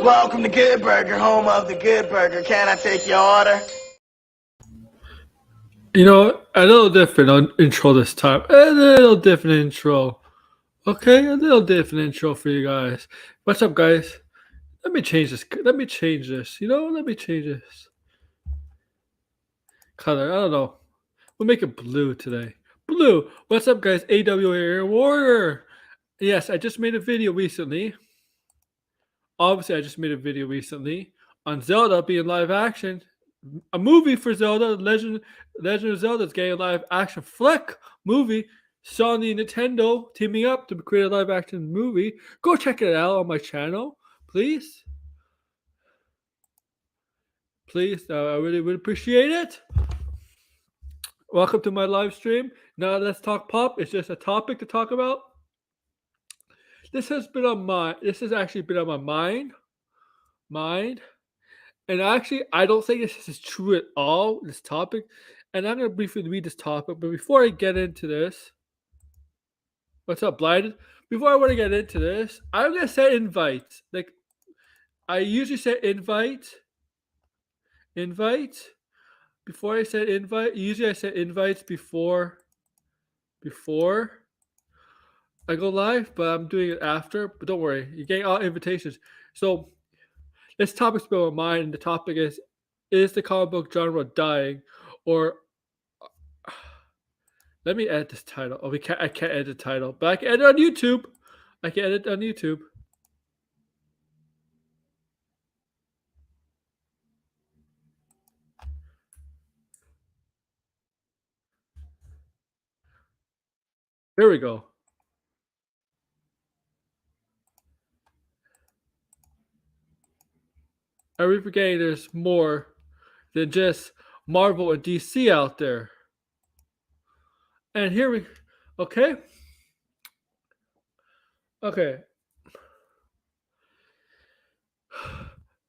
Welcome to Good Burger, home of the Good Burger. Can I take your order? You know, a little different on intro this time. A little different intro. Okay, a little different intro for you guys. What's up, guys? Let me change this. Let me change this. Let me change this color. I don't know. We'll make it blue today. Blue. What's up, guys? AWA Warrior. Yes, I just made a video recently. Obviously, I just made a video recently on Zelda being live action. A movie for Zelda, Legend of Zelda is getting a live action flick movie. Sony and Nintendo teaming up to create a live action movie. Go check it out on my channel, please. Please, I really would appreciate it. Welcome to my live stream. Now let's talk pop. It's just a topic to talk about. This has actually been on my mind. And actually, I don't think this is true at all, this topic. And I'm going to briefly read this topic. But before I get into this, what's up, Blinded? Before I want to get into this, I'm going to set invites. Like, I usually set invite. Before I set invite, usually I set invites before I go live, but I'm doing it after. But don't worry, you're getting all invitations. So, this topic's been on my mind, and the topic is the comic book genre dying? Or let me edit this title. Oh, I can't edit the title, but I can edit on YouTube. There we go. Are we forgetting there's more than just Marvel and DC out there? And here we, okay.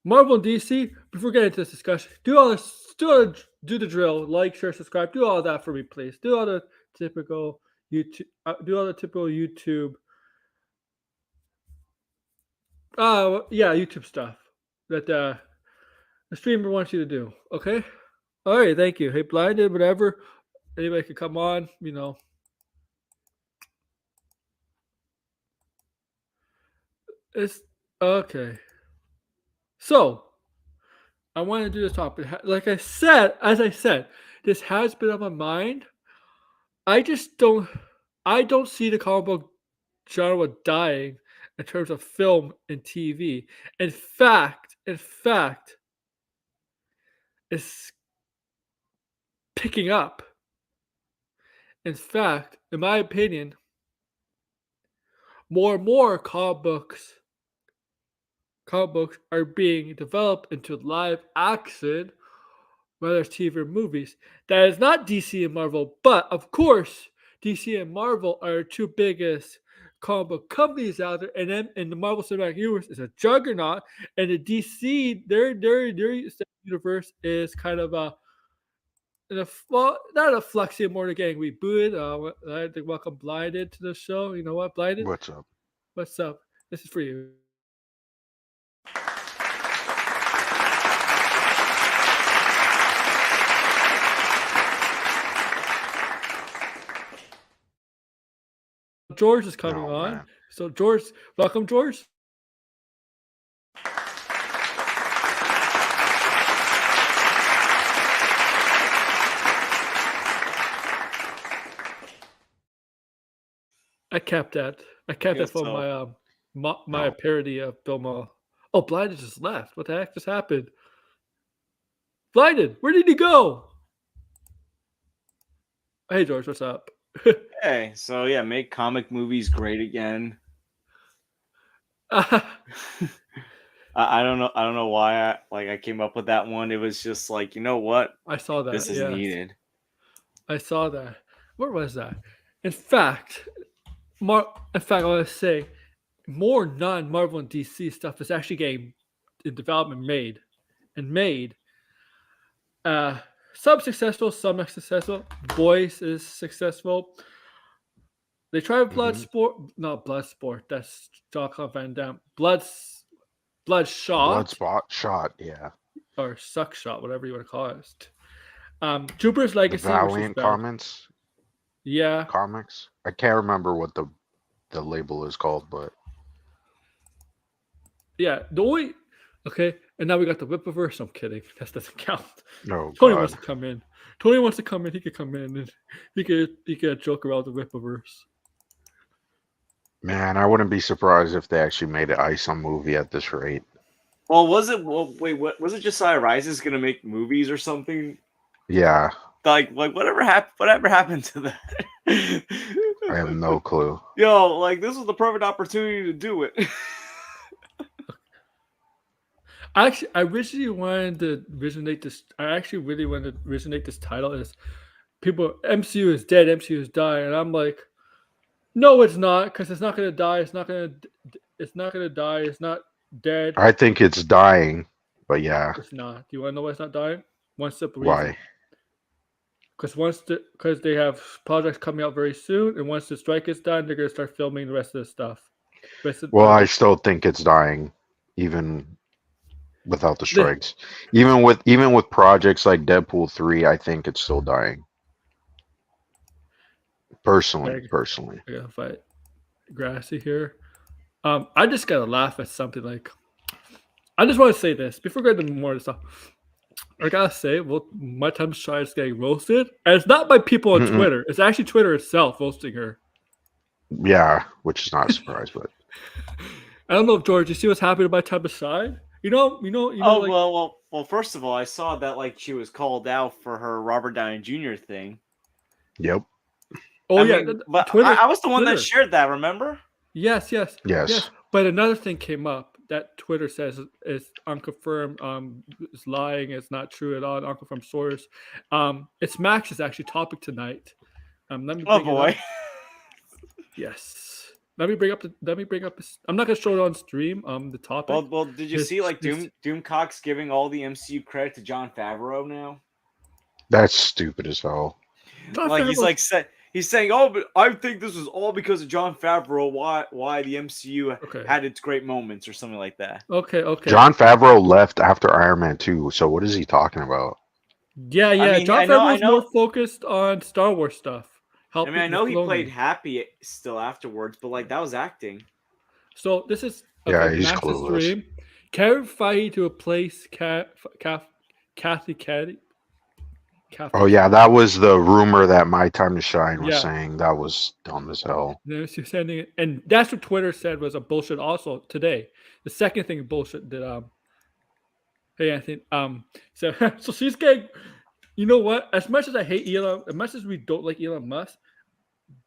Marvel and DC. Before getting into this discussion, do the drill. Like, share, subscribe. Do all that for me, please. Do all the typical YouTube. YouTube stuff that the streamer wants you to do. Okay. All right. Thank you. Hey, Blinded, whatever. Anybody can come on. It's okay. So, I want to do this topic. Like as I said, this has been on my mind. I don't see the comic book genre dying in terms of film and TV. In fact, it's picking up. In fact, in my opinion, more and more comic books are being developed into live action, whether it's TV or movies. That is not DC and Marvel, but of course, DC and Marvel are two biggest comic book companies out there, and then the Marvel Cinematic Universe is a juggernaut, and the DC their universe is kind of not a flexi, more to getting rebooted. I'd like to welcome Blinded to the show. You know what, Blinded? What's up? What's up? This is for you. George is coming on. Man. So George, welcome, George. I kept that from my parody of Bill Maher. Oh, Blinded just left. What the heck just happened? Blinded, where did he go? Hey, George, what's up? Hey, so yeah, make comic movies great again. I don't know why I came up with that one. It was just like, you know what? I saw that. This is needed. I saw that. Where was that? In fact, I want to say more non-Marvel and DC stuff is actually getting in development made. Some successful, some not successful. Boys is successful. They tried Bloodsport. Not Bloodsport. That's Jean-Claude Van Damme. Bloodshot Shot, yeah. or Suck Shot, whatever you want to call it. Jupiter's The Legacy, which is Valiant bad. Yeah, comics. I can't remember what the label is called, but yeah. The only okay, and now we got the Whippiverse. I'm kidding. That doesn't count. no Tony God. wants to come in. Tony wants to come in. He could come in and he could joke around the Whippiverse. Man, I wouldn't be surprised if they actually made an Isom movie at this rate. Well, was it? Well, wait, what was it? Josiah Rises gonna make movies or something? Yeah, Like whatever happened? Whatever happened to that? I have no clue. Yo, like this was the perfect opportunity to do it. I originally wanted to originate this. I actually really wanted to originate this title as people MCU is dead, MCU is dying, and I'm like, no, it's not, because it's not gonna die. It's not gonna die. It's not dead. I think it's dying, but yeah, It's not. Do you want to know why it's not dying? One simple why? reason. Because they have projects coming out very soon, and once the strike is done, they're gonna start filming the rest of the stuff. Well, I still think it's dying, even without the strikes. Even with projects like Deadpool 3, I think it's still dying. Personally. I gotta fight Grassy here. I just gotta laugh at something like. I just want to say this before going into more of the stuff. I gotta say, well, my time to is getting roasted, and it's not by people on Twitter. It's actually Twitter itself roasting her. Yeah, which is not a surprise, but I don't know if George, you see what's happening to my time aside? You know. Oh like, well. First of all, I saw that like she was called out for her Robert Downey Jr. thing. yep. Oh I yeah, mean, but Twitter, I was the one that Twitter. shared that. Remember? Yes. Yes. But another thing came up that Twitter says is unconfirmed. It's lying. It's not true at all. Unconfirmed source. It's Max's actually topic tonight. Let me. Oh bring it boy. up. Yes. Let me bring up. I'm not gonna show it on stream. The topic. Well, did you see like Doomcock's giving all the MCU credit to Jon Favreau now? That's stupid as hell. Like he's saying, oh, but I think this was all because of Jon Favreau. Why the MCU had its great moments or something like that. Okay. Jon Favreau left after Iron Man 2, so what is he talking about? Yeah. I mean, Jon Favreau's more focused on Star Wars stuff. I mean, I know he played Happy still afterwards, but like that was acting. So this is he's clueless. Stream. Kevin Feige to replace Kathy Caddy. Oh yeah, that was the rumor that My Time to Shine was saying. That was dumb as hell. And that's what Twitter said was a bullshit. Also today, the second thing bullshit that hey Anthony so she's getting. You know what? As much as I hate Elon, as much as we don't like Elon Musk,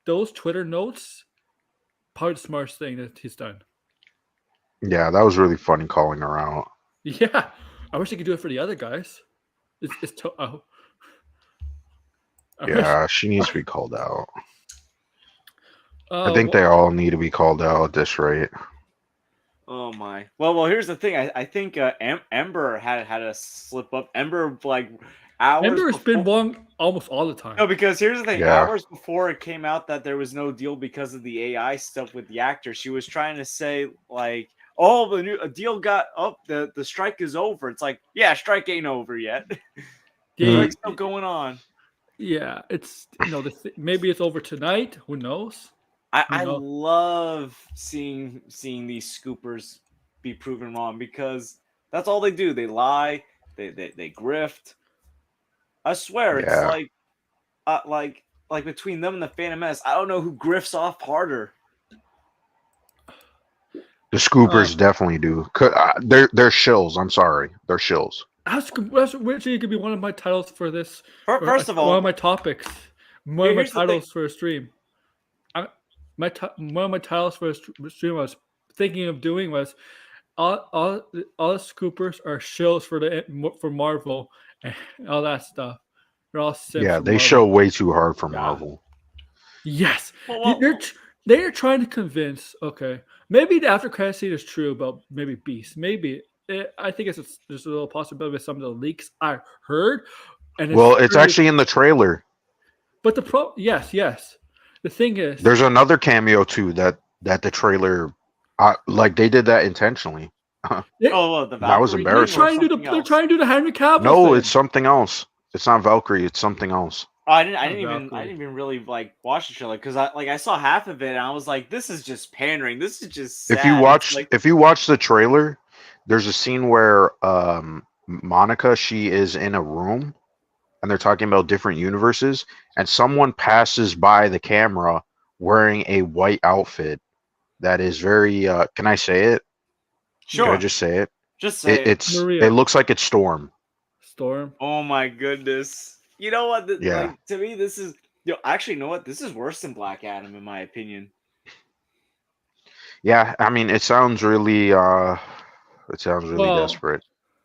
those Twitter notes, probably the smartest thing that he's done. Yeah, that was really funny calling her out. Yeah, I wish I could do it for the other guys. Yeah, she needs to be called out. I think they all need to be called out at this rate. Oh my! Well, here's the thing. I think Ember had a slip up. Ember like. Ember's been wrong almost all the time. No, because here's the thing. Yeah. Hours before it came out that there was no deal because of the AI stuff with the actor, she was trying to say like, "Oh, a deal got up. The strike is over." It's like, yeah, strike ain't over yet. Strike's still going on. Yeah, it's maybe it's over tonight. Who knows? I love seeing these scoopers be proven wrong because that's all they do. They lie. They grift. I swear, it's like between them and the Phantom Menace, I don't know who grifts off harder. The scoopers definitely do. They're shills. I'm sorry, they're shills. That's which could be one of my titles for this. First of all, one of my topics, one of my titles for a stream. One of my titles for a stream I was thinking of doing was all the scoopers are shills for Marvel. And all that stuff. They're all they show way too hard for Marvel. Yes. They're trying to convince, maybe the after credit scene is true about maybe Beast. Maybe. I think there's a little possibility with some of the leaks I heard. And it's actually in the trailer. But yes. The thing is, there's another cameo too that the trailer, like they did that intentionally. Yeah, Oh, well, the That was Valkyrie they're embarrassing. thing or trying to do something they're else? trying to do the Henry Cavill No, thing. it's something else. It's not Valkyrie. It's something else. Oh, I didn't Not even Valkyrie. really like watch the trailer because I saw half of it and I was like, this is just pandering. This is just If you sad. It's watch like, if you watch the trailer, there's a scene where Monica, she is in a room and they're talking about different universes, and someone passes by the camera wearing a white outfit that is very can I say it? Can I sure, just say it? just say it. It Maria looks like it's Storm. Storm. Oh my goodness. You know what? Yeah. Like to me, this is actually, you know what? This is worse than Black Adam in my opinion. Yeah, I mean it sounds really Well, desperate.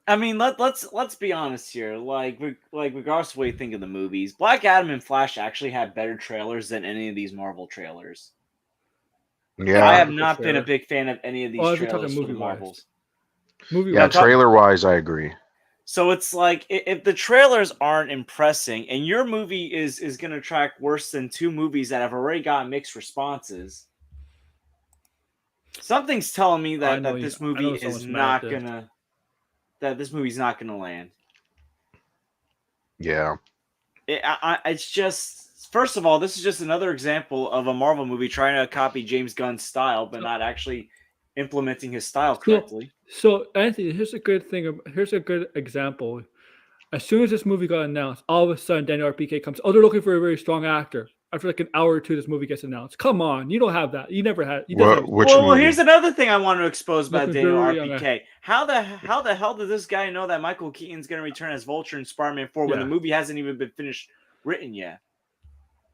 I mean, let's be honest here. Like regardless of what you think of the movies, Black Adam and Flash actually had better trailers than any of these Marvel trailers. Yeah. I have for not been a sure. big fan of any of these Well, if you're talking trailers for the movie-wise. Marvels. movie. Yeah, wise, trailer wise I agree. So it's like if the trailers aren't impressing, and your movie is going to track worse than two movies that have already gotten mixed responses, something's telling me that this movie is not gonna this movie's not gonna land. Yeah. It's just, first of all, this is just another example of a Marvel movie trying to copy James Gunn's style, but not actually implementing his style correctly. So Anthony, here's a good thing. Here's a good example. As soon as this movie got announced, all of a sudden Daniel RPK comes. Oh, they're looking for a very strong actor. After like an hour or two, this movie gets announced. Come on, you don't have that. You never had. Which well, movie? here's another thing I want to expose about Looking Daniel very young, RPK. How the hell does this guy know that Michael Keaton's going to return as Vulture in Spider-Man 4 when Yeah. the movie hasn't even been finished written yet?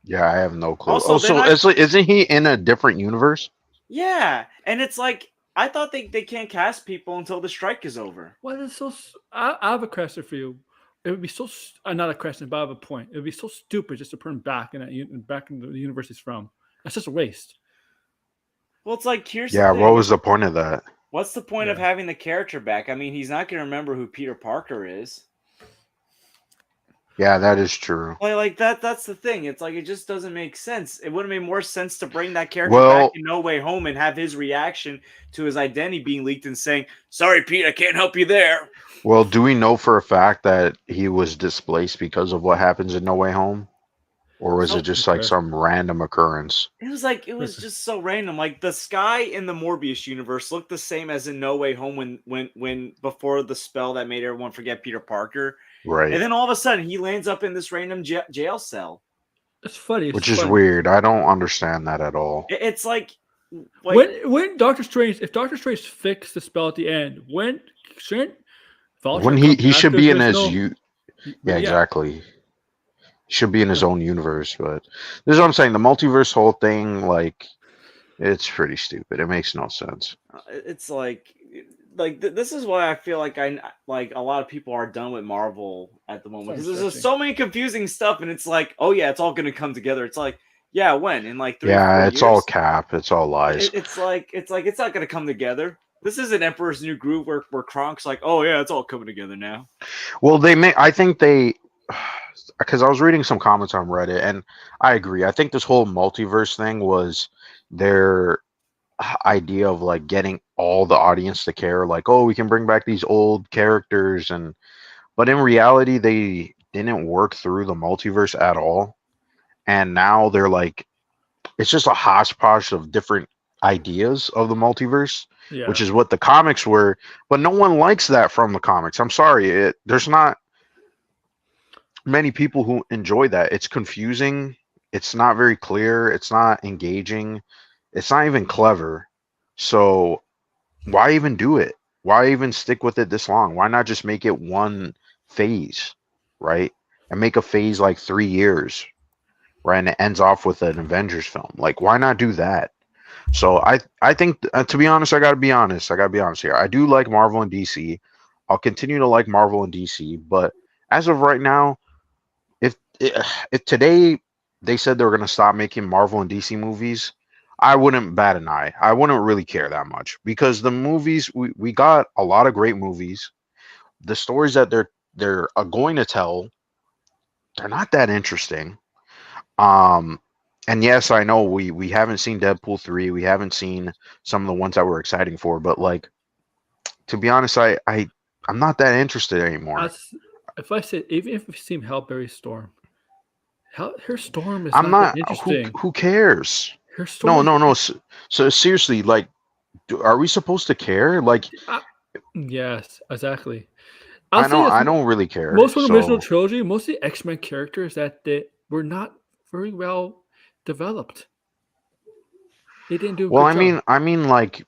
Yeah, I have no clue. Also, Isn't he in a different universe? Yeah, and it's like, I thought they can't cast people until the strike is over. What is so? I have a question for you. It would be so not a question, but I have a point. It would be so stupid just to put him back in the universe he's from. That's just a waste. Well, it's like, here's Yeah, the thing. what was the point of that? What's the point of Yeah. having the character back? I mean, he's not going to remember who Peter Parker is. Yeah, that is true. Like that's the thing. It's like, it just doesn't make sense. It would have made more sense to bring that character Well- back in No Way Home and have his reaction to his identity being leaked and saying, "Sorry, Pete, I can't help you there." Well, do we know for a fact that he was displaced because of what happens in No Way Home? Or was it just like Okay. some random occurrence? It was just so random. Like, the sky in the Morbius universe looked the same as in No Way Home when before the spell that made everyone forget Peter Parker. Right. And then all of a sudden he lands up in this random jail cell. It's funny. Which is weird. I don't understand that at all. It's like when Doctor Strange, if Doctor Strange fixed the spell at the end, when shouldn't Vulture When come he should back? be in There's his no- yeah, exactly. He should be in his own universe, but this is what I'm saying. The multiverse whole thing, like, it's pretty stupid. It makes no sense. it's like this is why I feel like a lot of people are done with Marvel at the moment, because there's just so many confusing stuff, and it's like, oh yeah, it's all going to come together. It's like, yeah, when? In like 3 or 4 Yeah, years? it's all cap. It's all lies. It's like it's not going to come together. This isn't Emperor's New Groove where Kronk's like, oh yeah, it's all coming together now. Well, I think they, because I was reading some comments on Reddit, and I agree. I think this whole multiverse thing was their idea of like getting all the audience to care, like, oh, we can bring back these old characters, but in reality, they didn't work through the multiverse at all, and now they're like, it's just a hodgepodge of different ideas of the multiverse. Yeah. Which is what the comics were, but no one likes that from the comics. I'm sorry, there's not many people who enjoy that. It's confusing. It's not very clear. It's not engaging. It's not even clever. So why even do it? Why even stick with it this long? Why not just make it one phase, right? And make a phase like 3 years, right? And it ends off with an Avengers film. Like, why not do that? So I think, to be honest, I gotta be honest here. I do like Marvel and DC. I'll continue to like Marvel and DC, but as of right now, if today they said they were gonna stop making Marvel and DC movies, I wouldn't bat an eye. I wouldn't really care that much, because the movies, we got a lot of great movies. The stories that they're going to tell, they're not that interesting. And yes, I know we haven't seen Deadpool 3. We haven't seen some of the ones that we're exciting for, but like, to be honest, I'm not that interested anymore. If I said, even if we've seen Halle Berry's Storm, her Storm is I'm not that not. interesting. Who cares? Her No, Storm. no, no. So seriously, like, are we supposed to care? Like, Yes, exactly. I don't really care. Most of the original So, trilogy, most of the X-Men characters that they were not very well developed. They didn't do a well, good job. I mean, like,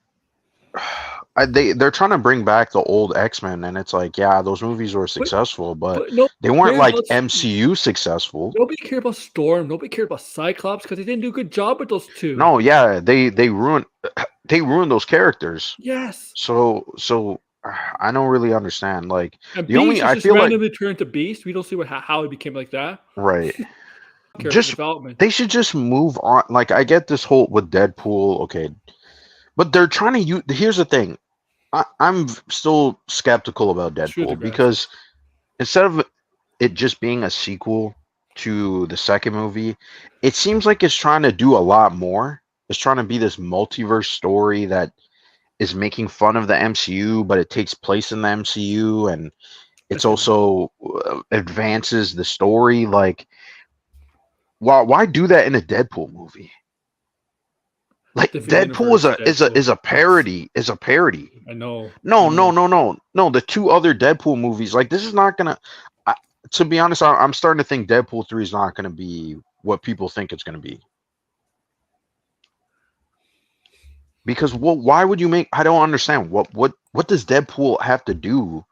they're trying to bring back the old X-Men, and it's like, yeah, those movies were successful, but no, they weren't cared like about- MCU successful. Nobody cared about Storm. Nobody cared about Cyclops because they didn't do a good job with those two. No, yeah, they ruined those characters. Yes. So I don't really understand. Like, And the only I just feel like randomly turned to Beast. We don't see how he became like that. right. Character Just development. they should just move on. Like, I get this whole with Deadpool, okay, but they're trying to use. Here's the thing, I'm still skeptical about Shoot the Deadpool grass. because instead of it just being a sequel to the second movie, it seems like it's trying to do a lot more. It's trying to be this multiverse story that is making fun of the MCU, but it takes place in the MCU, and it's Okay. also advances the story. Like, why do that in a Deadpool movie? Like, Different Deadpool is universe, a parody. Is a parody. I know. No. The two other Deadpool movies, like, this is not gonna. To be honest, I'm starting to think Deadpool 3 is not gonna be what people think it's gonna be. Because why would you make? I don't understand. What does Deadpool have to do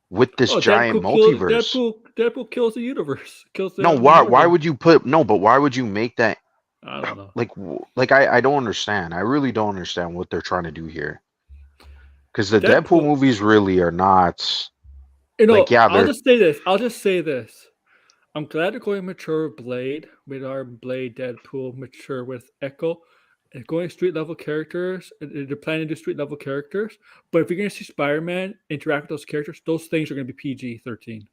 with this giant multiverse? Deadpool kills the universe. Kills the No, why would you put no? But why would you make that? I don't know. Like I don't understand. I really don't understand what they're trying to do here. Because the Deadpool movies really are not. You know, like, yeah, I'll just say this. I'm glad they're going mature with Blade, with our Blade Deadpool, mature with Echo, and going street level characters. They're planning to do street level characters. But if you're going to see Spider-Man interact with those characters, those things are going to be PG-13.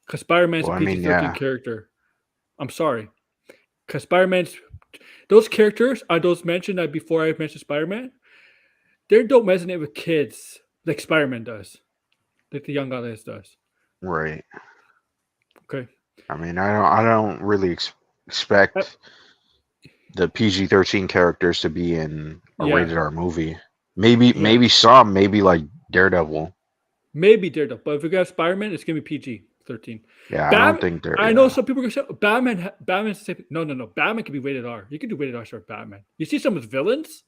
Because Spider-Man's a PG-13 character. I'm sorry. Because Spider-Man's those characters are those mentioned that before I mentioned Spider-Man. They don't resonate with kids like Spider-Man does, like the young guy does. Right. Okay. I mean, I don't really expect the PG-13 characters to be in a rated R movie. Maybe like Daredevil. Maybe Daredevil, but if we got Spider-Man, it's gonna be PG-13. Yeah, I don't think I know some people are gonna say Batman's the same. No. Batman can be rated R. You can do rated R for Batman. You see some of his villains,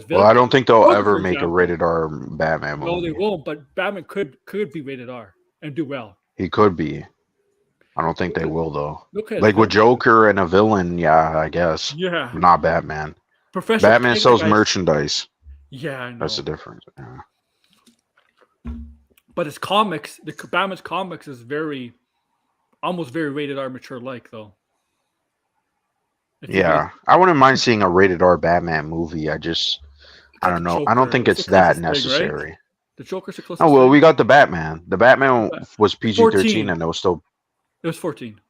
well, I don't think they'll Joker, ever for make a example. rated R Batman movie. No, they won't. But Batman could be rated R and do well. He could be. I don't think they will though. Okay, Like with Joker and a villain, yeah, I guess. Yeah. Not Batman. Professional Batman Penguin sells guys- merchandise. Yeah, I know. That's the difference. Yeah. But his comics, Batman's comics is almost very rated R mature like though. Yeah, I wouldn't mind seeing a rated R Batman movie. I don't know. I don't think it's that necessary. The Joker's the closest. Oh well, thing. we got the Batman. The Batman was PG-13, 14. and it was still. It was 14.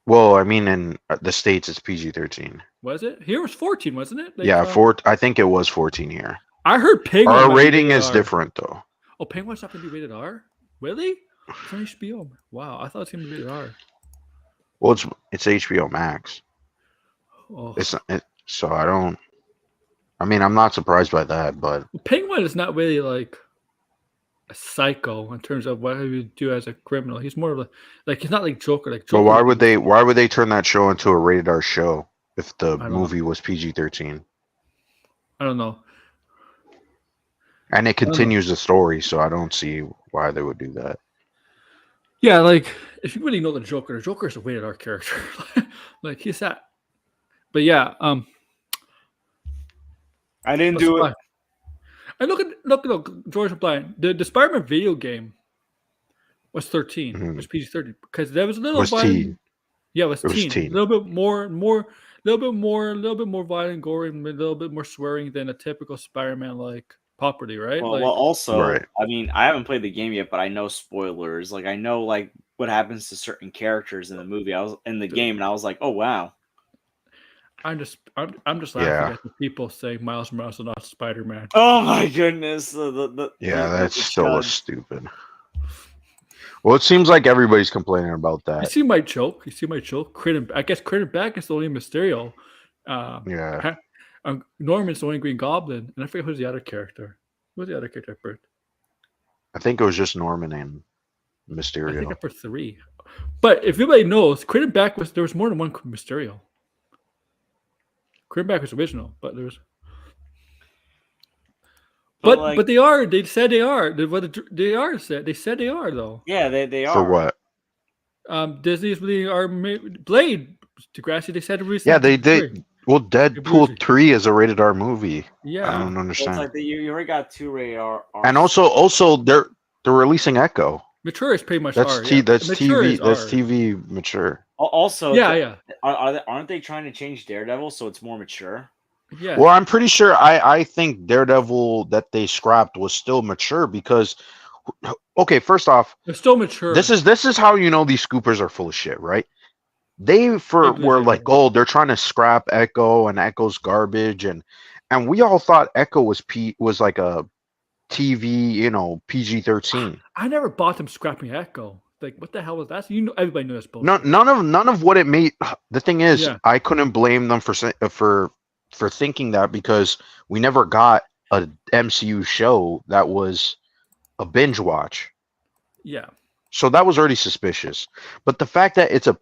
Well, I mean, in the States, it's PG-13. Was it? Here it was 14, wasn't it? Like, Yeah, I think it was 14 here. I heard Penguin. Our might be rating rated is R. different though. Oh, Penguin's not going to be rated R? Really? It's on HBO. Wow, I thought it was going to be rated R. Well, it's HBO Max. Oh. So I don't. I mean, I'm not surprised by that, but Penguin is not really like a psycho in terms of what he would do as a criminal. He's more of like he's not like Joker. Like Joker. but why would they turn that show into a rated R show if the movie was PG-13? I don't know. And it continues the story, so I don't see why they would do that. Yeah, like if you really know the Joker is a rated R character. Like he's that. But yeah, I didn't do it. And look, George Blind. The Spider-Man video game was 13. Mhm. It was PG-13 because there was a little Was violent. teen. Yeah, it was It was teen. teen. A little bit more, a little bit more violent, gory, and a little bit more swearing than a typical Spider-Man like property, right? Well, like, also, Right. I mean, I haven't played the game yet, but I know spoilers. Like, I know like what happens to certain characters in the movie. I was in the game, and I was like, oh wow. I'm just laughing Yeah. at the people saying Miles Morales is not Spider-Man. Oh my goodness. Yeah, the that's still chuds. stupid. Well, it seems like everybody's complaining about You that. see my joke? I guess Credit Back is the only Mysterio. Yeah. Norman's the only Green Goblin, and I forget who's the other character. Who's the other character I put? I think it was just Norman and I think Mysterio. I put 3. But if anybody knows, Credit Back there was more than one Mysterio. Credit Back was original, but there's. But they are. They said they are. They are said. They said they are though. Yeah, they are. For what? Disney's really are Blade. Degrassi. They said recently. Yeah, they did. Well, Deadpool 3 is a rated R movie. Yeah. I don't Well, understand. it's like you already got 2 rated R. And also they're releasing Echo. Mature is pretty much That's R. Yeah. that's Mature TV. is That's R. TV mature. Also, Yeah. aren't they trying to change Daredevil so it's more mature? Yeah. Well, I'm pretty sure. I think Daredevil that they scrapped was still mature because. Okay, first off, It's still mature. this is how you know these scoopers are full of shit, right? They believe were they like, are. oh, they're trying to scrap Echo and Echo's garbage, and we all thought Echo was like a TV, PG-13. I never bought them scrapping Echo. Like, what the hell was that? Everybody knew that's bullshit. None of what it made. The thing is, Yeah. I couldn't blame them for thinking that because we never got a MCU show that was a binge watch. Yeah. So that was already suspicious. But the fact that it's a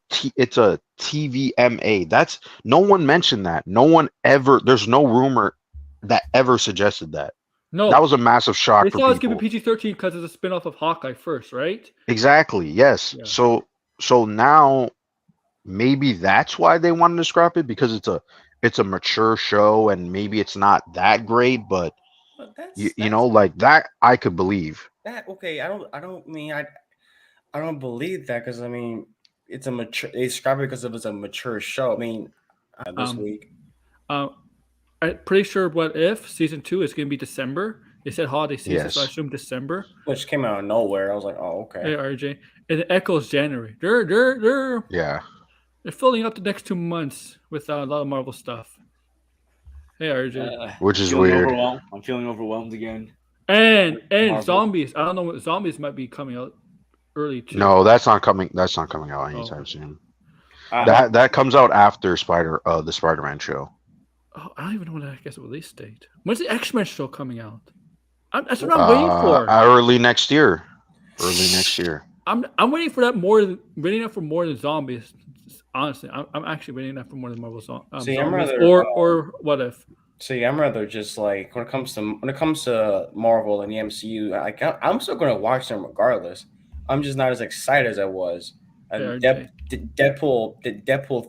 TVMA, that's no one mentioned that. No one ever. There's no rumor that ever suggested that. No. That was a massive shock They for thought it was going people. to be PG-13 because it's a spin-off of Hawkeye first, right? Exactly. Yes. Yeah. So now maybe that's why they wanted to scrap it because it's a mature show and maybe it's not that great, but But that's, you know, like that I could believe. that okay. I don't believe that because I mean it's a mature. They scrap it because it was a mature show. I mean, this week. I'm pretty sure What If Season 2 is going to be December. They said holiday season, so I Yes. assume December. Which came out of nowhere. I was like, oh, okay. Hey, RJ. And the Echo's January. They're Yeah. filling up the next 2 months with a lot of Marvel stuff. Hey, RJ. Which is Feeling weird. overwhelmed. I'm feeling overwhelmed again. And Marvel. Zombies. I don't know what Zombies might be coming out early too. No, that's not coming out anytime soon. Uh, That comes out after the Spider-Man show. Oh, I don't even know when I guess the release date. When's the X-Men show coming out? That's what I'm waiting for. Early next year. I'm waiting for that more than Zombies. Honestly, I'm actually waiting that for more than Marvel Zombies. See, I'm rather, or What If. See, I'm rather just like when it comes to Marvel and the MCU, I'm still gonna watch them regardless. I'm just not as excited as I was. And Deadpool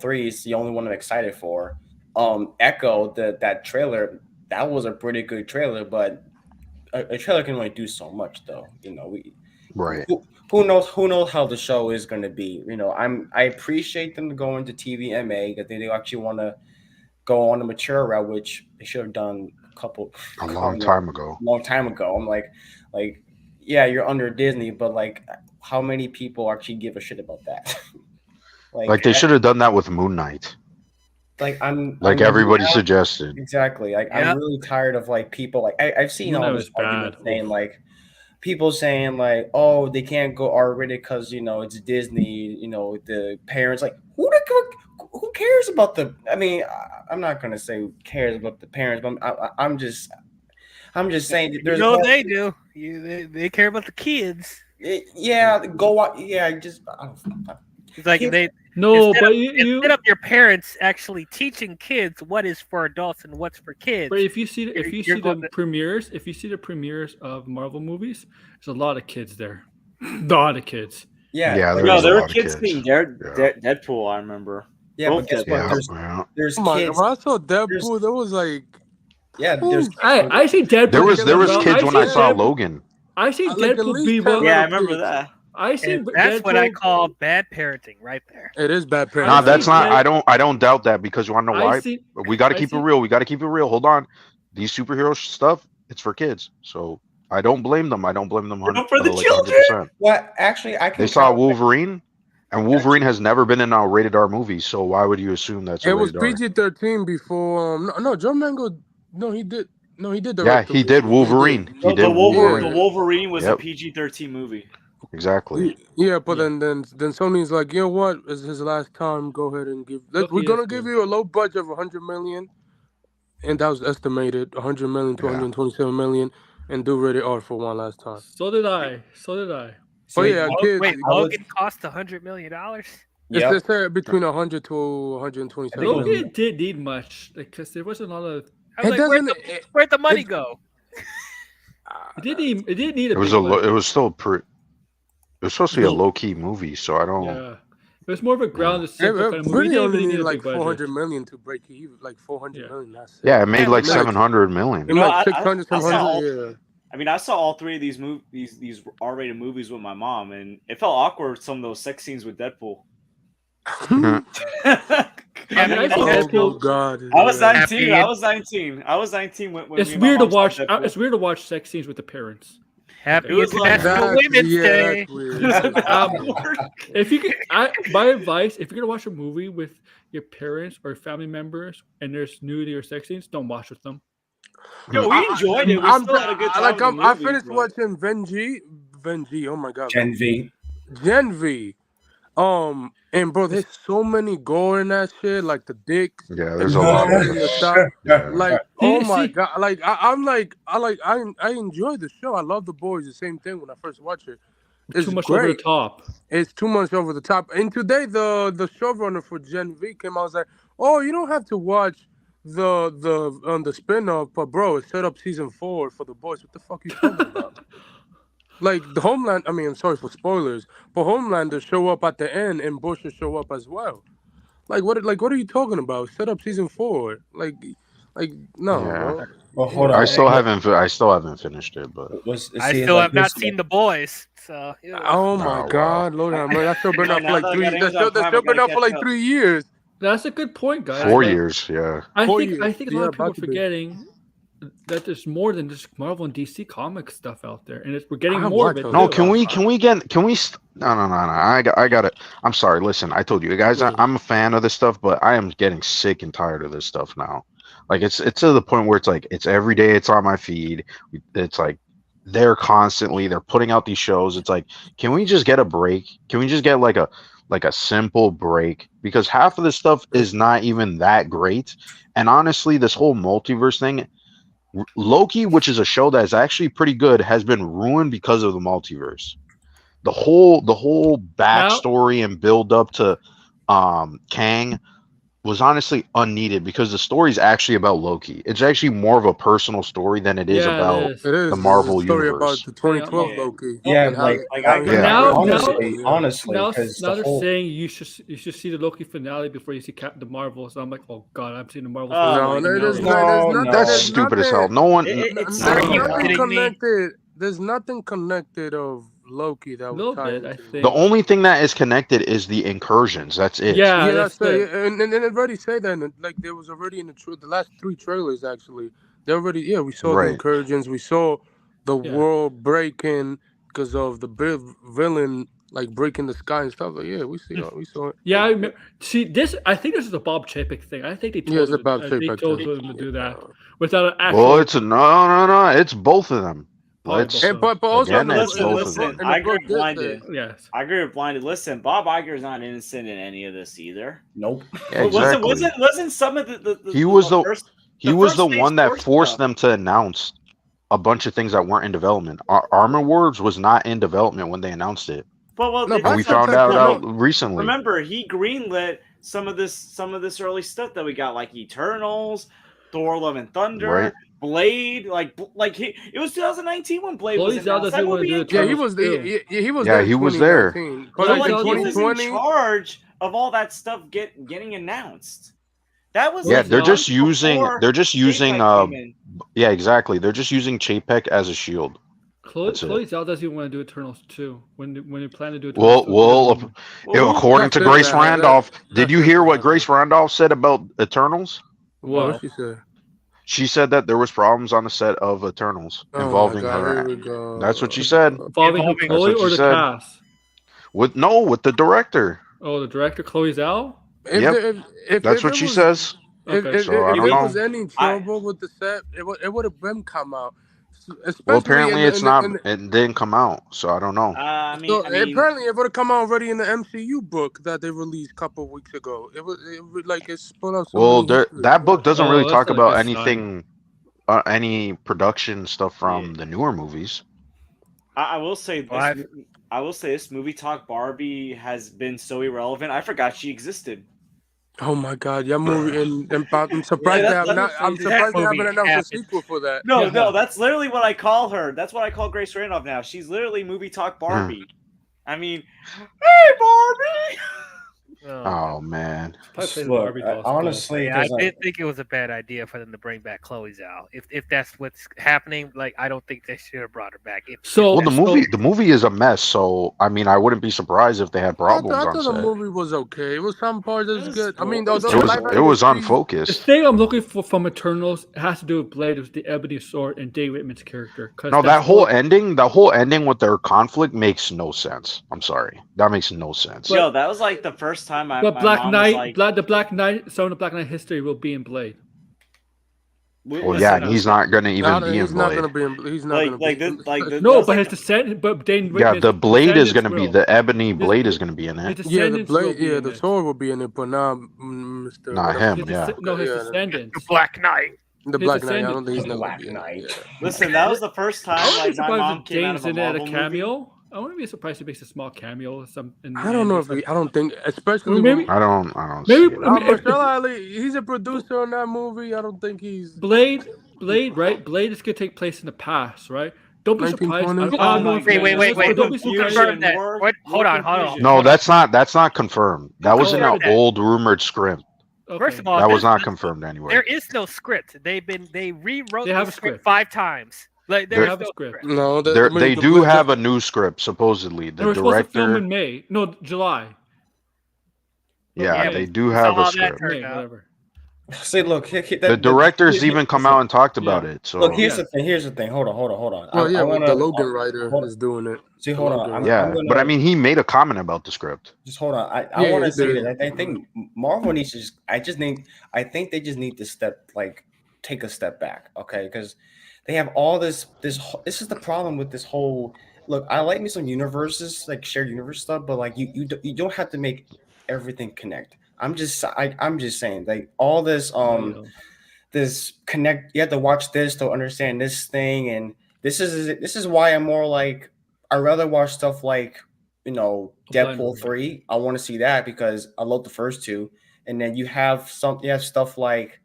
3 is the only one I'm excited for. Echo, that trailer, that was a pretty good trailer, but a trailer can only do so much, though. Right. Who knows how the show is going to be? I appreciate them going to TVMA that they actually want to go on a mature route, which they should have done a long time ago. I'm like, yeah, you're under Disney, but like, how many people actually give a shit about that? Like they should have done that with Moon Knight. Everybody suggested. Exactly. I'm really tired of like people like I've seen all this argument saying like people saying like, oh, they can't go R-rated because it's Disney. The parents like who cares about the? I mean, I'm not gonna say who cares about the parents, but I'm just saying there's they do. They care about the kids. Yeah, go on. Yeah, I don't. It's like instead of your parents actually teaching kids what is for adults and what's for kids. But if you see the premieres of Marvel movies, there's a lot of kids there. A lot of kids. Yeah. there were kids seeing Deadpool. I remember. Yeah, but guess what? There's kids. When I saw Deadpool, there was like. Yeah, there's. I see Deadpool. There was kids when I saw Logan. I see Deadpool be well. Yeah, I remember that. That's what I call bad parenting, right there. It is bad parenting. No, that's not. I don't doubt that because you want to know why? We got to keep it real. We got to keep it real. Hold on, these superhero stuff, it's for kids. So I don't blame them. I don't blame them. For the children. 100%. Well, actually, They saw Wolverine, And Wolverine has never been in a rated R movie, so why would you assume that's a It was rated R? PG-13 before. No, John Mango. No, he did. No, he did. Yeah, he did Wolverine. He did The Wolverine. Wolverine was a Yep. PG-13 movie. Exactly. Yeah, but then Sony's like, you know what? It's his last time. Go ahead and give. We're gonna give you a low budget of 100 million, and that was estimated 100 million to 127 million, and do rated R for one last time. So did I. Oh yeah, kids. Wait, Logan cost $100 million? It's between 100 to 127. Logan didn't need much because there wasn't a lot of. Where'd the money go? It didn't need. It was it was supposed to be a low key movie, so I don't. Yeah, it was more of a grounded simple kind of movie. Really It didn't only really need need a like big 400 budget. million to break even. Like 400 million. That's it. Yeah, it made like 700 million. It made like 600, I saw all- 700. Yeah. I mean, I saw all three of these these R-rated movies with my mom, and it felt awkward. Some of those sex scenes with Deadpool. Oh God! I was 19. I was 19 when It's me and my weird to mom saw watch. Deadpool. It's weird to watch sex scenes with the parents. Happy It was like- International Women's Day. If you could, my advice: if you're gonna watch a movie with your parents or family members and there's nudity or sex scenes, don't watch with them. Yo, we enjoyed it. We still had a good time. I finished watching Venji. Oh my God. Gen V. And bro, there's so many gore in that shit, like the dicks. Yeah, there's a lot of the stuff. Yeah. Like, oh my God! Like, I enjoy the show. I love The Boys. The same thing when I first watched it. It's Too much great. over the top. It's too much over the top. And today, the showrunner for Gen V came out. I was like, oh, you don't have to watch the spin-off, but bro, it set up season 4 for The Boys. What the fuck are you talking about? Like the Homeland, I mean, I'm sorry for spoilers, but Homelander show up at the end and Bush will show up as well. What are you talking about? Set up season 4. Like no. Yeah. Bro. Well, hold on. I still haven't finished it, but I still have not seen The Boys. So. Oh my God, Lord, that show been out for like 3 years. That show been out for like 3 years. That's a good point, guys. 4 years, yeah. I 4 think years. a lot of people about are to be. forgetting that there's more than just Marvel and DC comic stuff out there, and we're getting I more watch of it. those. No, too. can we no. I got it. I'm sorry. Listen, I told you guys, I'm a fan of this stuff, but I am getting sick and tired of this stuff now. Like it's to the point where it's like it's every day. It's on my feed. It's like they're putting out these shows. It's like, can we just get a break? Can we just get like a simple break? Because half of this stuff is not even that great. And honestly, this whole multiverse thing, Loki, which is a show that is actually pretty good, has been ruined because of the multiverse. The whole backstory and build up to Kang was honestly unneeded because the story is actually about Loki. It's actually more of a personal story than it is about It is the Marvel story universe. about the 2012 Loki. Yeah, And how- like honestly, Now because they're the whole saying you should see the Loki finale before you see the Marvel. So I'm like, oh God, I'm seeing the Marvel. No, finale. there's No, nothing. That's There's stupid as hell. nothing- No one. It's Are There's you nothing kidding me? connected. There's nothing connected of Loki that A was little tied bit, I into. think. The only thing that is connected is the incursions. That's it. Yeah, Yeah, that's that's it. and it already say that. And like there was already in the last 3 trailers actually. They already we saw Right. the incursions. We saw the Yeah. world breaking because of the big villain like breaking the sky and stuff. Like we saw it. Yeah, I remember. See, this. I think this is a Bob Chapek thing. I think they told Yeah, it's him, a Bob they Chapek told thing. him to do that Yeah. without an actual. Well, it's no. It's both of them. Oh, Let's. both. And but also Again, in the it's book- both of them. in the I book agree, did blinded. say- Yes. I agree with blinded. Listen, Bob Iger's not innocent in any of this either. nope. Yeah, exactly. Wasn't some of the He was the first, He was first the phase one that Thor forced stuff. them to announce a bunch of things that weren't in development. Armor Wars was not in development when they announced it. Well, No, it's- but And we that's not found technical. out recently. remember he greenlit some of this early stuff that we got, like Eternals, Thor: Love and Thunder, Right. Blade. It was 2019 when Blade Well, was he's out, announced. doesn't That wanna movie do ain't it. Yeah, he was Too. he was Yeah, there. in he was there. 2019. But But like, like in he was in 2020. in charge of all that stuff getting announced. That was Yeah, like they're just months using before using Chapek came in. yeah, exactly. They're just using Chapek as a shield. Chloe That's it. Zhao doesn't even want to do Eternals 2. When you plan to do Eternals Well, 2, Well, according to that's Grace it, man. Randolph, did That's you it, hear what man. Grace Randolph said about Eternals? What she said? She said that there was problems on the set of Eternals Oh my involving God, her. here we go. That's what she said. involving Involving- Chloe That's what or she the said. cast. With the director. Oh, the director Chloe Zhao. That's what she says. Okay. If So I don't there know. was any trouble with the set, it would have been come out. Well, apparently it's not. It didn't come out, so I don't know. Apparently it would have come out already in the MCU book that they released a couple of weeks ago. It was like it's put out. That book doesn't really talk that's not a about good anything, any production stuff from the newer movies. I will say this. I will say this. Movie Talk Barbie has been so irrelevant. I forgot she existed. Oh my God! Yeah, movie and I'm surprised they have not. I'm surprised they haven't announced a sequel for that. No, that's literally what I call her. That's what I call Grace Randolph now. She's literally Movie Talk Barbie. I mean, hey Barbie. Oh man! Look, honestly, I did think it was a bad idea for them to bring back Chloe Zhao. If that's what's happening, like I don't think they should have brought her back. The movie is a mess. So I mean, I wouldn't be surprised if they had problems I on thought set. the movie was okay. It was some parts that was good. Cool. I mean, it was unfocused. The thing I'm looking for from Eternals has to do with Blade, was the Ebony Sword and Dave Whitman's character. No, that whole ending with their conflict makes no sense. I'm sorry, that makes no sense. Yo, that was like the first time the Black Knight, some of the Black Knight history will be in Blade. Well, yeah, and he's not going to even be in Blade. He's not going to be. No, but his descent. But Dane Whitman's the Blade is going to be the Ebony Blade is going to be in it. Yeah, the Blade. Yeah, the sword will be in it, but not Mr. Not him. Yeah. No, his descendants. The Black Knight. The Black Knight. I don't think he's the Black Knight. Listen, that was the first time like my mom came out of a in at a Marvel cameo. movie. I wouldn't be surprised if he makes a small cameo or something. I don't know if I don't think, especially maybe I don't. Maybe Marshall Ali. He's a producer on that movie. I don't think he's Blade, right? Blade is gonna take place in the past, right? Don't be surprised. Wait. Don't be surprised. Hold on. No, that's not confirmed. That was in an old rumored script. Okay. First of all, that was not confirmed anywhere. There is no script. They rewrote the script 5 times. Like they have a script. No, they do have a new script supposedly. The director supposed to film in May. No, July. Yeah, they do have a script. Whatever. See, look, the director's even come out and talked about it. So look, here's the thing. Hold on. Well, the Logan writer is doing it. See, hold on. But I mean, he made a comment about the script. Just hold on. I want to say that I think Marvel needs to. I think they just need to take a step back, okay? Because they have all this. This is the problem with this whole. Look, I like me some universes, like shared universe stuff, but like you don't have to make everything connect. I'm just saying, like all this this connect. You have to watch this to understand this thing, and this is why I'm more like I'd rather watch stuff like Deadpool 3. I want to see that because I love the first two, and then you have stuff like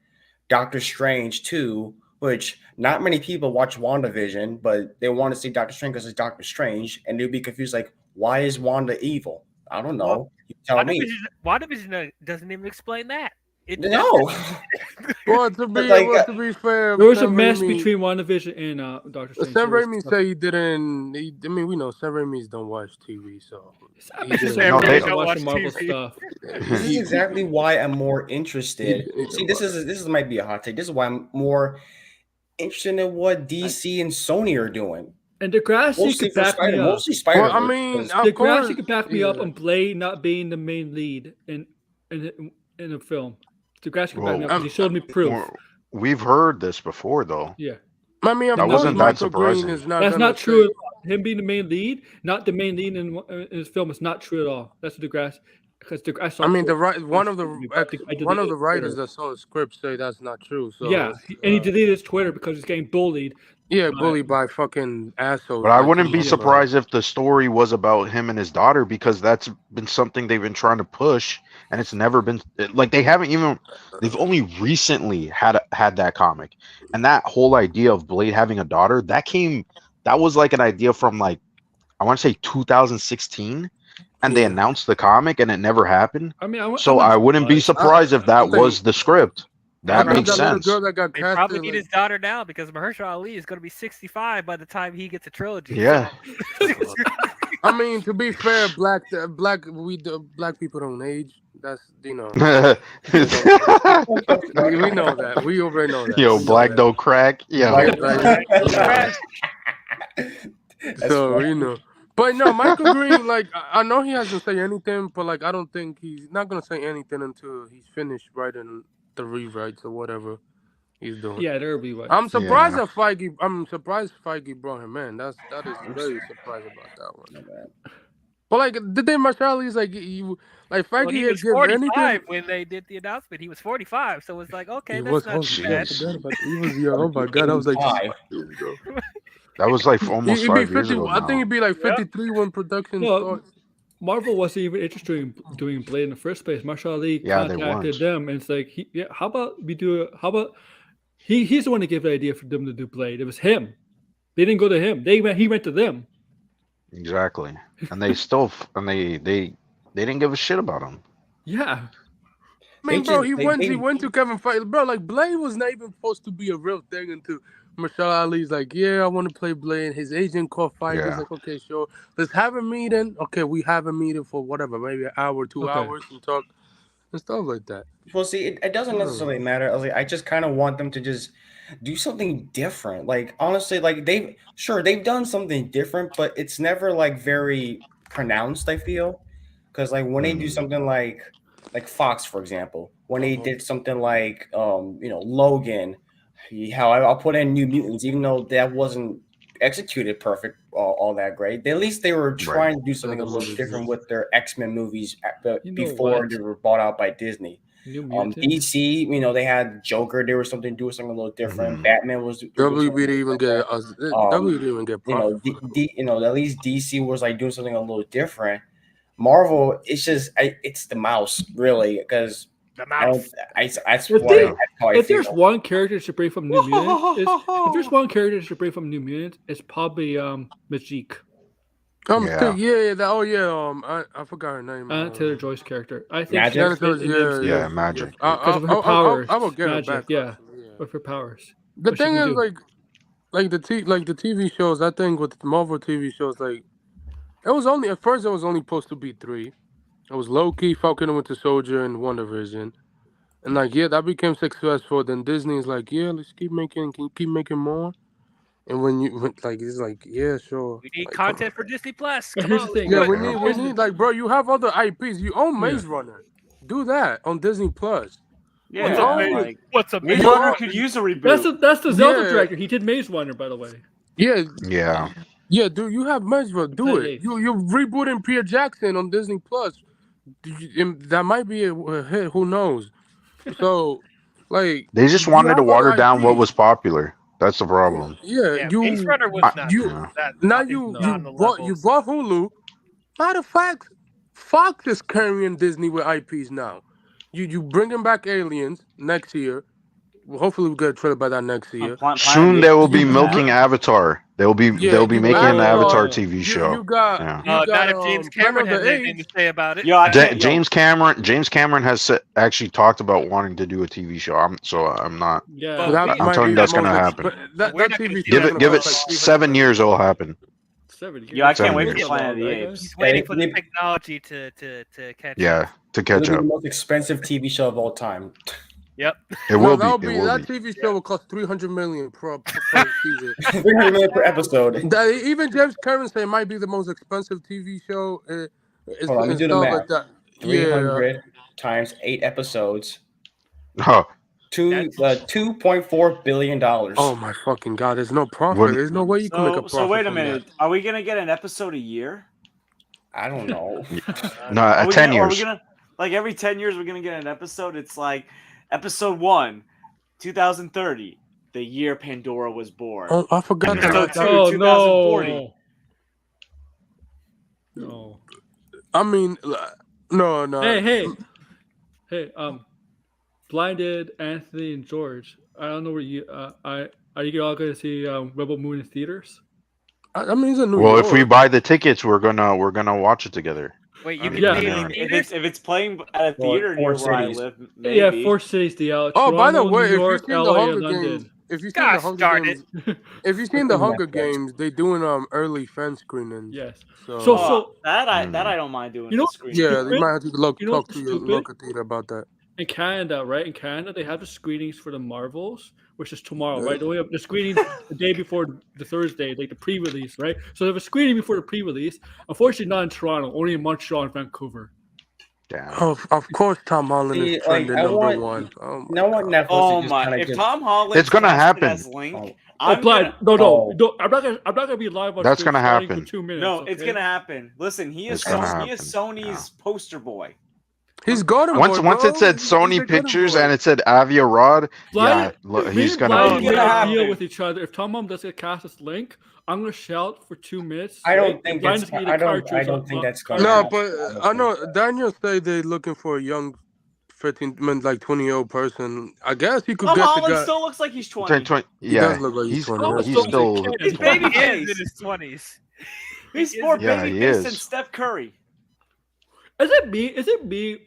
Doctor Strange 2, which not many people watch WandaVision, but they want to see Doctor Strange because it's Doctor Strange, and they'll be confused like, why is Wanda evil? I don't know. Well, you tell me. WandaVision doesn't even explain that. No. Well, to be fair, there was a mess between WandaVision and Doctor Strange. Sam Raimi said he didn't. I mean, we know Sam Raimi's don't watch TV, so don't watch Marvel stuff. This is exactly why I'm more interested. See, this might be a hot take. This is why I'm more interested in what DC and Sony are doing. And Degrassi could back me up. Mostly Spider-Man. Well, I mean, Degrassi could back me up on Blade not being the main lead in a film. Degrassi could back me up because he showed me proof. We've heard this before, though. Yeah. I mean, that wasn't that surprising. That's not true. Him being the main lead, not the main lead in his film, is not true at all. That's Degrassi. Because I mean, one of the writers that saw the script say that's not true. So yeah, and he deleted his Twitter because he's getting bullied. Yeah, bullied by fucking assholes. But I wouldn't be surprised if the story was about him and his daughter, because that's been something they've been trying to push, and it's never been like they've only recently had that comic, and that whole idea of Blade having a daughter that was like an idea from like I want to say 2016. And they announced the comic, and it never happened. I mean, I wouldn't be surprised if that was the script. That makes sense. They probably need his daughter now because Mahershala Ali is going to be 65 by the time he gets a trilogy. Yeah. I mean, to be fair, black people don't age. That's we know that. We already know that. Yo, black don't crack. Yeah. So But no, Michael Green, like I know he hasn't said anything, but like I don't think he's not gonna say anything until he's finished writing the rewrites or whatever he's doing. Yeah, there'll be one. I'm surprised Yeah. that Feige. I'm surprised Feige brought him in. That is very surprised about that one. But like the day Marshall Ali's like you like Feige Well, he was give 45 anything. when they did the announcement. He was 45, so it's like, okay, He that's was not too bad. He was young. Oh my god, I was like, 5. That was like almost he'd be 5 years 50. ago. I think now. he'd be like 53 when production No, starts. Marvel wasn't even interested in doing Blade in the first place. Marshall Ali Yeah, they contacted weren't. them, and it's like, how about we do it? How about he's the one that gave the idea for them to do Blade. It was him. They didn't go to him. He went to them. Exactly, and they still they didn't give a shit about him. Yeah. I mean, They bro, just- he went to Kevin Feige, bro. Like Blade was not even supposed to be a real thing until Marshall Ali's like, yeah, I want to play Blade. His agent called Feige. Yeah. He's like, okay, sure, let's have a meeting. Okay, we have a meeting for whatever, maybe an hour, 2 Okay. hours, and talk and stuff like that. Well, see, it doesn't necessarily matter. I just kind of want them to just do something different. Like honestly, like they've done something different, but it's never like very pronounced. I feel because like when they do something like Fox, for example, when they did something like Logan, how I'll put in New Mutants, even though that wasn't executed perfect, all that great. At least they were trying to do something a little different with their X-Men movies before they were bought out by Disney. New Mutants. DC, they had Joker. They were doing something a little different. Batman was WB didn't even get WB didn't even get profit. at least DC was like doing something a little different. Marvel, it's just it's the mouse really because The mouse. If there's one character that should bring from New Mutants, it's probably Magique. I forgot her name. Taylor Joy's character. I think Magic? Magic. because of her powers. I will get her Magic, back. yeah, actually, yeah. with her powers. The What she thing can is, do. like the TV shows. I think with the Marvel TV shows, like it was only at first it was only supposed to be 3. It was Loki, Falcon and Winter Soldier, and WandaVision. And like that became successful. Then Disney's like, let's keep making more. And when it's like, yeah, sure. We need Like, content for Disney Plus. But Come here's on. the thing, Yeah, right? we need like, bro, you have other IPs. You own Maze Runner. Do that on Disney Plus. Yeah, What's What's up, Maze man? Runner could use a reboot. That's the Zelda Yeah. director. He did Maze Runner, by the way. Yeah, Yeah, dude, you have Maze Runner. Do Okay. it. You're rebooting Peter Jackson on Disney Plus. That might be a hit. Who knows? So, like, they just you wanted to have water other down what IPs. was popular. That's the problem. Yeah, Maze Runner was not. you- that, Now is you not on the bought levels. Hulu. Matter of fact, Fox is carrying Disney with IPs now. You bringing back Aliens next year. Well, hopefully we get a trailer by that next year. Soon they will be You- milking Avatar. They'll be Yeah, making you an got, Avatar TV show. You got, Yeah. you got Not if James Planet Cameron of has the anything to Apes. say about it. James Cameron has actually talked about wanting to do a TV show. I'm not. Yeah. But That we- I'm might telling be you the that's gonna most- happen. but that We're not TV gonna show see is Give gonna it cost like 7 years. It'll happen. 7 years. Yo, I can't wait Seven for years. Planet of the Apes. He's waiting for the Hey, technology to catch Yeah, up. to It'll catch be up. the most expensive TV show of all time. Yep. It will that'll be. It will that be. TV show will cost $300 million per season. $300 million per episode. Even James Cameron said it might be the most expensive TV show. It's, Hold on, let me do the stuff math. like that. 300 times 8 episodes. Oh, $2.4 billion. Oh my fucking god! There's no profit. What- There's no way you can make a profit. So wait a from minute. Are we gonna get an episode a year? I don't know. no, Are we 10 gonna- are we years. gonna, like every 10 years we're gonna get an episode? It's like episode 1, 2030, the year Pandora was born. That. Oh, I forgot Episode about two. that. Oh 2040. no. I mean, no. Hey. Blinded, Anthony, and George. I don't know where you. Are you all going to see Rebel Moon in theaters? I mean, it's a New Well, York. if we buy the tickets, we're gonna watch it together. Wait, I you mean, can yeah. see it I in mean, theaters? If it's playing at a Four- theater four near where I cities. live, maybe. Yeah, 4 cities. The Oh, by the Toronto, way, New York, if you've seen LA, the and Hunger London. Games, if you've seen Gosh the Hunger darn Games, if you've seen the Hunger Games, they doing early fan screenings. Yes. So, So- that I don't mind doing. You know- the screen. yeah, stupid? you might have to You know talk what's to your stupid? local theater about that. In Canada, right? In Canada, they have the screenings for the Marvels which is tomorrow, right? They only have the screening the day before the Thursday, like the pre-release, right? So they have a screening before the pre-release. Unfortunately, not in Toronto, only in Montreal and Vancouver. Damn. Of course, Tom Holland is trending number one. No one Netflix. Oh my! If Tom Holland, It's gonna happen. Link, I'm not gonna be live on. That's stream gonna starting happen. for 2 minutes. No, okay? it's gonna happen. Listen, he is It's gonna happen. Sony's poster boy. He's golden Once boy, once bro. it said He's Sony a golden Pictures boy. and it said Avia Rod, Blind- he's me and gonna Blind be get gonna a happen. deal with each other. If Tom Holland doesn't cast us Link, I'm gonna shout for 2 minutes. I don't straight, think and Blind that's. is gonna eat a I cartridge don't on- think on- that's going. No, but I know Daniel say they're looking for a young 20-year-old person. I guess he could Tom get the Holland guy. still looks like he's 20. He does Yeah, look like he's 20. he's He's still. a kid. He's baby He is face. in his 20s. He's more Yeah, baby he face is. than Steph Curry. Is it me? Is it me?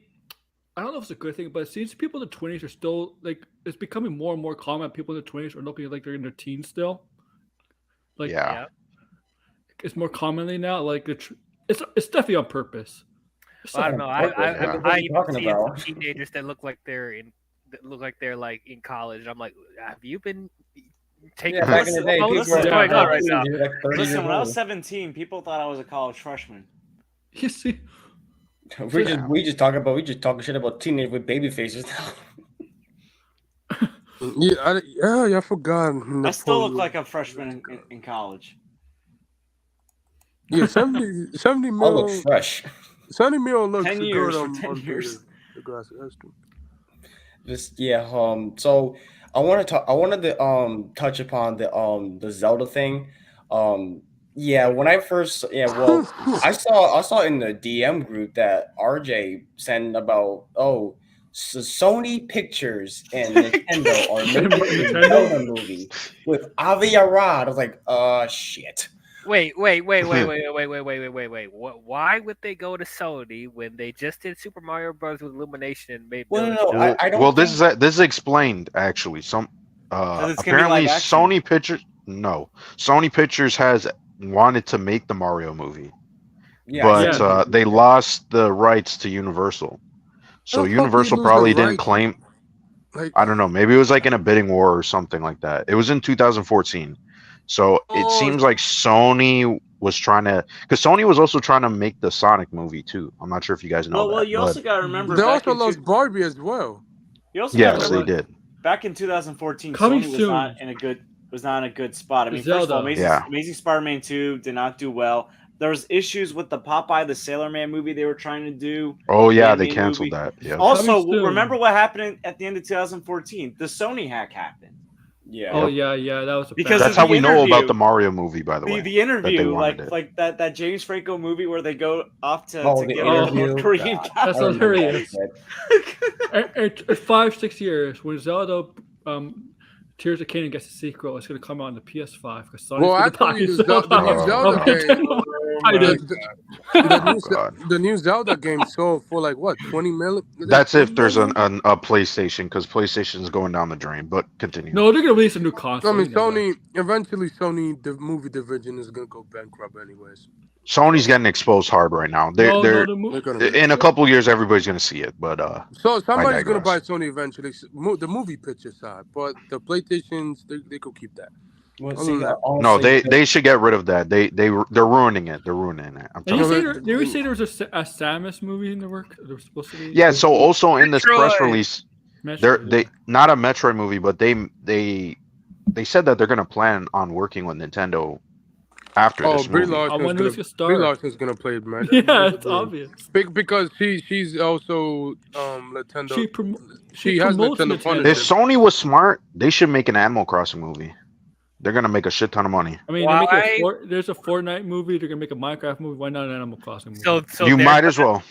I don't know if it's a good thing, but it seems people in the 20s are still like it's becoming more and more common. People in the 20s are looking like they're in their teens still. Like, Yeah. it's more commonly now. Like it's definitely on purpose. Well, I don't know. What are you talking see about? teenagers that look like they're like in college. And I'm like, have you been taking? Yeah, back in the day, what's people were going on right now? like 30 years Listen, when I was old. 17, people thought I was a college freshman. You see, We just talking shit about teenagers with baby faces now. Yeah, I forgot. I still look like a freshman in college. Yeah, 70 I mil. look fresh. 70 mil looks 10 good years on, for 10 on years. the grass. That's true. Just so I wanted to touch upon the Zelda thing. When I first I saw in the DM group that RJ sent about Sony Pictures and Nintendo are making a Zelda movie with Avi Arad. I was like, shit. Wait. Why would they go to Sony when they just did Super Mario Bros. With Illumination and made? Well, millions? no, I don't. Well, think- this is explained actually. it's gonna be Apparently live action. Sony Pictures has wanted to make the Mario movie, Yeah, but they lost the rights to Universal. So How the fuck Universal do you lose probably the didn't rights? claim. Like, I don't know. Maybe it was like in a bidding war or something like that. It was in 2014. So it seems like Sony was trying to, because Sony was also trying to make the Sonic movie too. I'm not sure if you guys know Well, that. you but- also got to remember. they back also in lost Barbie as well. You also gotta yes, they remember, did. back in 2014, Coming Sony was soon. not in a good spot. I mean, first of all, Zelda. Amazing Spider-Man 2 did not do well. There was issues with the Popeye the Sailor Man movie they were trying to do. Oh yeah, they anime canceled movie. that. Yeah. Also, Coming soon. remember what happened at the end of 2014? The Sony hack happened. yeah. oh yeah, that was a Because bad- That's how the we know interview- about the Mario movie, by the way. The interview, wanted it. like that James Franco movie where they go off to The get rid of the interview. North Korean God. guy. That's I remember hilarious. that. in 5-6 years, when Zelda Tears of Kingdom gets a sequel, it's going to come out on the PS5. Because Well, actually, the Zelda game, I did. the new Zelda game sold for like what, 20 million? That's if there's a PlayStation, because PlayStation's going down the drain. But continue. No, they're going to release a new console. I mean, you know that. Sony, the movie division is gonna go bankrupt anyways. Sony's getting exposed hard right now. No, They're the mo- They're gonna in a couple years, everybody's gonna see it. But So somebody's gonna buy digress. Sony eventually. The movie picture side, but the PlayStations they could keep that. Well, Oh, see, no. no, honestly, they should get rid of that. They're ruining it. They're ruining it. I'm Did you telling say you. did you say there was a Samus movie in the work? There was supposed to be. Yeah. So also in this press Metroid. release, Metroid. they not a Metroid movie, but they said that they're gonna plan on working with Nintendo after Oh, this Brie movie. I Larson's wonder who's gonna, gonna star. Brie Larson's gonna play it, man. Yeah, it's obvious. Because she's also Nintendo. She has promotes Nintendo Nintendo. funded If Sony was smart, they should make an Animal Crossing movie. They're gonna make a shit ton of money. I mean, there's a Fortnite movie. They're gonna make a Minecraft movie. Why not an Animal Crossing movie? So You they're might as gonna- well.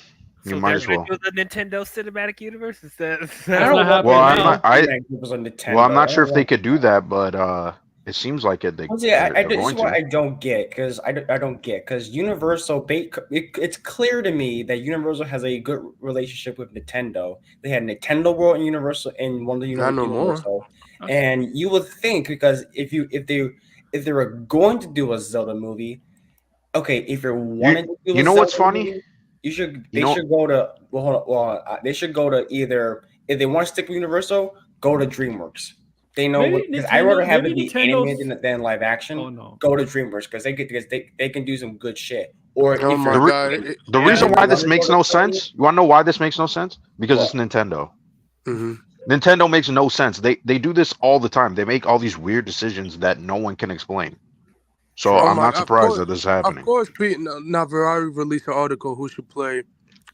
You so might they're as gonna well. do the Nintendo Cinematic Universe. Is that? That's not happening Well, I'm now. not. Nintendo. Well, I'm not sure if they could do that, but it seems like it. Well, see, I this is what I don't get because I don't get because Universal. It's clear to me that Universal has a good relationship with Nintendo. They had Nintendo World and Universal in one of the Not no more. Universal, and you would think because if they were going to do a Zelda movie, okay, if you're wanting to do you a know what's Zelda funny? movie, they should go to they should go to either if they want to stick with Universal, go to DreamWorks. They know Maybe because I rather have it maybe be animated than live action. Oh no. Go to DreamWorks because they can do some good shit. Or Oh if my you're- god. The Yeah, reason why this Warner makes Brothers no Company- sense, you want to know why this makes no sense? Because What? it's Nintendo. Mhm. Nintendo makes no sense. They do this all the time. They make all these weird decisions that no one can explain. So Oh I'm my- not of surprised course- that this is Of happening. course, Pete Navarro released an article who should play.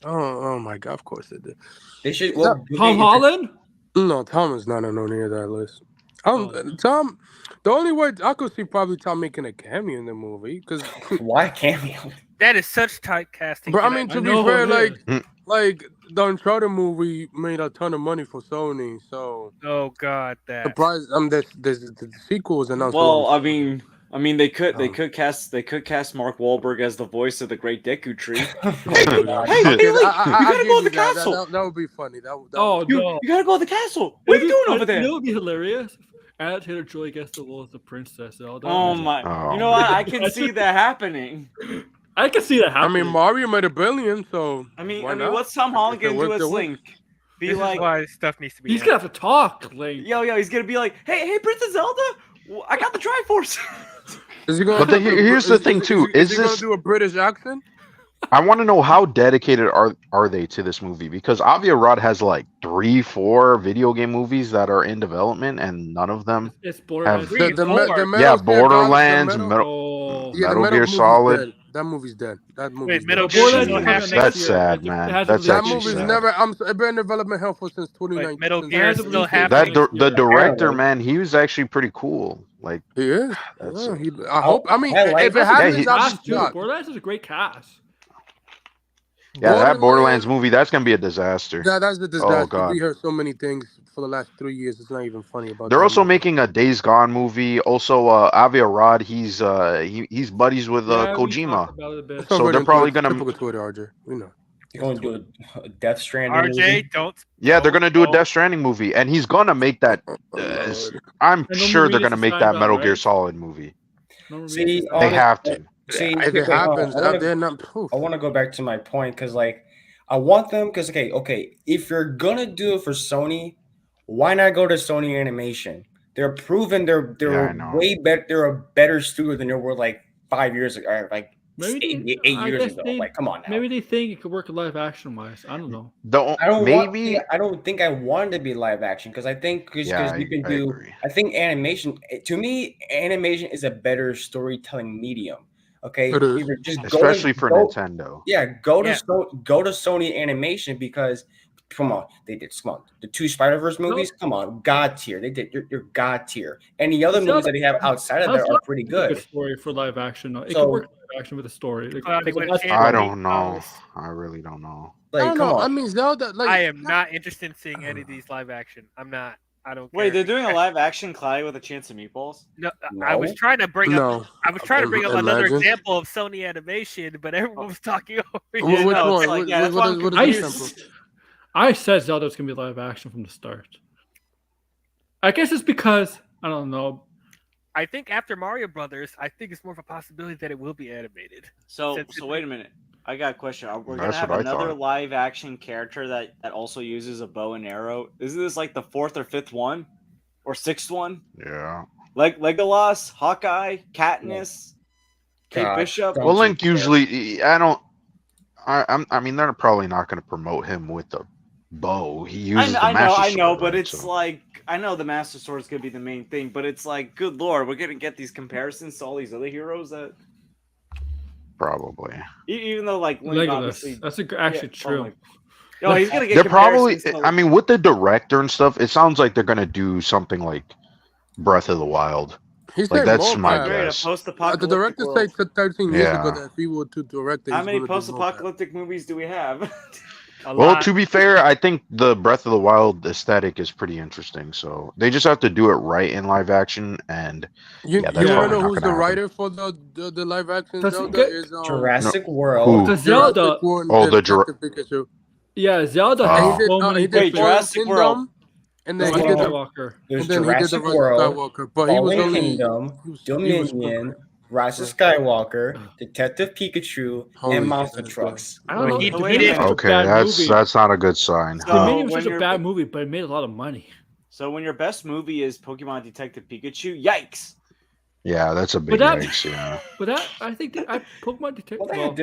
Oh my god! Of course they did. they should. Well, Tom Holland? No, Tom is not on near that list. Oh. Tom, the only way I could see probably Tom making a cameo in the movie because, Why cameo? That is such typecasting. but I Can mean I to be know fair, it is. like the Uncharted movie made a ton of money for Sony, so oh god, that. surprised. The sequel was announced. Well, long- I mean, they could Oh. cast Mark Wahlberg as the voice of the Great Deku Tree. Oh, Hey, Yeah. Link, you gotta go to the castle. That would be funny. That Oh would, no. You gotta go to the castle. What are you doing over there? You know what would be hilarious? Anna Taylor-Joy gets the role as the princess Zelda. Oh my! Oh. You know what? I can see that happening. I can see that I happening. mean, Mario made $1 billion, so I mean, why not? what's Tom Holland If it gonna do works, as it works. Link? Be This like, is why stuff needs to be. He's gonna have to talk, Link. yo, he's gonna be like, hey, Princess Zelda, I got the Triforce. Is he gonna? But here's the thing, too. Is Is he gonna this- do a British accent? I want to know how dedicated are they to this movie, because Avi Arad has like 3-4 video game movies that are in development, and none of them. It's Borderlands. Three, The four. Metal Yeah, Gear Borderlands, Solid, Oh. yeah, the Metal Gear movie's Solid. dead. That movie's dead. That movie's Wait, dead. Metal But Gear Borderlands still is coming happening? next That's year. sad, It man. has That's to That actually movie's sad. never. It's been in development hell for since 2019. Metal since- Gear has is to still be- happening. The director, man, he was actually pretty cool. Like, He is. That's Yeah, it. I hope. I mean, I like if it that. happens, Yeah, he- I'll Cast, be too. shocked. Borderlands is a great cast. yeah, that Borderlands movie, that's gonna be a disaster. That's the disaster. God. We heard so many things for the last 3 years. It's not even funny about. They're that also movie. making a Days Gone movie. Also, Avi Arad, he's buddies with Yeah, we Kojima. talked about it a bit. It's so already they're on probably Twitter. gonna- Typical Twitter, RJ. We know. You're going to do a Death Stranding movie? RJ, don't. Yeah, they're gonna do a Oh. Death Stranding movie, and he's gonna make that. I'm And sure Norman they're Reedus gonna is make signed that on, Metal Gear right? Solid movie. No See, reason. They honest- have to. See, If it happens, they're not. I want to go back to my point because, like, I want them because, okay, if you're gonna do it for Sony, why not go to Sony Animation? They're proven they're Yeah, I know. way better. They're a better studio than they were like 5 years ago, or like Maybe eight I years guess ago. they- Like, come on now. Maybe they think it could work live action wise. I don't know. I don't Maybe. I don't think I want it to be live action because I think because Yeah, you can I do. agree. I think animation. To me, animation is a better storytelling medium. Okay, It is. Either just Especially for go, Nintendo. Yeah, go to Yeah. go to Sony Animation because come on, they did come on. The two Spider-Verse movies, come on, God tier. They did you're God tier. And the other Zelda- movies that they have outside of that Zelda are pretty It's a good good. story for live action. It So- could work live action with a story. Like, Cloud take a Witch less- and- I Andy don't know. Powers. I really don't know. I Like, don't come know. on. I mean, Zelda. Like, I am not interested in seeing any of these live action. I'm not. I don't. Wait, care. they're doing a live action Clyde with a chance of meatballs? No, I was No. trying to bring up. no. I was trying to bring up another Imagine. example of Sony Animation, but everyone was talking over Which me. one? no, it's like- What- yeah, that's what why is- I'm what is I, the confused. example? I said Zelda's gonna be live action from the start. I guess it's because I don't know. I think after Mario Brothers, I think it's more of a possibility that it will be animated. So Since wait a minute. I got a question. We're gonna That's have what I another thought. live action character that also uses a bow and arrow. Isn't this like the 4th or 5th one, or 6th one? Yeah. Like Legolas, Hawkeye, Katniss, Kate God, Bishop. don't Well, you Link dare. usually. I mean, they're probably not going to promote him with the bow. He uses the I Master know, Sword, but right? it's So- like I know the Master Sword is gonna be the main thing, but it's like, good lord, we're gonna get these comparisons to all these other heroes that, probably. even though like Link obviously, Legolas. That's actually yeah, true. oh my- no, he's gonna get. They're probably. comparisons to, I mean, with the director and stuff, it sounds like they're going to do something like Breath of the Wild. He's Like, saying that's more my bad. Great, a guess. The post-apocalyptic director world. said 13 years Yeah. ago that if he were to direct it, How he's many gonna do more bad. post-apocalyptic movies do we have? A Well, lot. to be fair, I think the Breath of the Wild aesthetic is pretty interesting. So they just have to do it right in live action, and You, Yeah, you that's wanna probably know not who's gonna the happen. writer for the live action Does it Zelda? get- Is Jurassic Who? World. The Zelda. Jurassic World and Oh, the Detective Pikachu. Yeah, Zelda Oh. And has he did, so many he did Wait, Fallen Jurassic World. Kingdom, and then Rise he of did the, Skywalker. There's and then he did the Jurassic Rise of World, Skywalker, but he was Fallen only Kingdom, he was Dominion, Rise of Skywalker, Detective Pikachu, Holy and shit, Monster that's Trucks. I don't know. He did- Such a okay, bad that's movie. that's not a good sign. So- Dominion was when such a you're- bad movie, but it made a lot of money. So when your best movie is Pokemon Detective Pikachu, yikes! Yeah, that's a big that- yikes. Yeah. But that I think Pokemon Detective. Well,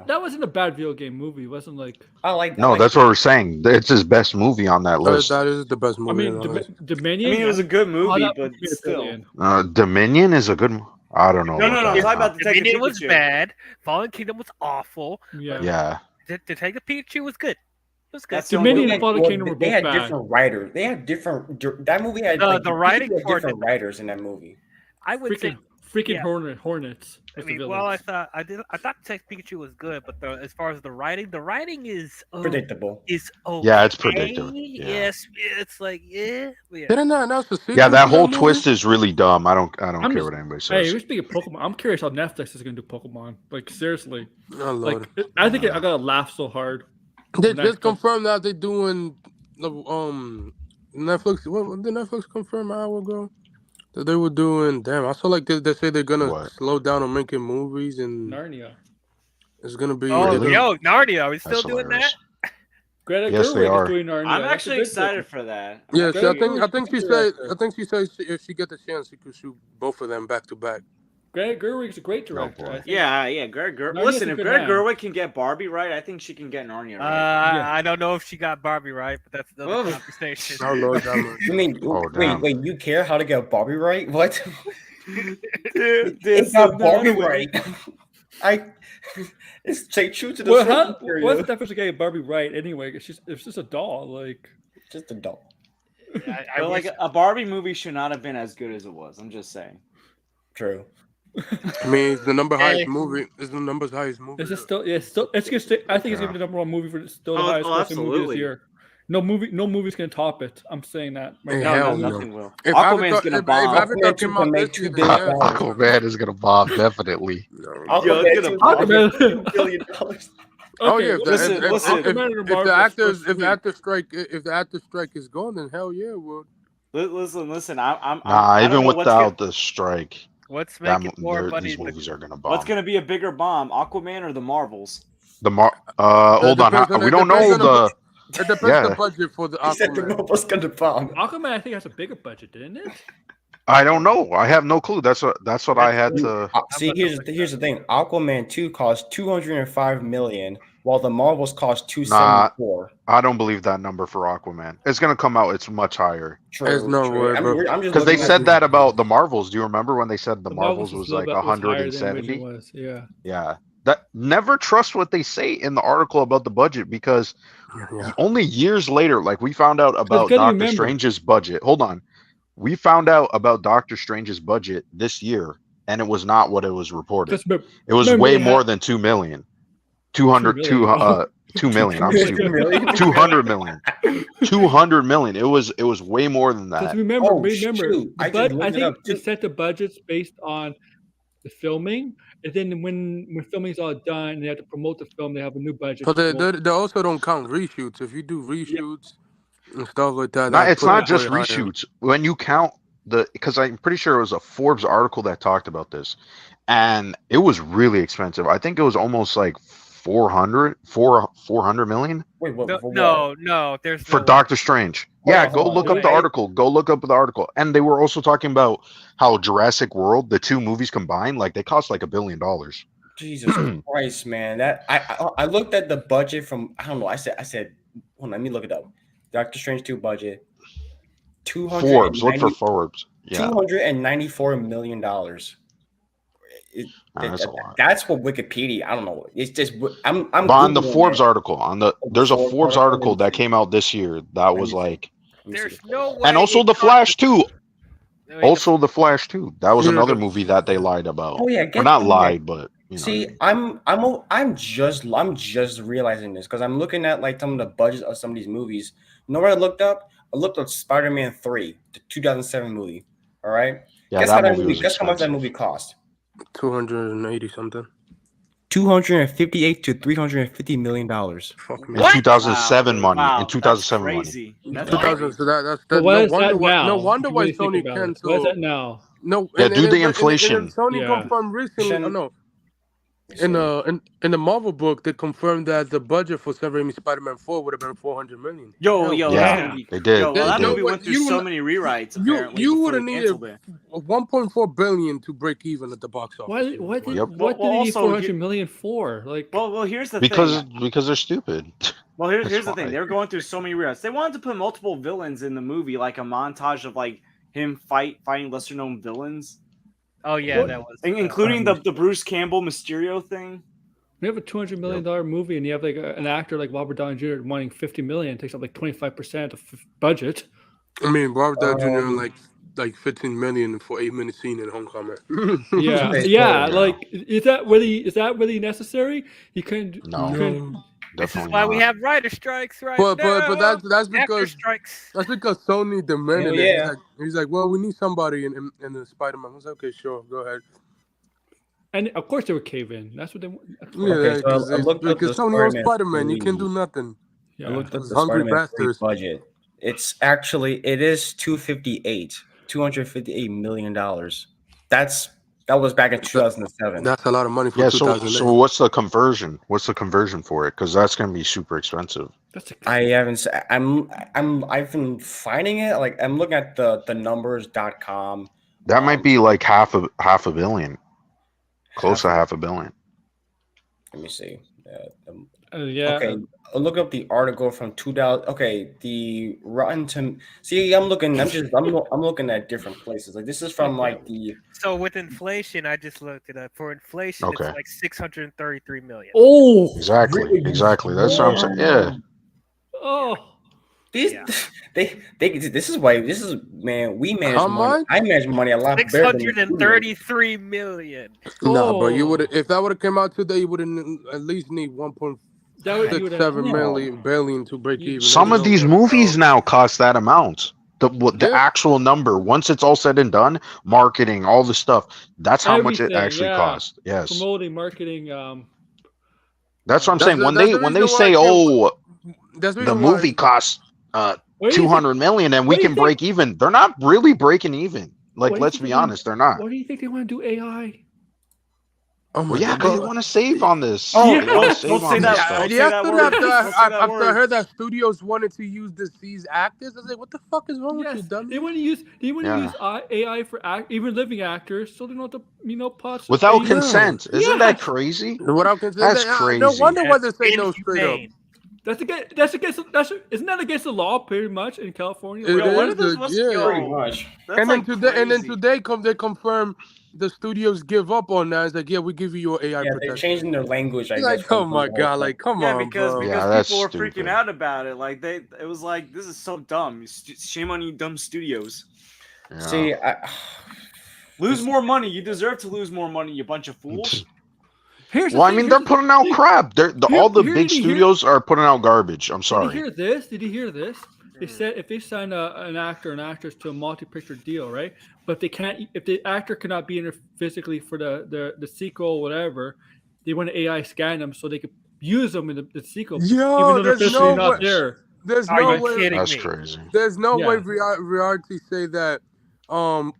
That wasn't a bad video game movie. It wasn't like. I like. No, that's what we're saying. It's his best movie on that list. That is the best movie. I mean, Dominion. I mean, it was a good movie, that but would be a still. billion. Dominion is a good. I don't know. No, about talk that. about Detective Dominion was Pikachu. bad. Fallen Kingdom was awful. Yeah. Yeah. Detective Pikachu was good. It was good. That's the Dominion only and Fallen Kingdom were They both had bad. different writers. They had different. That movie had The writing had for different writers in that movie. I would say. Freaking yeah. Hornets. I was the mean, well, I villains. thought Detective Pikachu was good, but as far as the writing is Predictable. Is okay. Yeah, it's predictable. Yeah. Yes, it's like yeah. Didn't I announce the sequel Yeah, that to whole movie? twist is really dumb. I don't care just- what anybody Hey, says. we're speaking of Pokemon. I'm curious how Netflix is going to do Pokemon. Like seriously, Oh, Lord. like I think I gotta laugh so hard. They Netflix. just confirmed that they're doing the Netflix. What did Netflix confirm an hour ago? That they were doing. Damn, I saw like they say they're gonna What? slow down on making movies and Narnia. it's gonna be. Oh, Really? yo, Narnia, are we still That's doing hilarious. that? Greta Yes, they Gerwig are. is doing Narnia. I'm That's a actually good excited thing. for that. Yeah, Greta I think Gerwig she is said. director. I think she said if she get the chance, she could shoot both of them back to back. Greta Gerwig's a great director. boy. I think. Yeah, Greg Gerwig. Narnia's Listen, a if good Greg man. Gerwig can get Barbie right, I think she can get Narnia right. Yeah. I don't know if she got Barbie right, but that's another Oh. conversation. Oh Lord, that much. You mean Oh, damn. wait? You care how to get Barbie right? What? Dude, They got Barbie anyway. right. It's stay true to the Well, source what's material. the difference of getting Barbie right anyway? It's just a doll. Like Just a doll. I But like wish- a Barbie movie should not have been as good as it was. I'm just saying. True. I mean, it's the highest Hey. movie. It's the highest movie. is it still? Yeah, it's still. It's gonna stay. I think it's gonna be the number one movie for still the Oh, highest oh, grossing movie absolutely. this year. No movie's gonna top it. I'm saying that. Right Hey, now. hell No, no. nothing will. If Aquaman's Avatar- gonna if bomb. Avatar Aquaman came 2 out can make this $2 year, billion. then yeah. Aquaman is gonna bomb definitely. Aquaman it's gonna $2 pop. Aquaman. billion. Oh Okay, yeah, listen, listen. Aquaman or Marvel's first if the actor strike is gone, then hell yeah, well, Listen. I Nah, don't even know what's without the strike, What's that, making more money? these movies are gonna bomb. what's gonna be a bigger bomb, Aquaman or the Marvels? Hold on, depends on- we it don't depends know on the. it depends Yeah. the budget for the He said the Aquaman. Marvel's gonna bomb. Aquaman, I think has a bigger budget, didn't it? I don't know. I have no clue. That's what I had to. See, here's the thing. Aquaman 2 cost $205 million, while the Marvels cost $274. I don't believe that number for Aquaman. It's gonna come out. It's much higher There's no way, bro. I'm just because they looking at said the- that about the Marvels. Do you remember when they said the Marvels was was a little like bit- was higher than what 170? it was, yeah. Yeah. That never trust what they say in the article about the budget because Yeah. only years later, like we found out about gotta Doctor remember- Strange's budget. Hold on. We found out about Doctor Strange's budget this year, and it was not what it was reported. Just remember, It was remember way they more had- than 2 million. 200 2 million. 2 million. I'm 2 stupid. million? 200 million. 200 million. It was way more than Because that. remember, Oh, remember, shoot. I the just bud- looked I it think up, they too. set the budgets based on the filming, and then when filming's all done, they have to promote the film. They have a new budget. So to promote. they also don't count reshoots. If you do reshoots and stuff like that, Not, that it's put not it just way higher. reshoots. When you count because I'm pretty sure it was a Forbes article that talked about this, and it was really expensive. I think it was almost like 400 million Wait, what? for what? No, there's for no way. Doctor Strange. Hold Yeah, on, go hold on. look up the Wait. article. Go look up the article. And they were also talking about how Jurassic World, the two movies combined, like they cost like $1 billion. Jesus Christ, man! That I looked at the budget from I don't know. I said hold on, let me look it up. Doctor Strange 2 budget. Forbes, look for Forbes. Yeah, $294 million. that's a lot. That's what Wikipedia. I don't know. It's just I'm But on the Googling Forbes it. article, there's a Forbes Forbes article, article that came out this year that was like, Let me see. There's no way. and also the Flash too. I mean, Also the Flash too. That was Yeah. another movie that they lied about. Oh yeah, Or get not them lied, but you know. See, I'm just realizing this because I'm looking at like some of the budgets of some of these movies. You know what I looked up? I looked up Spider-Man 3, the 2007 movie. All right. Yeah, guess that how that movie movie? was Guess how much that expensive. movie cost? 280 something. $258 to $350 million. Fuck In me. What? 2007 Wow, money. wow, In 2007 that's money. crazy. That's 2000. So that's But no what is wonder that why. now? No wonder If you why really think Sony about it? canceled. What is that now? No, Yeah, and do the then inflation. Sony Yeah. confirmed recently. Inflation- Oh, no, In the Marvel book, they confirmed that the budget for Sam Raimi's Spider-Man 4 would have been $400 million. Yo, Yeah, that's gonna be. they did. Yo, well, They that did. movie went through You so would- many rewrites. You Apparently, you before would have they needed canceled it. 1.4 billion to break even at the box office. What did Yep. what did Well, he need also, 400 million for? Like, Well, here's the Because thing. they're stupid. Well, here's That's the thing. why. They're going through so many rewrites. They wanted to put multiple villains in the movie, like a montage of like him fighting lesser known villains, Oh yeah, that was including the Bruce Campbell Mysterio thing. we have a $200 million movie, and you have like an actor like Robert Downey Jr. wanting 50 million, takes up like 25% of budget. I mean, Robert Downey Jr. like 15 million for 8-minute scene in Homecoming. Yeah, Hey, yeah. yeah. Like, is that really necessary? He couldn't. No. he couldn't- This is Definitely why we not. have writer strikes right But now. that's Actor because strikes. Sony demanded Hell it. yeah. He's like, well, we need somebody in the Spider-Man. I was like, okay, sure, go ahead. And of course they would cave in. That's what they want. Yeah, Okay, so I looked up because the Sony owns Spider-Man Spider-Man, you can do 3. nothing. Yeah. I looked up Those the hungry Spider-Man 3 bastards. budget. It is $258 million. That was back in 2007. That's a lot of money for Yeah. 2008. So what's the conversion? What's the conversion for it? Because that's gonna be super expensive. That's a, I haven't. I've been finding it. Like I'm looking at the numbers.com. That might be like half a billion, close to half a billion. Let me see. yeah. Okay, I'll look up the article from 2000. Okay, the Rotten See, I'm looking at different places. Like this is from like the. So with inflation, I just looked it up. For inflation, Okay. it's like 633 million. Oh. Exactly. That's what I'm saying. Yeah. Oh. These Yeah. this is man. We manage How money. much? I manage money a lot better than the studios. 633 million. Nah, but you Oh. would if that would have come out today, you would at least need 1.67 That would you would have- billion to break even. Some of these movies now cost that amount. The Yeah. actual number, once it's all said and done, marketing, all the stuff. That's how much it Everything, actually yeah. costs. Yes. promoting, marketing. That's what I'm That's saying. the- When that's they the when they reason why say, I "Oh, That's the reason why- movie costs What do you think- 200 million and we what do you can think- break even," they're not really breaking even. Like, What do you let's think be they want- honest, they're not. What do you think they want to do? AI? Oh my Well, yeah, God. because they want to save on this. Oh, They yeah. wanna save Don't on say this that. stuff. Don't say Yeah, that after word. that, Don't say that after I word. heard that studios wanted to use deceased actors, I was like, "What the fuck is wrong with you, Yes, dummy?" they want to use Yeah. AI for even living actors, so they don't have to plots Without AI. consent. Isn't Yeah. that crazy? Without consent, That's No crazy. wonder why they That's say no straight up. inhumane. Isn't that against the law pretty much in California? It Like, Yo, what is if this the- was yeah. Pretty much. That's And like then crazy. today they confirm the studios give up on that. It's like, yeah, we give you your AI Yeah, they're protection. changing their language. I Like, guess. from oh my the god, whole like, come Yeah, on, because bro. Yeah, that's people were stupid. freaking out about it. Like it was like, this is so dumb. Shame on you, dumb studios. Yeah. See, Lose more money. You deserve to lose more money, you bunch of fools. Here's the Well, I thing, mean, here's they're the putting out thing. crap. All the Here- big did you hear- studios are putting out garbage. I'm Did you sorry. hear this? Did you hear this? They said if they sign an actor and actress to a multi-picture deal, right? But if the actor cannot be in there physically for the sequel or whatever, they want to AI scan them so they could use them in the sequel, Yo, even though they're there's physically no not way- there. There's Are no you way. kidding That's me? crazy. There's no Yeah. way reality say that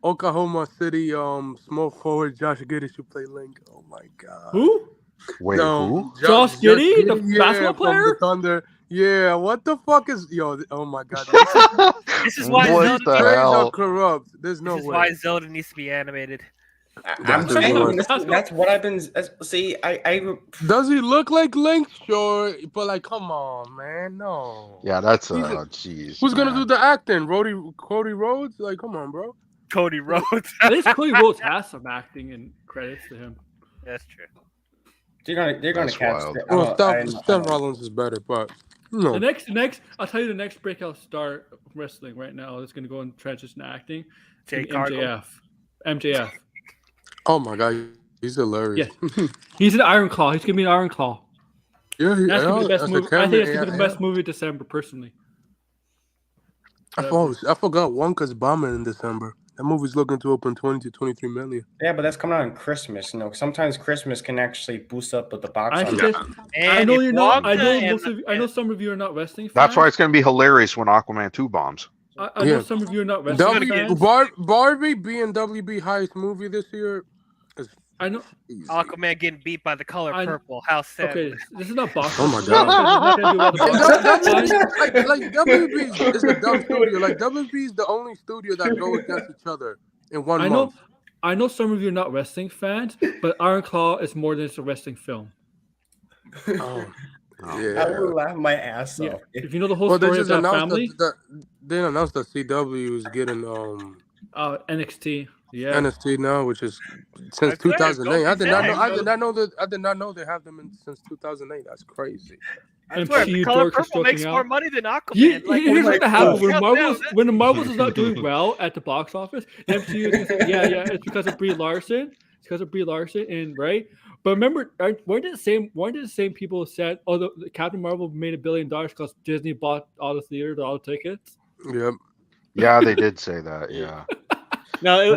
Oklahoma City small forward Josh Giddey should play Link. Oh my god. Who? Wait, who? Josh Giddey, the basketball from player? the Thunder. Yeah, what the fuck is oh my god. This is why What Zelda. the Trades hell? are corrupt. There's no This is way. why Zelda needs to be animated. I'm That's saying the worst. that's what I've been. See, I Does he look like Link? Sure, but like, come on, man, no. Yeah, that's He's a- jeez. Who's gonna man. do the acting? Cody Rhodes? Like, come on, bro. Cody Rhodes. At least Cody Rhodes has some acting and credits to him. That's true. they're gonna That's catch. wild. Well, I Steph Rollins is better, but no. The next, I'll tell you the next breakout star of wrestling right now that's going to go and transition to acting. Jay MJF. Oh my god, he's hilarious. He's an Iron Claw. He's going to be an Iron Claw. Yeah, That's going to be the best as a movie. I camera, think that's going to be the yeah. best movie of December, personally. I forgot Wonka's bombing in December. That movie's looking to open 20 to 23 million. Yeah, but that's coming out on Christmas. You know, sometimes Christmas can actually boost up with the box I office. suggest, I know you're not. I know I know some of you are not wrestling fans. That's why it's gonna be hilarious when Aquaman 2 bombs. I know some of you are not wrestling fans. Barbie being WB highest movie this year. I know. Aquaman getting beat by the color purple. How sad. Okay, this is not box. Oh my office. God. This is not gonna do well at the box office. like WB is a dumb studio. Like WB is the only studio that go against each other in one month. I know some of you are not wrestling fans, but Iron Claw is more than just a wrestling film. Oh, yeah. I would laugh my ass off. If you know the whole story of that family, they announced that CW is getting NXT. Yeah, NXT now, which is since 2008. I did not know they have them since 2008. That's crazy. I swear, the color purple makes more money than Aquaman. Here's what happens when the Marvels is not doing well at the box office. MCU is it's because of Brie Larson. It's because of Brie Larson, and right. But remember, weren't the same people said, "Oh, the Captain Marvel made $1 billion because Disney bought all the theaters, all the tickets"? Yep. Yeah, they did say that. Yeah. No,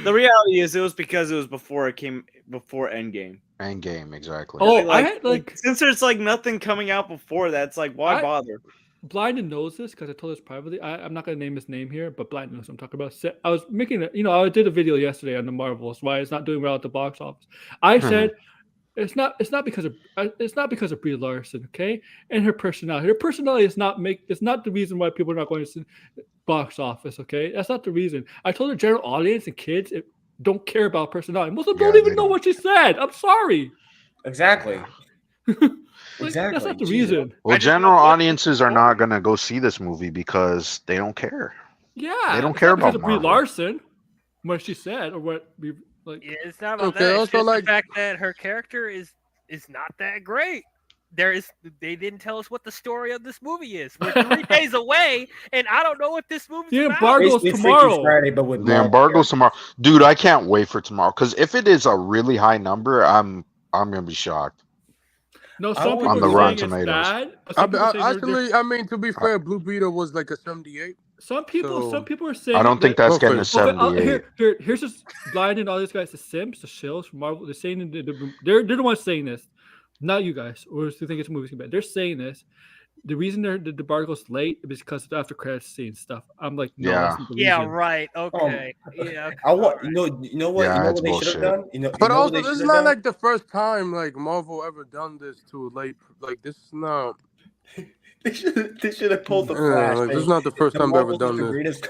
the reality is it was because it was before Endgame. Endgame, exactly. Oh, I had since there's nothing coming out before that, it's why bother? Blindon knows this because I told this privately. I'm not going to name his name here, but Blindon knows what I'm talking about. I was making I did a video yesterday on the Marvels, why it's not doing well at the box office. I said it's not because of Brie Larson, okay, and her personality. Her personality is not the reason why people are not going to see box office, okay. That's not the reason. I told the general audience and kids don't care about personality. Most of them don't even know what she said. I'm sorry. Exactly. Exactly. That's not the reason. Well, general audiences are not going to go see this movie because they don't care. Yeah, they don't care about Brie Larson, what she said, or what we like. Yeah, it's not about that. It's just the fact that her character is not that great. They didn't tell us what the story of this movie is. We're 3 days away, and I don't know what this movie's about. The embargo's tomorrow. Friday, but with the embargo's tomorrow, dude. I can't wait for tomorrow because if it is a really high number, I'm gonna be shocked. No, some people on the Rotten Tomatoes. Bad, actually, I mean, to be fair, Blue Beetle was like a 78. Some people are saying. I don't think that's getting a 78. Here's just blinding all these guys, the Simps, the Shills from Marvel. They're saying they're the ones saying this. Not you guys, or who think it's a movie bad. They're saying this. The reason the embargo's late is because of the after credits scene stuff. I'm like, no, that's not the reason. Right. Okay. You know what they should have done? But also, this is not like the first time like Marvel ever done this to late. Like this is not. They should have pulled the Flash. This is not the first time they've ever done this.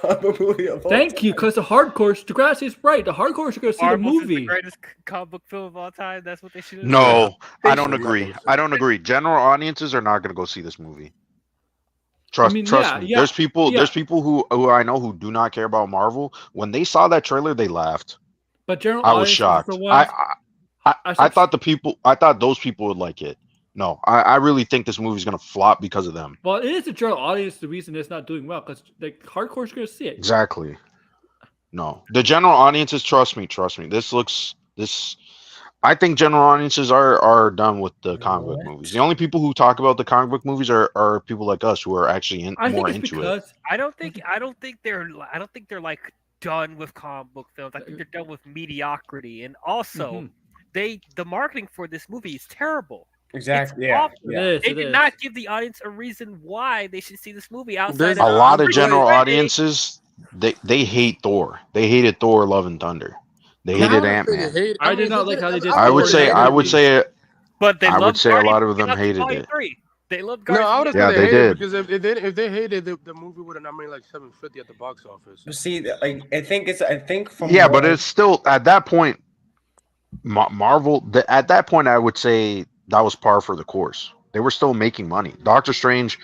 Thank you, because the hardcore, Degrassi is right. The hardcore are going to see the movie. Is the greatest comic book film of all time. That's what they should have done. No, I don't agree. I don't agree. General audiences are not going to go see this movie. Trust me. There's people who I know who do not care about Marvel. When they saw that trailer, they laughed. But general I was shocked. I thought those people would like it. No, I really think this movie's gonna flop because of them. Well, it is the general audience. The reason it's not doing well because the hardcore's gonna see it. Exactly. No, the general audiences. Trust me. I think general audiences are done with the comic book movies. The only people who talk about the comic book movies are people like us who are actually more into it. I don't think they're like done with comic book films. I think they're done with mediocrity, and also the marketing for this movie is terrible. Exactly. They did not give the audience a reason why they should see this movie outside. A lot of general audiences they hate Thor. They hated Thor: Love and Thunder. They hated Ant-Man. I did not like how they did. I would say a lot of them hated it. They loved Guardians. No, I would they did. Because if they hated it, the movie would have not made like 750 at the box office. See, like I think but it's still at that point. Marvel at that point, I would say that was par for the course. They were still making money. Doctor Strange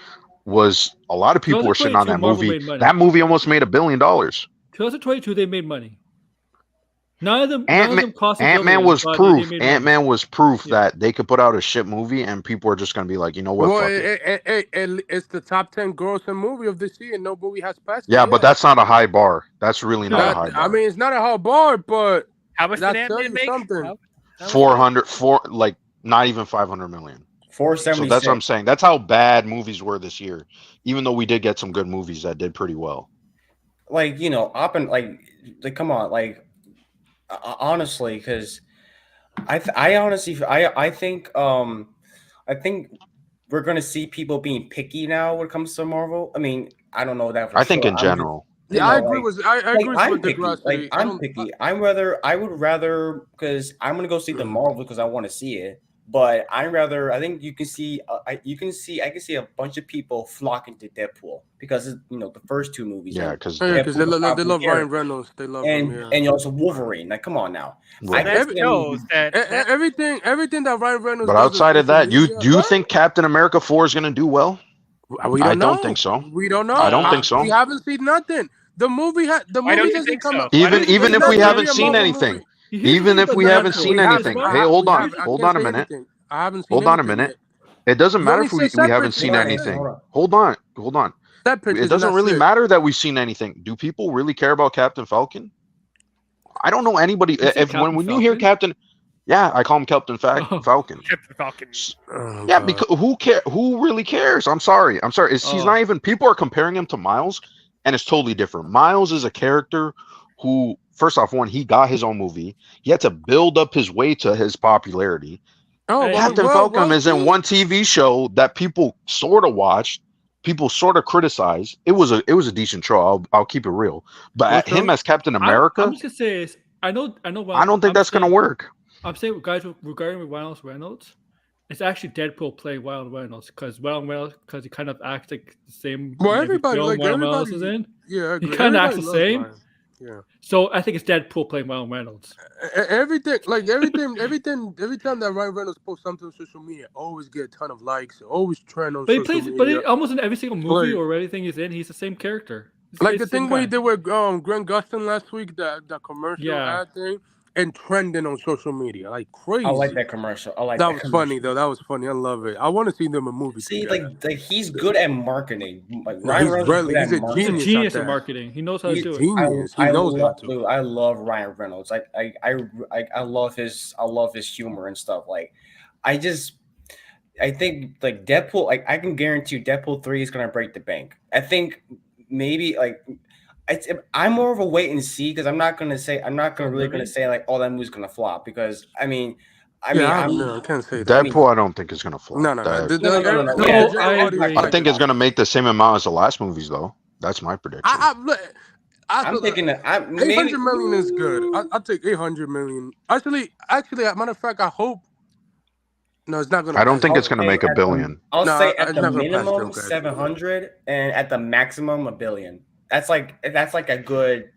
was a lot of people were sitting on that movie. That movie almost made $1 billion. 2022, they made money. None of them cost. Ant-Man was proof. Ant-Man was proof that they could put out a shit movie and people are just gonna be like, you know what? Well, it's the top 10 grossing movie of this year. No movie has passed. Yeah, but that's not a high bar. That's really not a high bar. I mean, it's not a high bar, but how much did Ant-Man make? Something. 400, like not even 500 million. 476. So that's what I'm saying. That's how bad movies were this year. Even though we did get some good movies that did pretty well. Like come on, like honestly, because I think we're gonna see people being picky now when it comes to Marvel. I mean, I don't know that. I think in general. Yeah, I agree with I'm picky. Degrassi. Like I'm picky. I would rather because I'm gonna go see the Marvel because I want to see it. But I think you can see I can see a bunch of people flocking to Deadpool because it's, the first two movies. Yeah, because they love Ryan Reynolds. They love him. Yeah. And also Wolverine. Like, come on now. Right. Everything that Ryan Reynolds. But outside of that, do you think Captain America 4 is going to do well? I don't think so. We don't know. I don't think so. We haven't seen nothing. The movie hasn't come out. Even if we haven't seen anything. Even if we haven't seen anything. Hey, hold on a minute. I haven't seen. Hold on a minute. It doesn't matter if we haven't seen anything. Hold on. It doesn't really matter that we've seen anything. Do people really care about Captain Falcon? I don't know anybody. When you hear Captain, yeah, I call him Captain Falcon. Captain Falcon. Yeah, because who really cares? I'm sorry. He's not even. People are comparing him to Miles, and it's totally different. Miles is a character who, first off, he got his own movie. He had to build up his way to his popularity. Captain Falcon is in one TV show that people sort of watched, people sort of criticized. It was a decent show. I'll keep it real. But him as Captain America, I'm just gonna say is I know. I don't think that's gonna work. I'm saying, guys, regarding Ryan Reynolds, it's actually Deadpool playing Ryan Reynolds because he kind of acts like the same. Well, everybody Reynolds is in. Yeah, I agree. He kind of acts the same. Ryan. Yeah. So I think it's Deadpool playing Ryan Reynolds. Everything every time that Ryan Reynolds posts something on social media, always get a ton of likes, always trend on social media. But almost in every single movie or anything he's in, he's the same character. Like the thing what he did with Grant Gustin last week, that commercial ad thing, and trending on social media like crazy. I like that commercial. That was funny though. That was funny. I love it. I want to see them in movies. See, like he's good at marketing. Like he's a genius at marketing. He knows how to do it. Genius. He knows how to. I love Ryan Reynolds. I love his humor and stuff. Like, I think like Deadpool. Like, I can guarantee you, Deadpool 3 is gonna break the bank. I think maybe like. I'm more of a wait and see because I'm not really gonna say like, oh, that movie's gonna flop because I can't say that. Deadpool, I don't think is gonna flop. No. I think it's gonna make the same amount as the last movies though. That's my prediction. I'm thinking that 800 million is good. I'll take 800 million. Actually, matter of fact, I hope. No, it's not gonna. I don't think it's gonna make $1 billion. I'll say at the minimum 700 and at the maximum $1 billion. That's like a good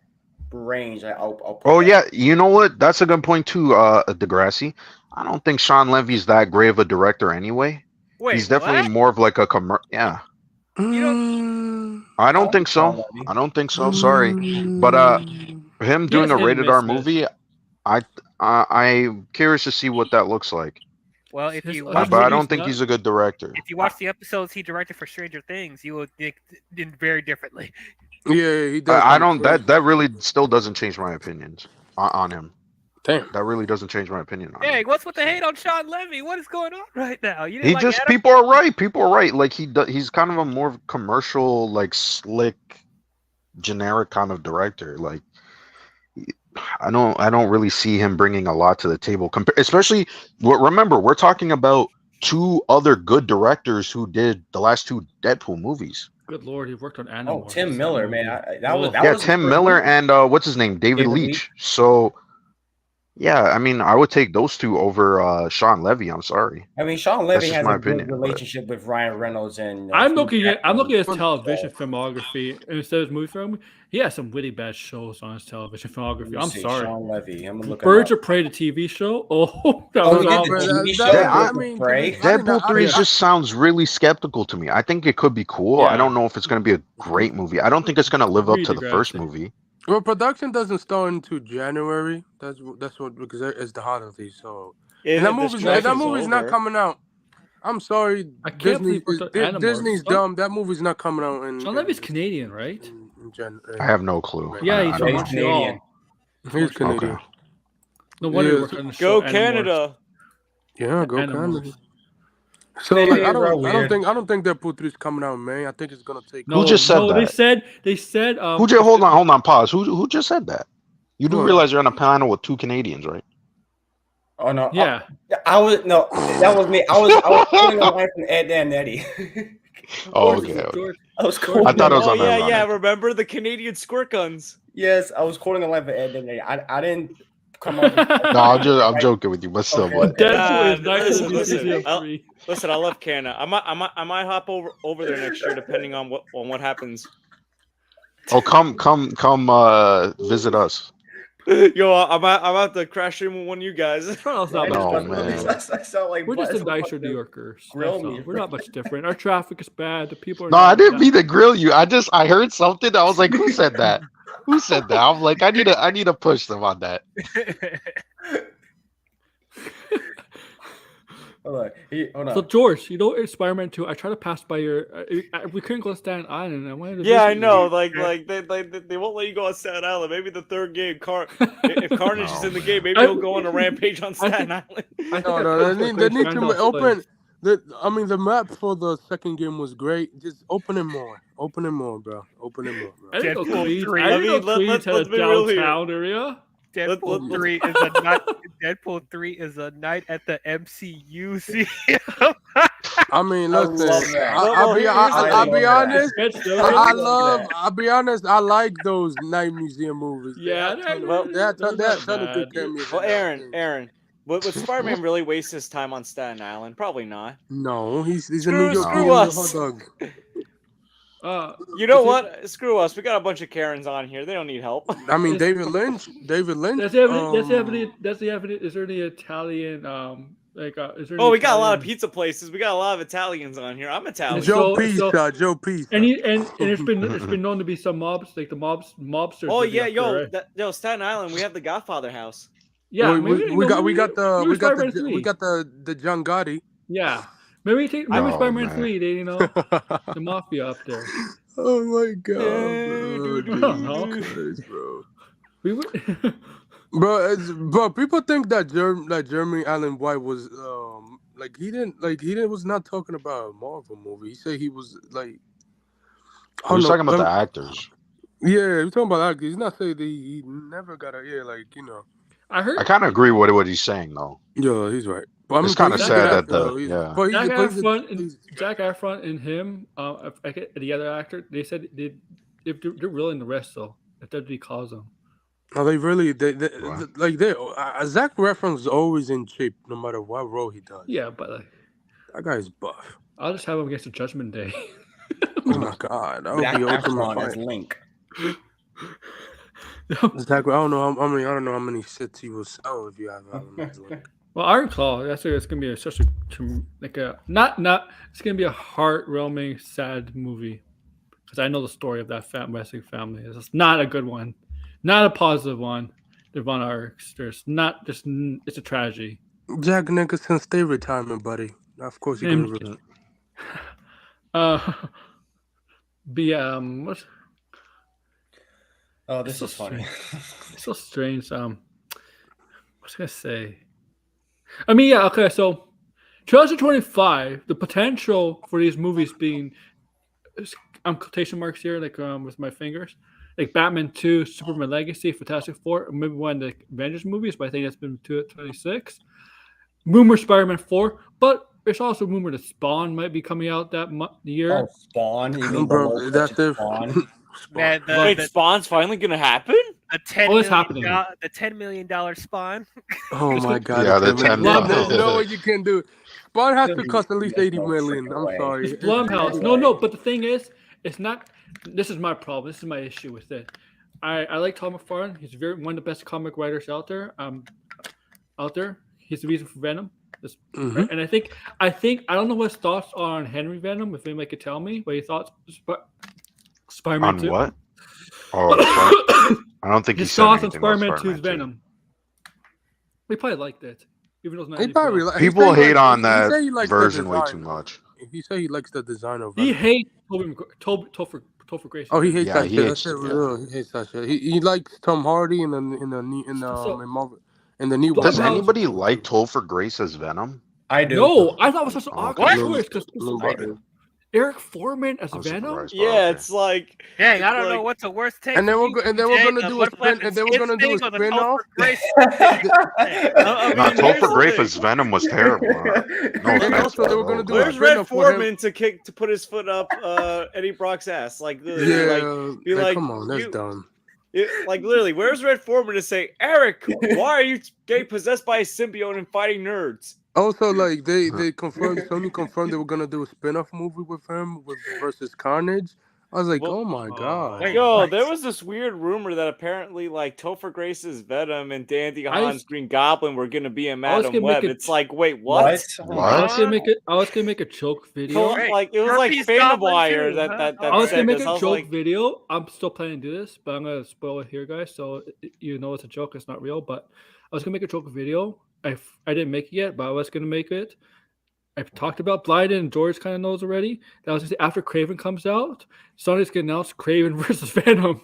range. Yeah, you know what? That's a good point too, Degrassi. I don't think Sean Levy's that great of a director anyway. Wait, he's definitely more of like a Yeah. I don't think so. Sorry, but him doing a rated R movie, I'm curious to see what that looks like. Well, if you but I don't think he's a good director. If you watch the episodes he directed for Stranger Things, you will think very differently. Yeah, he does. I don't. That really still doesn't change my opinions on him. Damn, that really doesn't change my opinion on him. Hey, what's with the hate on Sean Levy? What is going on right now? People are right. Like he's kind of a more commercial, like slick, generic kind of director. Like I don't really see him bringing a lot to the table. Especially, remember, we're talking about 2 other good directors who did the last 2 Deadpool movies. Good Lord, he worked on Animal. Oh, Tim Miller, man. That was Tim Miller and what's his name? David Leitch. So, yeah, I mean, I would take those 2 over Sean Levy. I'm sorry. I mean, Sean Levy has a good relationship with Ryan Reynolds and. I'm looking at his television filmography instead of his movie film. He has some really bad shows on his television filmography. I'm sorry. Sean Levy. I'm looking. Birds of Prey, the TV show. Oh, that was Deadpool 3 just sounds really skeptical to me. I think it could be cool. Yeah. I don't know if it's going to be a great movie. I don't think it's going to live up to the first movie. Well, production doesn't start until January. That's what because it's the holiday. So that movie's not coming out. I'm sorry, Disney's dumb. That movie's not coming out. Sean Levy's Canadian, right? I have no clue. Yeah, he's from Montreal. He's Canadian. Okay. No wonder he worked on the show. Go Canada! Yeah, go Canada. So like, I don't think Deadpool 3 is coming out in May. I think it's gonna take. Who just said that? They said. Hold on, pause. Who just said that? You do realize you're on a panel with 2 Canadians, right? Oh no! Yeah, that was me. I was putting a line from Ed and Eddie. Oh, George, okay. George, I was George, quoting. I thought it was Oh on yeah, that yeah. line. Remember the Canadian squirt guns? Yes, I was quoting a line, but I didn't come up with. No, I'm joking with you, but still, Okay, boy. okay. Deadpool is nicer listen, than listen. Museum I'll- 3. Listen, I love Canada. I might hop over there next year, depending on what happens. Oh, come visit us. Yo, I'm about to crash in with one of you guys. Toronto's I not just Oh, much want- man. I sound like We're just the Buzz nicer fucking- New Yorkers. grill That's me. all. We're not much different. Our traffic is bad. The people are No, not I didn't that- mean to grill you. I heard something. I was like, who said that? Who said that? I'm like, I need to push them on that. Hold on. Hold on. So George, you know, in Spider-Man 2, I tried to pass by your. We couldn't go to Staten Island. And I wanted to. Yeah, I visit you. know. Like they won't let you go on Staten Island. Maybe the third game, if Carnage is Oh, in the game, maybe I- he'll go on a rampage on I think- Staten Island. I think No, I no, posted they on need Chris to Randolph's open. place. I mean, the map for the second game was great. Just open it more. Open it more, bro. Open it more, I bro. didn't know Deadpool Queens. 3. I didn't know Let me- Queens had a let's be real here. downtown area. Deadpool let- 3 is a night. Deadpool 3 is a night at the MCU. See, I mean, I listen. love that. I'll be I love honest. It's I'll be honest. I like those night museum movies. Yeah, They have well, they have they're they have not ton of good bad. cameos. Well, in that Aaron, thing. would Spider-Man really waste his time on Staten Island? Probably not. No, he's a Screw- New York screw hot us. dog. You know Is it- what? Screw us. We got a bunch of Karens on here. They don't need help. I mean, Is- David Lynch. David Lynch. Does he have any? Does he have any? Is there any Italian? Is there? Oh, any we got a lot of Italian- pizza places. We got a lot of Italians on here. I'm Italian. Joe So- Pizza. Joe Pizza. And it's been known to be some mobs, like the mobsters. Oh living yeah, up yo, there, right? Staten Island. We have the Godfather house. Yeah, we maybe, got maybe- we got maybe the Spider-Man 3. the John Gotti. Yeah, maybe Oh, Spider-Man man. 3. They the mafia up there. Oh my god, do, bro. do, Jesus Christ, bro. We would. Bro, people think that Jeremy Allen White was he was not talking about a Marvel movie. He said he was like. He was talking about the actors. Yeah, he's talking about actors. He's not saying that he never got a I heard I kind of agree with what he's saying, though. Yeah, he's right. But It's kinda he's a sad good that actor, though. yeah. But Zac he's a- Efron, he's- Zac Efron and him, the other actor, they said they're willing to wrestle if WWE calls them. No, they really Wow. Zac Efron's always in shape no matter what role he does. Yeah, but like, That guy's buff. I'll just have him against the Judgment Day. Oh my god, that would Zac be ultimate Efron as fight. Link. Zach, I don't know how many sets he will sell if you have him as Link. Well, Iron Claw, that's it's gonna be such a it's gonna be a heart-whelming, sad movie because I know the story of that wrestling family. It's not a good one, not a positive one. The Von Arcs, it's a tragedy. Jack Nicholson, stay retirement, buddy. Of course you're gonna. What? Oh, this So is funny. It's so strange. What was I gonna say? I mean, yeah, okay. So, 2025, the potential for these movies being, quotation marks here, like with my fingers, like Batman 2, Superman Legacy, Fantastic Four, maybe one of the Avengers movies, but I think that's been 2026. Rumor Spider-Man 4, but it's also rumored that Spawn might be coming out that year. Oh, Spawn. You mean Bro, the that's low-budget it. Spawn? Man, Wait, Spawn's finally gonna happen? the $10 What is million happening? the $10 million Spawn. Oh my god. Yeah, the There's 10 no way you can do it. Spawn has to cost at least 80 no million. freaking I'm way. sorry. It's Blumhouse. No, but the thing is, it's not. This is my problem. This is my issue with it. I like Todd McFarlane. He's one of the best comic writers out there. He's the reason for Venom. Mhm. And I think I don't know what his thoughts are on Henry Venom. If anybody could tell me what he thought Spider-Man On 2. what? Oh, I don't think he His said thoughts on anything about Spider-Man 2's Spider-Man 2. Venom. We probably liked it, even though it's not. He any probably film. he People say he hate likes- on he that say he likes the version way design, too though. much. He say he likes the design of He Venom. hates Topher Grace. Oh, he hates Yeah, that he shit. hates That shit it, yeah. real. He hates that shit. He likes Tom Hardy in the Marvel in the new But Does Blumhouse- one. anybody like Topher Grace as Venom? I do. I thought it was such an Oh, awkward okay. choice because Nobody. Eric Foreman as I'm Venom? surprised, but Yeah, okay. it's like. Dang, I don't like, know what's the worst take. And then for we're you, go- and then we're gonna Jacob. do a What's spin. like And the then we're gonna do a Skid thing or the spin-off. Topher Grace thing? No, here's the Topher thing. Grace's Venom was terrible. No And offense, also they were bro. gonna do a Where's spin-off Red for him. Foreman to put his foot up Eddie Brock's ass? Like, literally, Yeah, be like, come on, that's you- dumb. like literally, where's Red Foreman to say, Eric, why are you getting possessed by a symbiote and fighting nerds? Also, like they confirmed, Sony confirmed they were gonna do a spin-off movie with him versus Carnage. I was like, Well- oh my god. Wait, Yo, what? there was this weird rumor that apparently like Topher Grace's Venom and Dan I DeHaan's was- Green Goblin were gonna be in I was Madam gonna make Web. it- It's like, wait, what? I was gonna make a joke video. Hey, Like it was like Herpes Phantom Goblin Wire too, that huh? that, that I was said gonna make this. a I was joke like, video. I'm still planning to do this, but I'm gonna spoil it here, guys. So you know it's a joke. It's not real. But I was gonna make a joke video. I didn't make it yet, but I was gonna make it. I've talked about Blinded, and George kind of knows already. That was just after Craven comes out. Sony's gonna announce Craven versus Venom.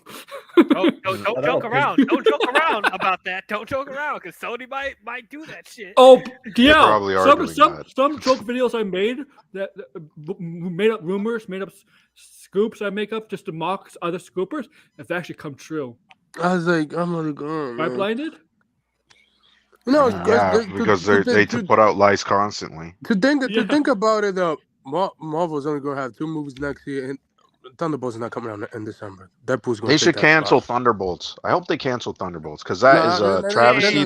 Don't joke around. Don't joke around about that. Don't joke around because Sony might do that shit. Oh yeah, probably are doing that. some joke videos I made that made up rumors, made up scoops I make up just to mock other scoopers. Have actually come true. I was like, I'm gonna go. Am I blinded? No, Yeah, because they put out lies constantly. to Yeah. think about it, Marvel's only gonna have 2 movies next year, and Thunderbolts is not coming out in December. Deadpool's gonna. They take should that cancel spot. Thunderbolts. I hope they cancel Thunderbolts because that Nah, is they're a not- travesty. they're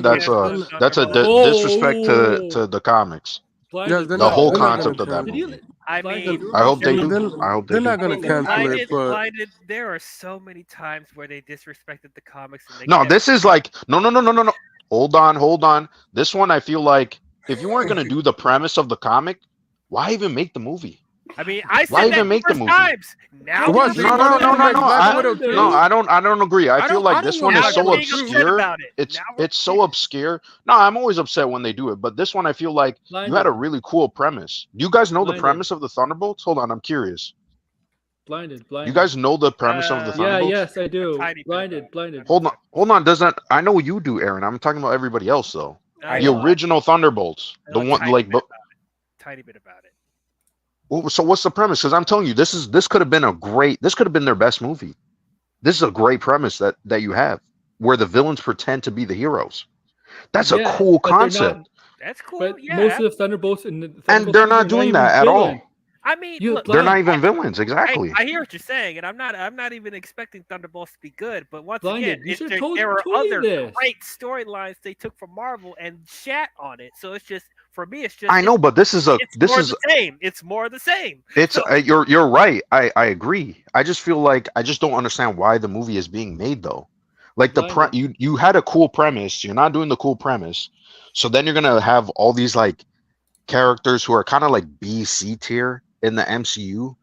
That's not- a Oh. disrespect to the comics. Blinded. they're The not- whole they're not concept gonna of that cancel Did movie. you? I Blinded. mean, I hope they They're- do. I hope they They're do. not gonna cancel it, but Blinded, there are so many times where they disrespected the comics. And they No, kept- this is like no. Hold on. This one I feel like if you weren't gonna do the premise of the comic, why even make the movie? I mean, I Why said even that make the numerous movie? times. Now What? you're No. being upset Black I, Widow too? no, I don't agree. I feel like I this don't one know. now is you're so being upset obscure. about it. It's Now we're- it's so obscure. No, I'm always upset when they do it, but this one I feel like you had a Blinded. really cool premise. Do you guys know the Blinded. premise of the Thunderbolts? Hold on, I'm curious. Blinded. You guys know the premise of the Yeah, Yeah, Thunderbolts? yes, I do. Tiny bit. Blinded. Hold on. Doesn't I know you do, Aaron? I'm talking about everybody else though. I The know- original Thunderbolts, I the know a one tiny like. bit about it. Tiny bit about it. So what's the premise? Because I'm telling you, this could have been their best movie. This is a great premise that you have, where the villains pretend to be the heroes. That's a Yeah, cool but they're not- concept. That's cool. But Yeah. most of the Thunderbolts and they're not doing that at all. I mean, You- look, They're Blind- not even villains, exactly. I hear what you're saying, and I'm not even expecting Thunderbolts to be good. But once Blinded. again, You it's should've there, told there are Tony other this. great storylines they took from Marvel and shat on it. So it's just for me, it's just I know, but this is it's more the same. It's more the same. it's So- you're right. I agree. I just feel like I just don't understand why the movie is being made though. Like Blinded. you had a cool premise. You're not doing the cool premise, so then you're gonna have all these like characters who are kind of like B, C tier in the MCU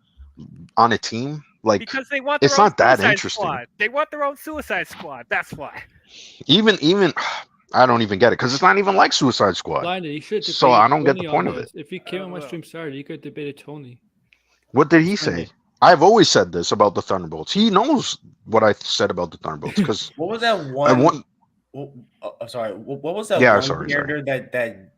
on a team. Like Because they want it's their own not that Suicide interesting. Squad. They want their own Suicide Squad. That's why. even I don't even get it because it's not even like Suicide Squad. Blinded. You should. So I don't get the Tony point on of this. If you came on my Well. stream Saturday, you could debate Tony. What did he say? Blinded. I've always said this about the Thunderbolts. He knows what I said about the Thunderbolts because What was that I one? want. Sorry. What was that Yeah, one sorry. character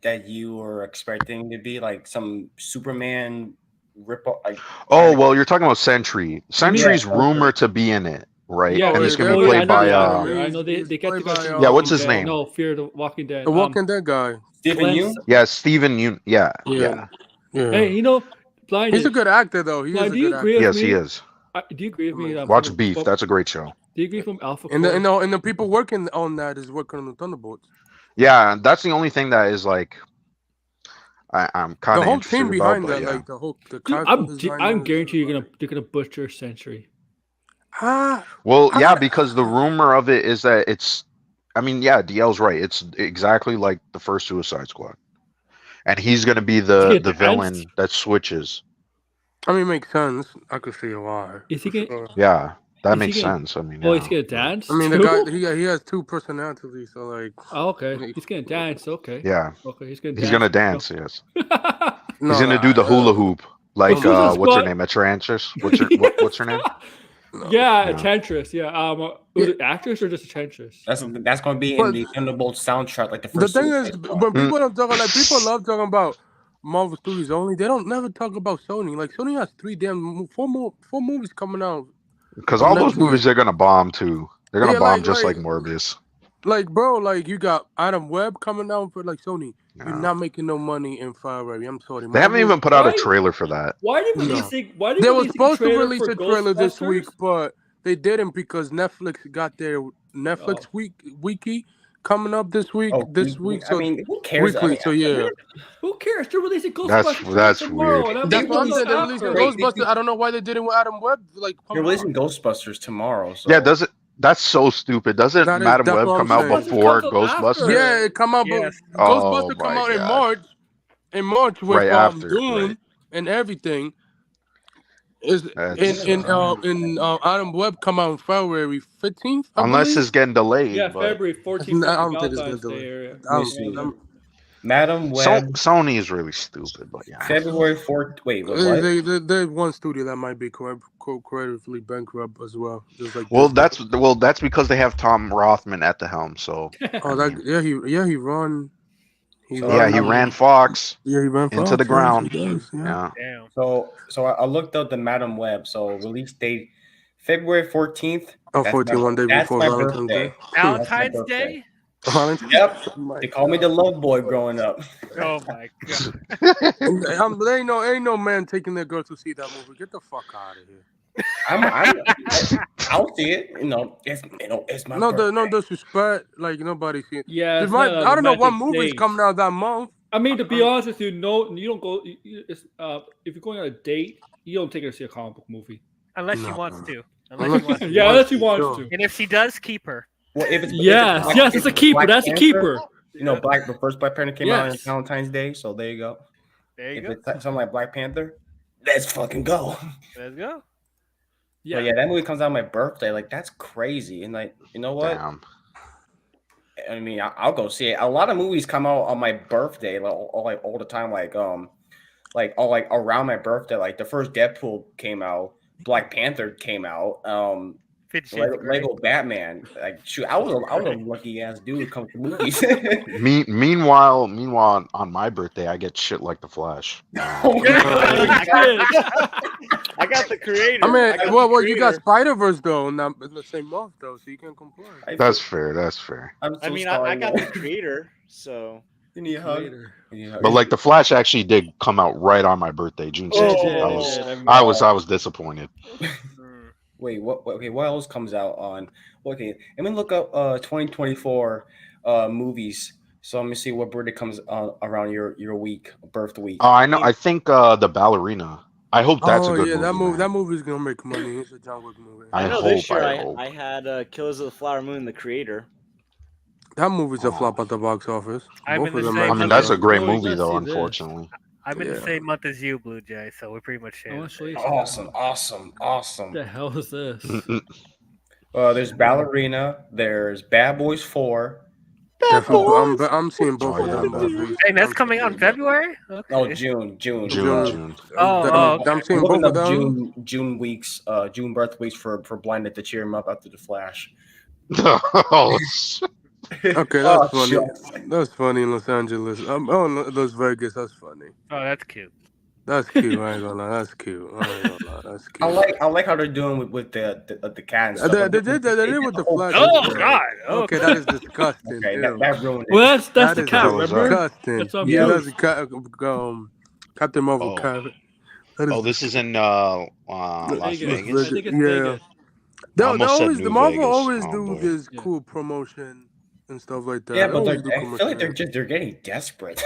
that you were expecting to be like some Superman rip-off? Like, Oh well, you're talking about Sentry. Sentry's Yeah. rumored to be in it, right? Yeah, and he's gonna yeah, be yeah, played by I know they get played the guy by, from Yeah, what's Walking his Dead. name? No, Fear the Walking Dead. the Walking Dead guy. Stephen Glenn- Yeun? yeah, Steven Yeun. Yeah. Yeah. Hey, you know, Blinded. He's a good actor though. He Now, is a do you good agree actor. with Yes, me? he is. Do you agree with me? That Watch from- Beef. from- That's a great show. Do you agree from Alpha? And Core? the people working on that is working on the Thunderbolts. Yeah, that's the only thing that is like I'm kind The of whole interested team about, behind but that, yeah. like the Dude, costume I'm designers, guarantee you're like- gonna butcher Sentry. Ah, Well, I yeah, don't- because the rumor of it is that it's. I mean, yeah, DL's right. It's exactly like the first Suicide Squad, and he's gonna be the Is he villain advanced? that switches. I mean, it makes sense. I could see why. Is he for gonna- sure. Yeah, that Is he makes gonna- sense. I mean, Oh, yeah. he's gonna dance. I mean, the too? guy he has 2 personalities, so like. Oh, okay, he's gonna dance. Okay. Yeah, Okay, he's gonna. he's gonna dance. Yes, No, he's gonna do the hula hoop. Like, Suicide what's her Squad- name? Atlantis. What's her name? no. Yeah, Yeah. Enchantress. Yeah. Was it actress or just Enchantress? That's going to be But- in the Thunderbolt soundtrack, like the The first. thing is, Suicide Squad. when people are talking, like people love talking about, Marvel Studios only. They don't never talk about Sony. Like Sony has four movies coming out. Because all those movies are gonna bomb too. They're gonna bomb just like Morbius. Like, bro, like you got Adam Webb coming out for like Sony. You're not making no money in February. I'm sorry. They haven't even put out a trailer for that. Why did releasing? Why did they were supposed to release a trailer this Ghostbusters? week, but they didn't because Netflix got their Netflix wiki coming up this week. So I mean, who cares? weekly. So yeah, Who cares? They're releasing Ghostbusters That's tomorrow. weird. And I'm that's what I'm like, saying. They're releasing Ghostbusters. I don't know why they did it with Adam Webb. Like, You're releasing Ghostbusters tomorrow. So. Yeah, does it? That's so stupid. Doesn't Madam Web come out before Ghostbusters? Yeah, it come out. Yes. Ghostbusters come out in March. In March with Right after, Dune right. and everything. Is in Adam Webb come out in February 15th? Unless it's getting delayed. Yeah, but February 14th. I don't think it's gonna delay. Madam Web. Sony is really stupid, but yeah. February 4th. Wait, what? There's one studio that might be creatively bankrupt as well. Just like that's because they have Tom Rothman at the helm. So he run. He ran Fox. Yeah, he ran Fox into the ground. Yeah. Damn. So I looked up the Madam Web. So release date February 14th. Oh, 14, one day before Valentine's Day. Valentine's Day? Yep. They call me the love boy growing up. Oh my god. Ain't no man taking their girl to see that movie. Get the fuck out of here. I'll see it. It's my no birthday. no disrespect. Like nobody's seen. Yeah, I don't know what movie's coming out that month. I mean, to be honest with you, no, you don't go. If you're going on a date, you don't take her to see a comic book movie. Unless she wants to. Unless she wants to. And if she does, keep her. Well, yes, it's a keeper. That's a keeper. The first Black Panther came out on Valentine's Day, so there you go. If it's something like Black Panther, let's fucking go. Let's go. Yeah, that movie comes out on my birthday. Like that's crazy. And like, you know what? Damn. I mean, I'll go see it. A lot of movies come out on my birthday, like all the time. Like around my birthday. Like the first Deadpool came out, Black Panther came out. Lego Batman. Like shoot, I was a lucky ass dude come to movies. Meanwhile, on my birthday, I get shit like The Flash. I got the creator. I mean, you got Spider-Verse though, not in the same month though, so you can't complain. That's fair. I got the creator, so you need a hug. But like The Flash actually did come out right on my birthday, June 16th. I was disappointed. Wait, what? Okay, what else comes out on? Okay, let me look up 2024 movies. So let me see what birthday comes around your birth week. Oh, I know. I think the Ballerina. I hope that's a good movie. That movie's gonna make money. It's a John Wick movie. I know this year I had Killers of the Flower Moon, the creator. That movie's a flop at the box office. I mean, that's a great movie though. Unfortunately. I'm in the same month as you, Blue Jay, so we pretty much share. Awesome. What the hell is this? There's Ballerina. There's Bad Boys 4. I'm seeing both of them. Hey, that's coming out in February? Okay. Oh, June. I'm seeing both of them. June weeks, June birth weeks for Blinded to cheer him up after The Flash. Okay, that's funny. Shit. That's funny in Los Angeles. Las Vegas. That's funny. Oh, that's cute. That's cute. I ain't gonna lie. That's cute. That's cute. I like how they're doing with the cat and stuff. They did with the Flash. Oh God. Okay, that is disgusting. Okay, that ruined it. Well, that's the cat. Remember? Disgusting. That's the cat. Captain Marvel cat. This is in Las Vegas. Yeah. The Marvel always do this cool promotion and stuff like that. Yeah, but I feel like they're getting desperate.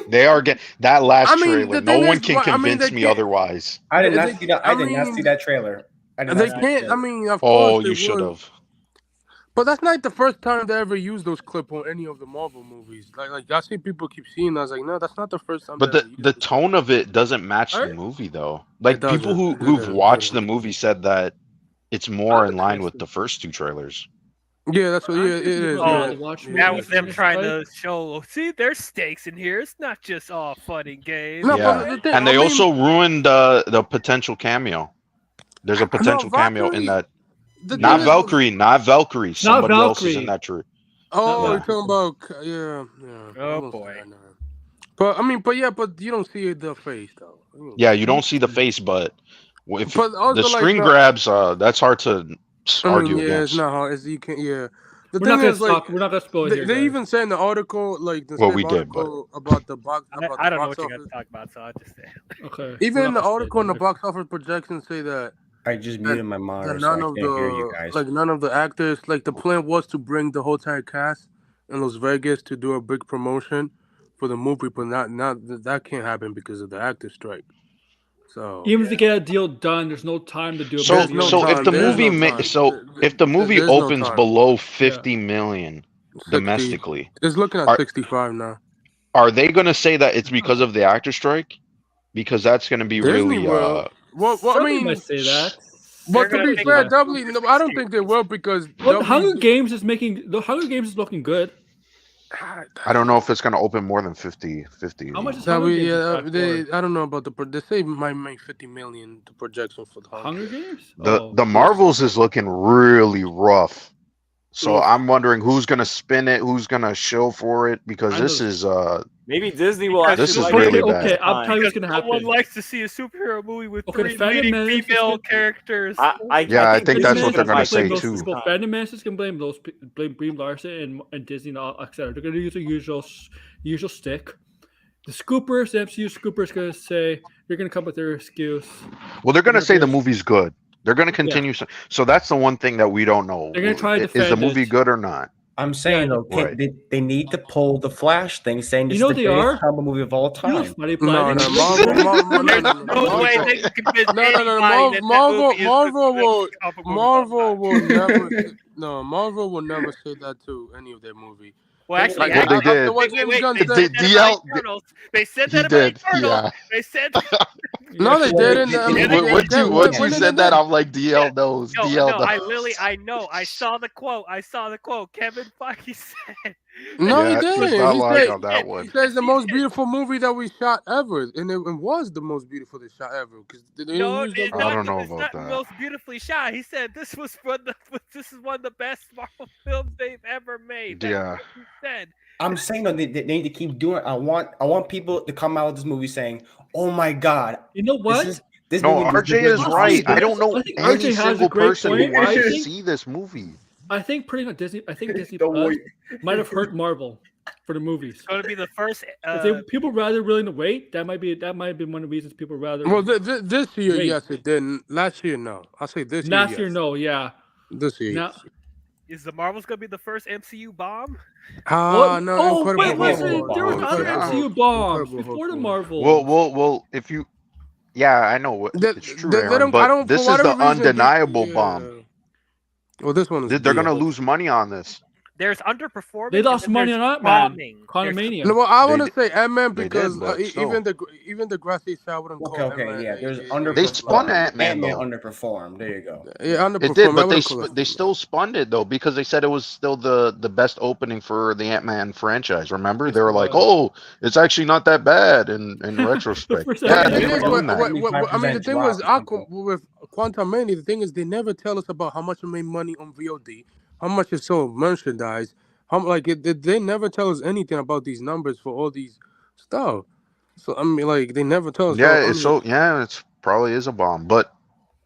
They are getting that last trailer. No one can convince me otherwise. I did not see that. I did not see that trailer. They can't. I mean, of course. Oh, you should have. But that's not the first time they ever used those clips on any of the Marvel movies. Like I see people keep seeing. I was like, no, that's not the first time. But the tone of it doesn't match the movie, though. Like people who've watched the movie said that it's more in line with the first two trailers. Yeah, that's what. Yeah, it is. That was them trying to show. See, there's stakes in here. It's not just all fun and games. And they also ruined the potential cameo. There's a potential cameo in that. Not Valkyrie. Somebody else is in that tree. Oh, you're talking about yeah. Oh boy. But I mean, but you don't see the face though. Yeah, you don't see the face, but if But also, the like, screen grabs, that's hard to argue yeah, against. it's not hard. It's, you can, yeah. The We're not thing gonna is, like, we're not gonna spoil it here. they guys. even said in the article, like the Well, same we did, but article about the box. About I the don't know box what you office. guys talk about, so I just say. Okay. Even We're in not the gonna article, in the spoil it. box office projections say that I just muted my monitor, so none I of can't hear you the guys. like none of the actors, like, the plan was to bring the whole entire cast in Las Vegas to do a big promotion for the movie, but not that can't happen because of the actor strike. So Even if they get a deal done, there's no time to do a so there's big no deal. if time. the There's movie no time. if the movie There's no opens time. below 50 million 60. domestically, It's looking at Are- 65 now. are they going to say that it's because of the actor strike? Because that's going to be Disney really will. Well, I Somebody mean, might say that. but They're to gonna be make fair, that W, no, I don't think they will because Well, W. The Hunger Games is looking good. I don't know if it's going to open more than 50. How much is That Hunger we, Games? yeah, on track for? I don't know about they say it might make 50 million the projection for the Hunger Games? The Marvels is looking really rough. So Oof. I'm wondering who's going to spin it, who's going to show for it, because I this know- is Maybe Disney will Because This actually is like really it. bad. Okay, I'll tell you what's Because gonna no one happen. likes to see a superhero movie with Okay, three the Phantom leading Menace is female gonna- characters. Yeah, I think that's what they're gonna say, blame too. People. Phantom Menace can blame blame Brie Larson and Disney and all, etc. They're gonna use the usual stick. The scoopers, the MCU scoopers, gonna say they're gonna come with their excuse. Well, they're going to They're say the gonna- movie's good. They're going to continue. So that's the one thing that we don't know. They're gonna try to Is the defend movie it. good or not? I'm saying though, Right. they need to pull the Flash thing, saying this You know is the they greatest are? comic movie of all You know, time. funny No, planning. no, Marvel, There's no way they can convince anybody that Marvel movie is will, the best comic movie of all Marvel time. will never. No, Marvel will never say that to any of their movies. Well, actually, Well, they actually, did. What wait, James Gunn they said. said that about Eternals. They said He that about did, Eternals. yeah. They said No, they Well, didn't. I mean, they- Once you when said they that, did. I'm like, DL knows. no, DL no. knows. I know. I saw the quote. Kevin Feige said. No, Yeah, he he's didn't. not He lying said, on that he one. says the most beautiful movie that we shot ever, and it was the most beautiful they shot ever. Because No, it's I don't know it's about not that. most beautifully shot. He said this is one of the best Marvel films they've ever made. That's Yeah. what he said. I'm saying though, they need to keep doing it. I want people to come out with this movie saying, "Oh my God, You know what? this No, movie RJ is Honestly, right. I guys, don't know I think any RJ has a single great person point. who wants I to think- see this movie. I think pretty much Disney. I think Disney Don't Plus worry. might have hurt Marvel for the movies. It's going to be the first. If people rather willing to wait, that might be one of the reasons people rather. well, this year, Wait. yes, it didn't. Last year, no. I'll say this year. Last yes. year, no, yeah. This year. Now, yes. Is the Marvels going to be the first MCU bomb? what? No. Oh, Incredible wait, Hulk. listen, there was other Incredible MCU Hulk. bombs Incredible before the Hulk. Marvel. Well, if you, yeah, I know it's true, They Aaron, don't- I but don't- this for is the whatever reason, undeniable yeah. bomb. Well, this one is. They're gonna deal. lose money on this. There's underperforming. They lost and then money there's on Ant-Man, bombing. Quantumania. No, well, I They want to say Ant-Man they did, because but still. even the grassy side wouldn't call Okay, Ant-Man. yeah. There's They underperformed. spun Ant-Man, though. underperformed. There you go. Yeah, underperformed. It did, I but wouldn't call it they still spun it though because they said it was still the best opening for the Ant-Man franchise. Remember, Yes, they were it like, was. "Oh, it's actually not that bad." In retrospect, first yeah, Ant-Man they It were is, doing but- that. I mean, the thing was, drop. with Quantum Mania, the thing is, they never tell us about how much it made money on VOD, how much it sold merchandise, they never tell us anything about these numbers for all these stuff. So I mean, like, they never tell us. Yeah, it's probably is a bomb, but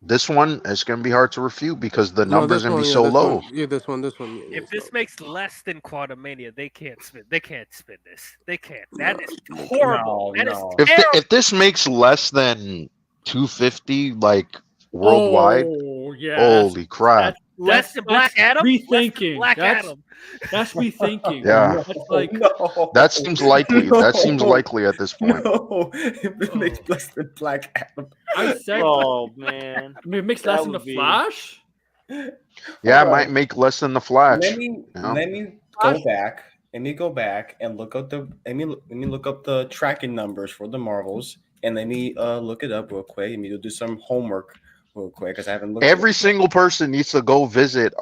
this one is gonna be hard to refute because the numbers gonna be so low. This one. Yeah, If this makes less than Quantumania, they can't spin. They can't spin this. They can't. That is horrible. That is no. terrible. If this makes less than 250, like worldwide, Oh, yeah. holy crap! Less than Black Adam. Rethinking. Black That's- Adam. That's rethinking. Yeah. That's like no. That seems likely. That seems likely at this point. No, it makes less than Black Adam. I said. Oh man. I mean, it makes That less than the would be- Flash. Yeah, it Hold might on. make less than the Flash. Let me Yeah. let me go back. Let me go back and look up let me look up the tracking numbers for the Marvels and let me look it up real quick. Let me do some homework real quick because I haven't looked. Every single person needs to go visit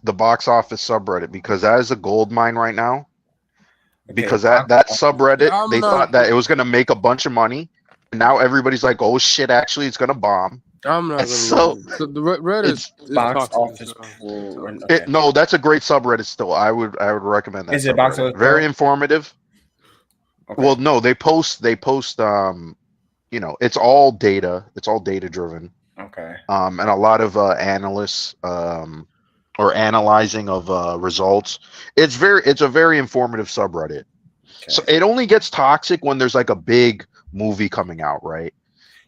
the box office subreddit because that is a gold mine right now. Because that subreddit, I'm they not- thought that it was gonna make a bunch of money. And now everybody's like, "Oh shit! Actually, it's gonna bomb." I'm not gonna. So- So the Reddit It's is box toxic, office. so. Pool, okay. No, that's a great subreddit. Still, I would recommend that. Is it box subreddit. office Very pool? informative. Okay. Well, no, they post. It's all data. It's all data driven. Okay. And a lot of analysts or analyzing of results. It's a very informative subreddit. So it only gets toxic when there's like a big movie coming out, right?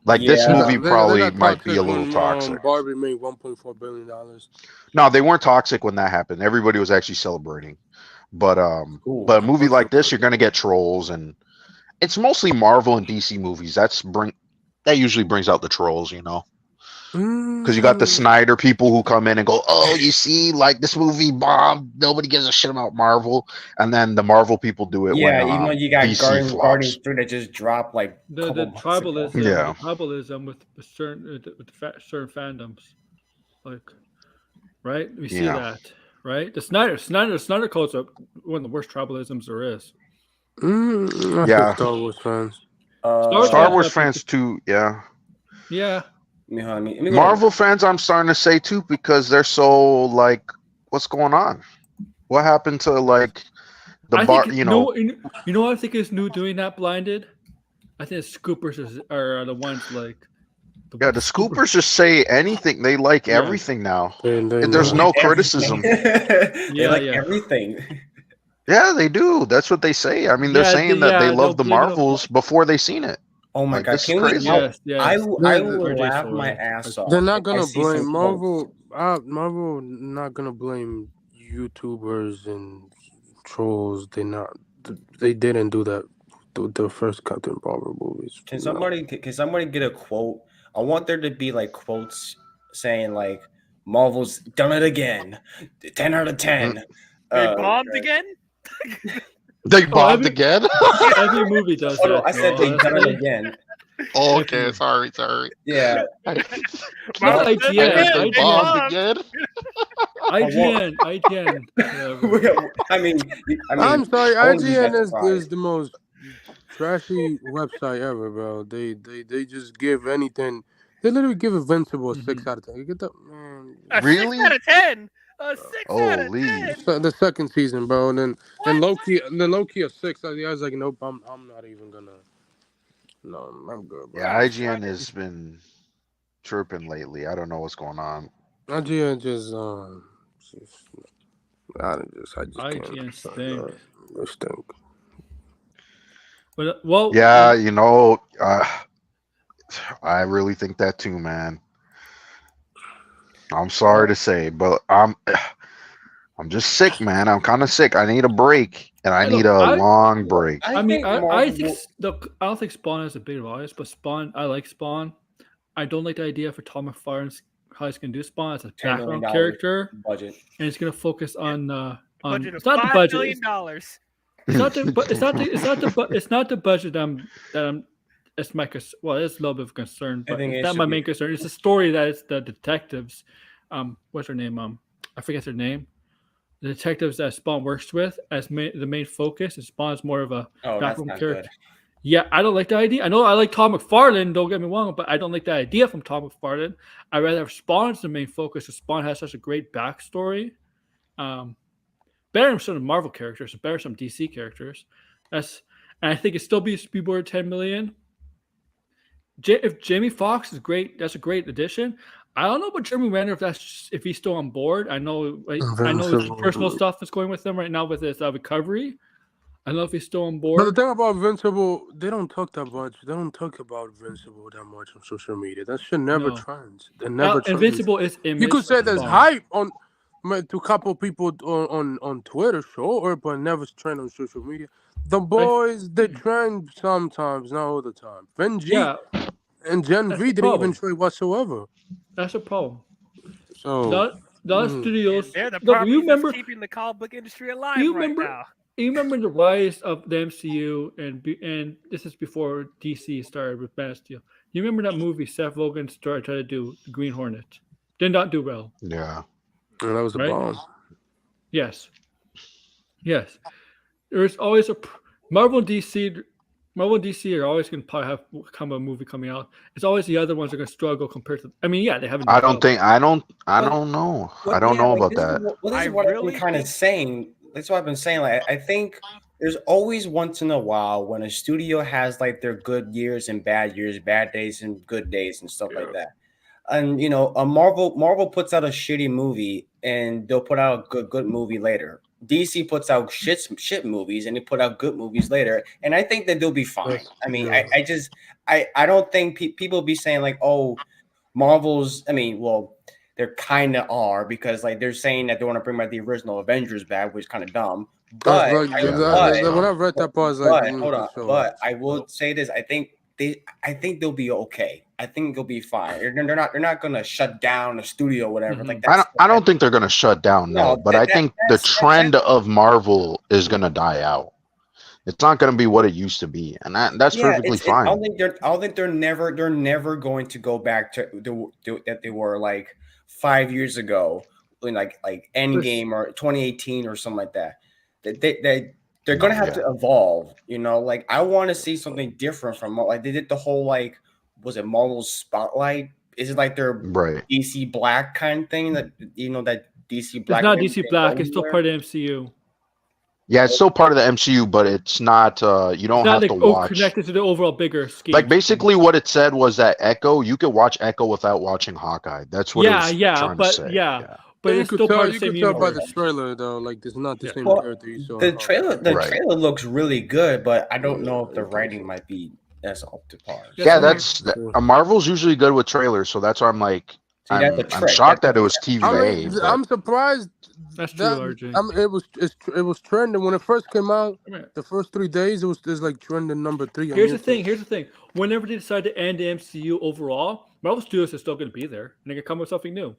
Like this movie probably might be a little toxic. Barbie made $1.4 billion. No, they weren't toxic when that happened. Everybody was actually celebrating. But a movie like this, you're gonna get trolls, and it's mostly Marvel and DC movies. That usually brings out the trolls, because you got the Snyder people who come in and go, "Oh, you see, like this movie bombed. Nobody gives a shit about Marvel," and then the Marvel people do it. Yeah, when, even though you got DC Guardians 3 that just dropped like the tribalism. Yeah, the tribalism with certain fandoms, like, right? We see that, right? The Snyder Code's one of the worst tribalisms there is. Yeah, Star Wars fans. Star Wars fans too. Yeah. Yeah. Marvel fans, I'm starting to say too, because they're so like, what's going on? What happened to like the bar? You know what I think is new doing that blinded? I think the Scoopers are the ones like. The Scoopers just say anything. They like everything now. There's no criticism. They like everything. Yeah, they do. That's what they say. I mean, they're saying that they love the Marvels before they seen it. Oh my god! This is crazy. I will laugh my ass off. They're not gonna blame Marvel. Marvel not gonna blame YouTubers and trolls. They didn't do that. The first Captain Marvel movies. Can somebody get a quote? I want there to be like quotes saying like Marvel's done it again. 10 out of 10. They bombed again. They bombed again? Every movie does that. No, I said they done it again. Oh, okay, sorry. Yeah. IGN. Bombed again? IGN. I mean, I'm sorry. IGN is the most trashy website ever, bro. They just give anything. They literally give Invincible a 6 out of 10. You get that, man? Really? 6 out of 10. 6 out of 10. The second season, bro. And then Loki a 6. I was like, nope, I'm not even gonna. No, I'm good, bro. Yeah, IGN has been chirping lately. I don't know what's going on. IGN just I just IGN can't. stink. They stink. But well, yeah, I really think that too, man. I'm sorry to say, but I'm just sick, man. I'm kind of sick. I need a break, and I need a long break. I don't think Spawn has a big audience, but Spawn, I like Spawn. I don't like the idea for Tom McFarlane's how he's gonna do Spawn as a background character budget, and it's gonna focus on budget it's not the budget. $5 million. It's not the budget that I'm. It's my it's a little bit of concern, but it's not my main concern. It's the story that it's the detectives. What's her name? I forget her name. The detectives that Spawn works with as the main focus. And Spawn's more of a background character. Good. Yeah, I don't like the idea. I know I like Tom McFarlane. Don't get me wrong, but I don't like the idea from Tom McFarlane. I'd rather have Spawn as the main focus. Because Spawn has such a great backstory. Better than some of the Marvel characters. Better than some DC characters. And I think it still be worth $10 million. If Jamie Foxx is great, that's a great addition. I don't know about Jeremy Renner if he's still on board. I know his personal stuff is going with him right now with his recovery. I don't know if he's still on board. But the thing about Invincible, they don't talk that much. They don't talk about Invincible that much on social media. That shit never trends. They never trends. Invincible is image. You could say there's hype to a couple people on Twitter, sure, but never trend on social media. The boys, they trend sometimes, not all the time. Benji and Gen V didn't even trade whatsoever. That's a problem. So the studios. They're the problem keeping the comic book industry alive now. You remember the rise of the MCU, and this is before DC started with Man of Steel. You remember that movie Seth Rogen started trying to do the Green Hornet? Did not do well. Yeah. That was a bomb. Yes. There's always Marvel and DC are always going to probably have a movie coming out. It's always the other ones that are going to struggle compared to. I mean, yeah, they haven't. I don't know. I don't know about that. This is what I've been kind of saying. That's what I've been saying. Like, I think there's always once in a while when a studio has like their good years and bad years, bad days and good days and stuff like that. And you know, a Marvel puts out a shitty movie and they'll put out a good movie later. DC puts out shit movies and they put out good movies later, and I think that they'll be fine. I mean, I don't think people be saying like, oh, Marvel's. I mean, well, they're kind of are, because like they're saying that they want to bring back the original Avengers back, which is kind of dumb. But when I read that part, I was like, hold on. But I will say this: I think they'll be okay. I think they'll be fine. They're not gonna shut down the studio or whatever. Like I don't think they're gonna shut down, no. But I think the trend of Marvel is gonna die out. It's not gonna be what it used to be, and that's perfectly fine. I don't think they're never going to go back to that they were like 5 years ago, in like Endgame or 2018 or something like that. They're gonna have to evolve, you know. Like I want to see something different from like they did the whole like, was it Marvel's Spotlight? Is it like their DC Black kind of thing that you know that DC Black? It's not DC Black. It's still part of the MCU. Yeah, it's still part of the MCU, but it's not. You don't have to watch. Connected to the overall bigger scheme. Like basically, what it said was that Echo, you could watch Echo without watching Hawkeye. That's what. But it's still part of the same universe. You can tell by the trailer though, like it's not the same character you saw. The trailer looks really good, but I don't know if the writing might be as up to par. Yeah, Marvel's usually good with trailers, so that's why I'm like, I'm shocked that it was TVA. I'm surprised. That's true, RJ. I mean, it was trending when it first came out. The first 3 days, it was like trending number 3. Here's the thing. Whenever they decide to end the MCU overall, Marvel Studios is still going to be there, and they can come with something new.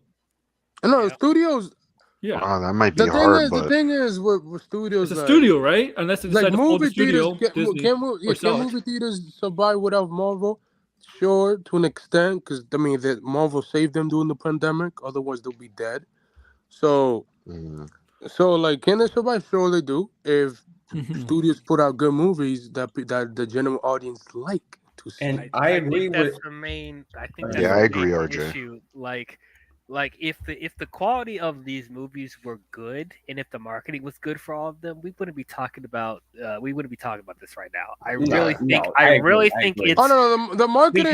No, studios. Yeah, that might be hard. The thing is, with studios, it's a studio, right? Unless it's like movie theaters, can movie theaters survive without Marvel? Sure, to an extent, because I mean, Marvel saved them during the pandemic. Otherwise, they'll be dead. So, like, can they survive? Sure, they do. If studios put out good movies that the general audience like to see. And I agree with the main. I think. I agree, RJ. Issue. Like if the quality of these movies were good, and if the marketing was good for all of them, we wouldn't be talking about this right now. I really think it's. Oh no, the marketing.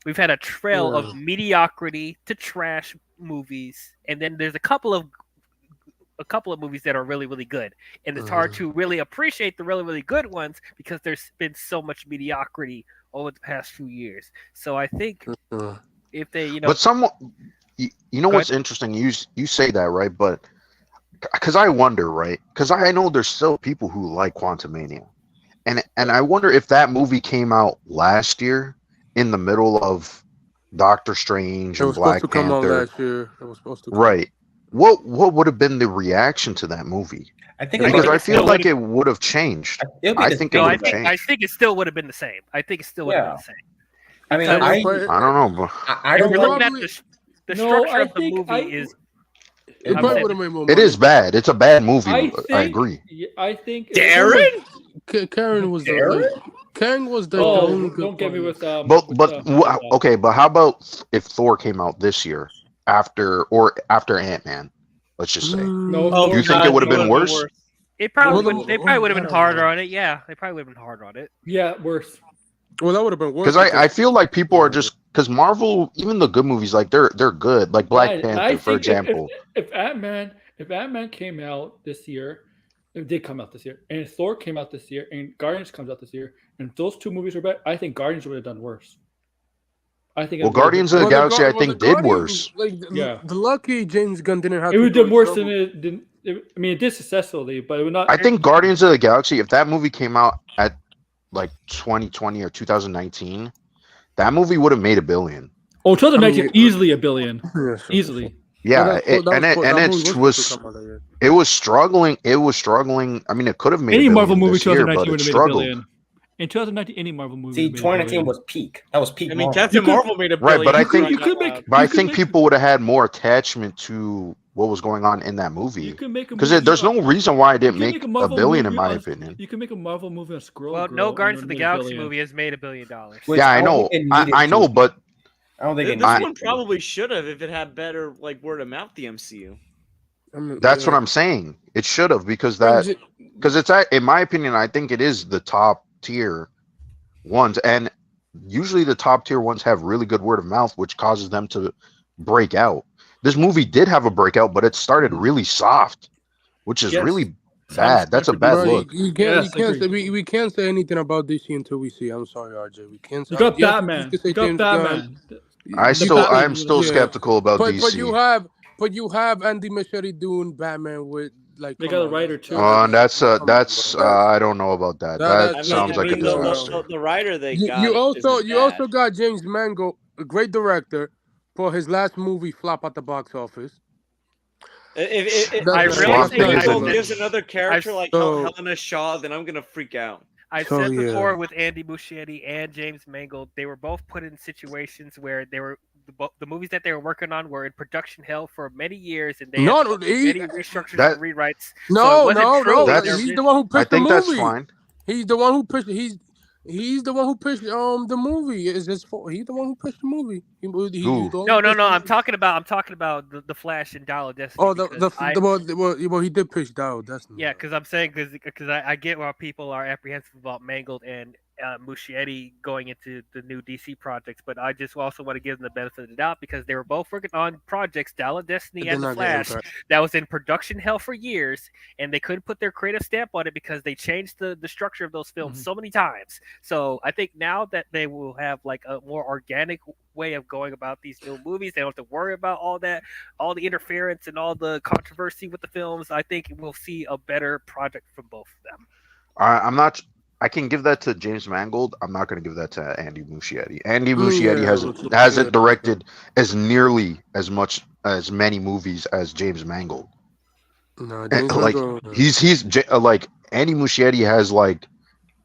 We've had a trail of mediocrity to trash movies, and then there's a couple of movies that are really, really good, and it's hard to really appreciate the really, really good ones because there's been so much mediocrity over the past few years. So I think if they, but someone, you know what's interesting? You say that, right? But because I wonder, right? Because I know there's still people who like Quantumania, and I wonder if that movie came out last year in the middle of Doctor Strange and Black Panther. Come out last year. It was supposed to come. Right. What would have been the reaction to that movie? I think because I feel like it would have changed. I think it would have changed. I think it still would have been the same. I think it still would have been the same. I mean, I don't know. I don't know. The structure of the movie is. It probably would have made more money. It is bad. It's a bad movie. I agree. I think Darren. Karen was Kang was the only good. Don't get me with okay, but how about if Thor came out this year after Ant-Man? Let's just say. No, you think it would have been worse? They probably would have been harder on it. Yeah, they probably would have been harder on it. Yeah, worse. Well, that would have been worse. Because I feel like people are just because Marvel, even the good movies, like they're good. Like Black Panther, for example. If Ant-Man came out this year. It did come out this year, and Thor came out this year, and Guardians comes out this year, and if those two movies were better, I think Guardians would have done worse. I think. Well, Guardians of the Galaxy, I think, did worse. The lucky James Gunn didn't have. It would have done worse than it did. I mean, it did successfully, but it would not. I think Guardians of the Galaxy, if that movie came out at like 2020 or 2019, that movie would have made $1 billion. Oh, 2019, easily $1 billion, easily. Yeah, it was struggling. It was struggling. I mean, it could have made any Marvel movie this year, but it struggled. In 2019, any Marvel movie. See, 2019 was peak. That was peak. I mean, Captain Marvel made $1 billion. Right, but I think people would have had more attachment to what was going on in that movie. Because there's no reason why it didn't make $1 billion, in my opinion. You can make a Marvel movie on Skrull. Well, no Guardians of the Galaxy movie has made $1 billion. Yeah, I know. I know, but I don't think this one probably should have if it had better like word of mouth. The MCU. I mean, That's what I'm saying. It should have because it's in my opinion, I think it is the top tier ones, and usually the top tier ones have really good word of mouth, which causes them to break out. This movie did have a breakout, but it started really soft, which is really bad. That's a bad Bro, look. you can't say we can't say anything about DC until we see. I'm sorry, RJ. We can't say. You got Batman. You got Batman. I'm still skeptical about DC. But you have Andy Muschietti doing Batman with like. They got a writer too. And that's I don't know about that. That sounds like a disaster. The writer they got. You also got James Mangold, a great director, for his last movie flop at the box office. If I really think gives another character like Helena Shaw, then I'm gonna freak out. I said before with Andy Muschietti and James Mangold, they were both put in situations where they were the movies that they were working on were in production hell for many years, and they had many restructures and rewrites. No. He's the one who pitched the movie. I think that's fine. He's the one who pitched. He's the one who pitched the movie. He's the one who pitched the movie. No. I'm talking about the Flash and Dial of Destiny. Well, he did pitch Dial of Destiny. Yeah, because I'm saying because I get why people are apprehensive about Mangold and Muschietti going into the new DC projects, but I just also want to give them the benefit of the doubt because they were both working on projects, Dial of Destiny and The Flash, that was in production hell for years, and they couldn't put their creative stamp on it because they changed the structure of those films so many times. So I think now that they will have like a more organic way of going about these new movies, they don't have to worry about all the interference and all the controversy with the films. I think we'll see a better project from both of them. I can give that to James Mangold. I'm not going to give that to Andy Muschietti. Andy Muschietti hasn't directed as nearly as many movies as James Mangold. No, he's like Andy Muschietti has like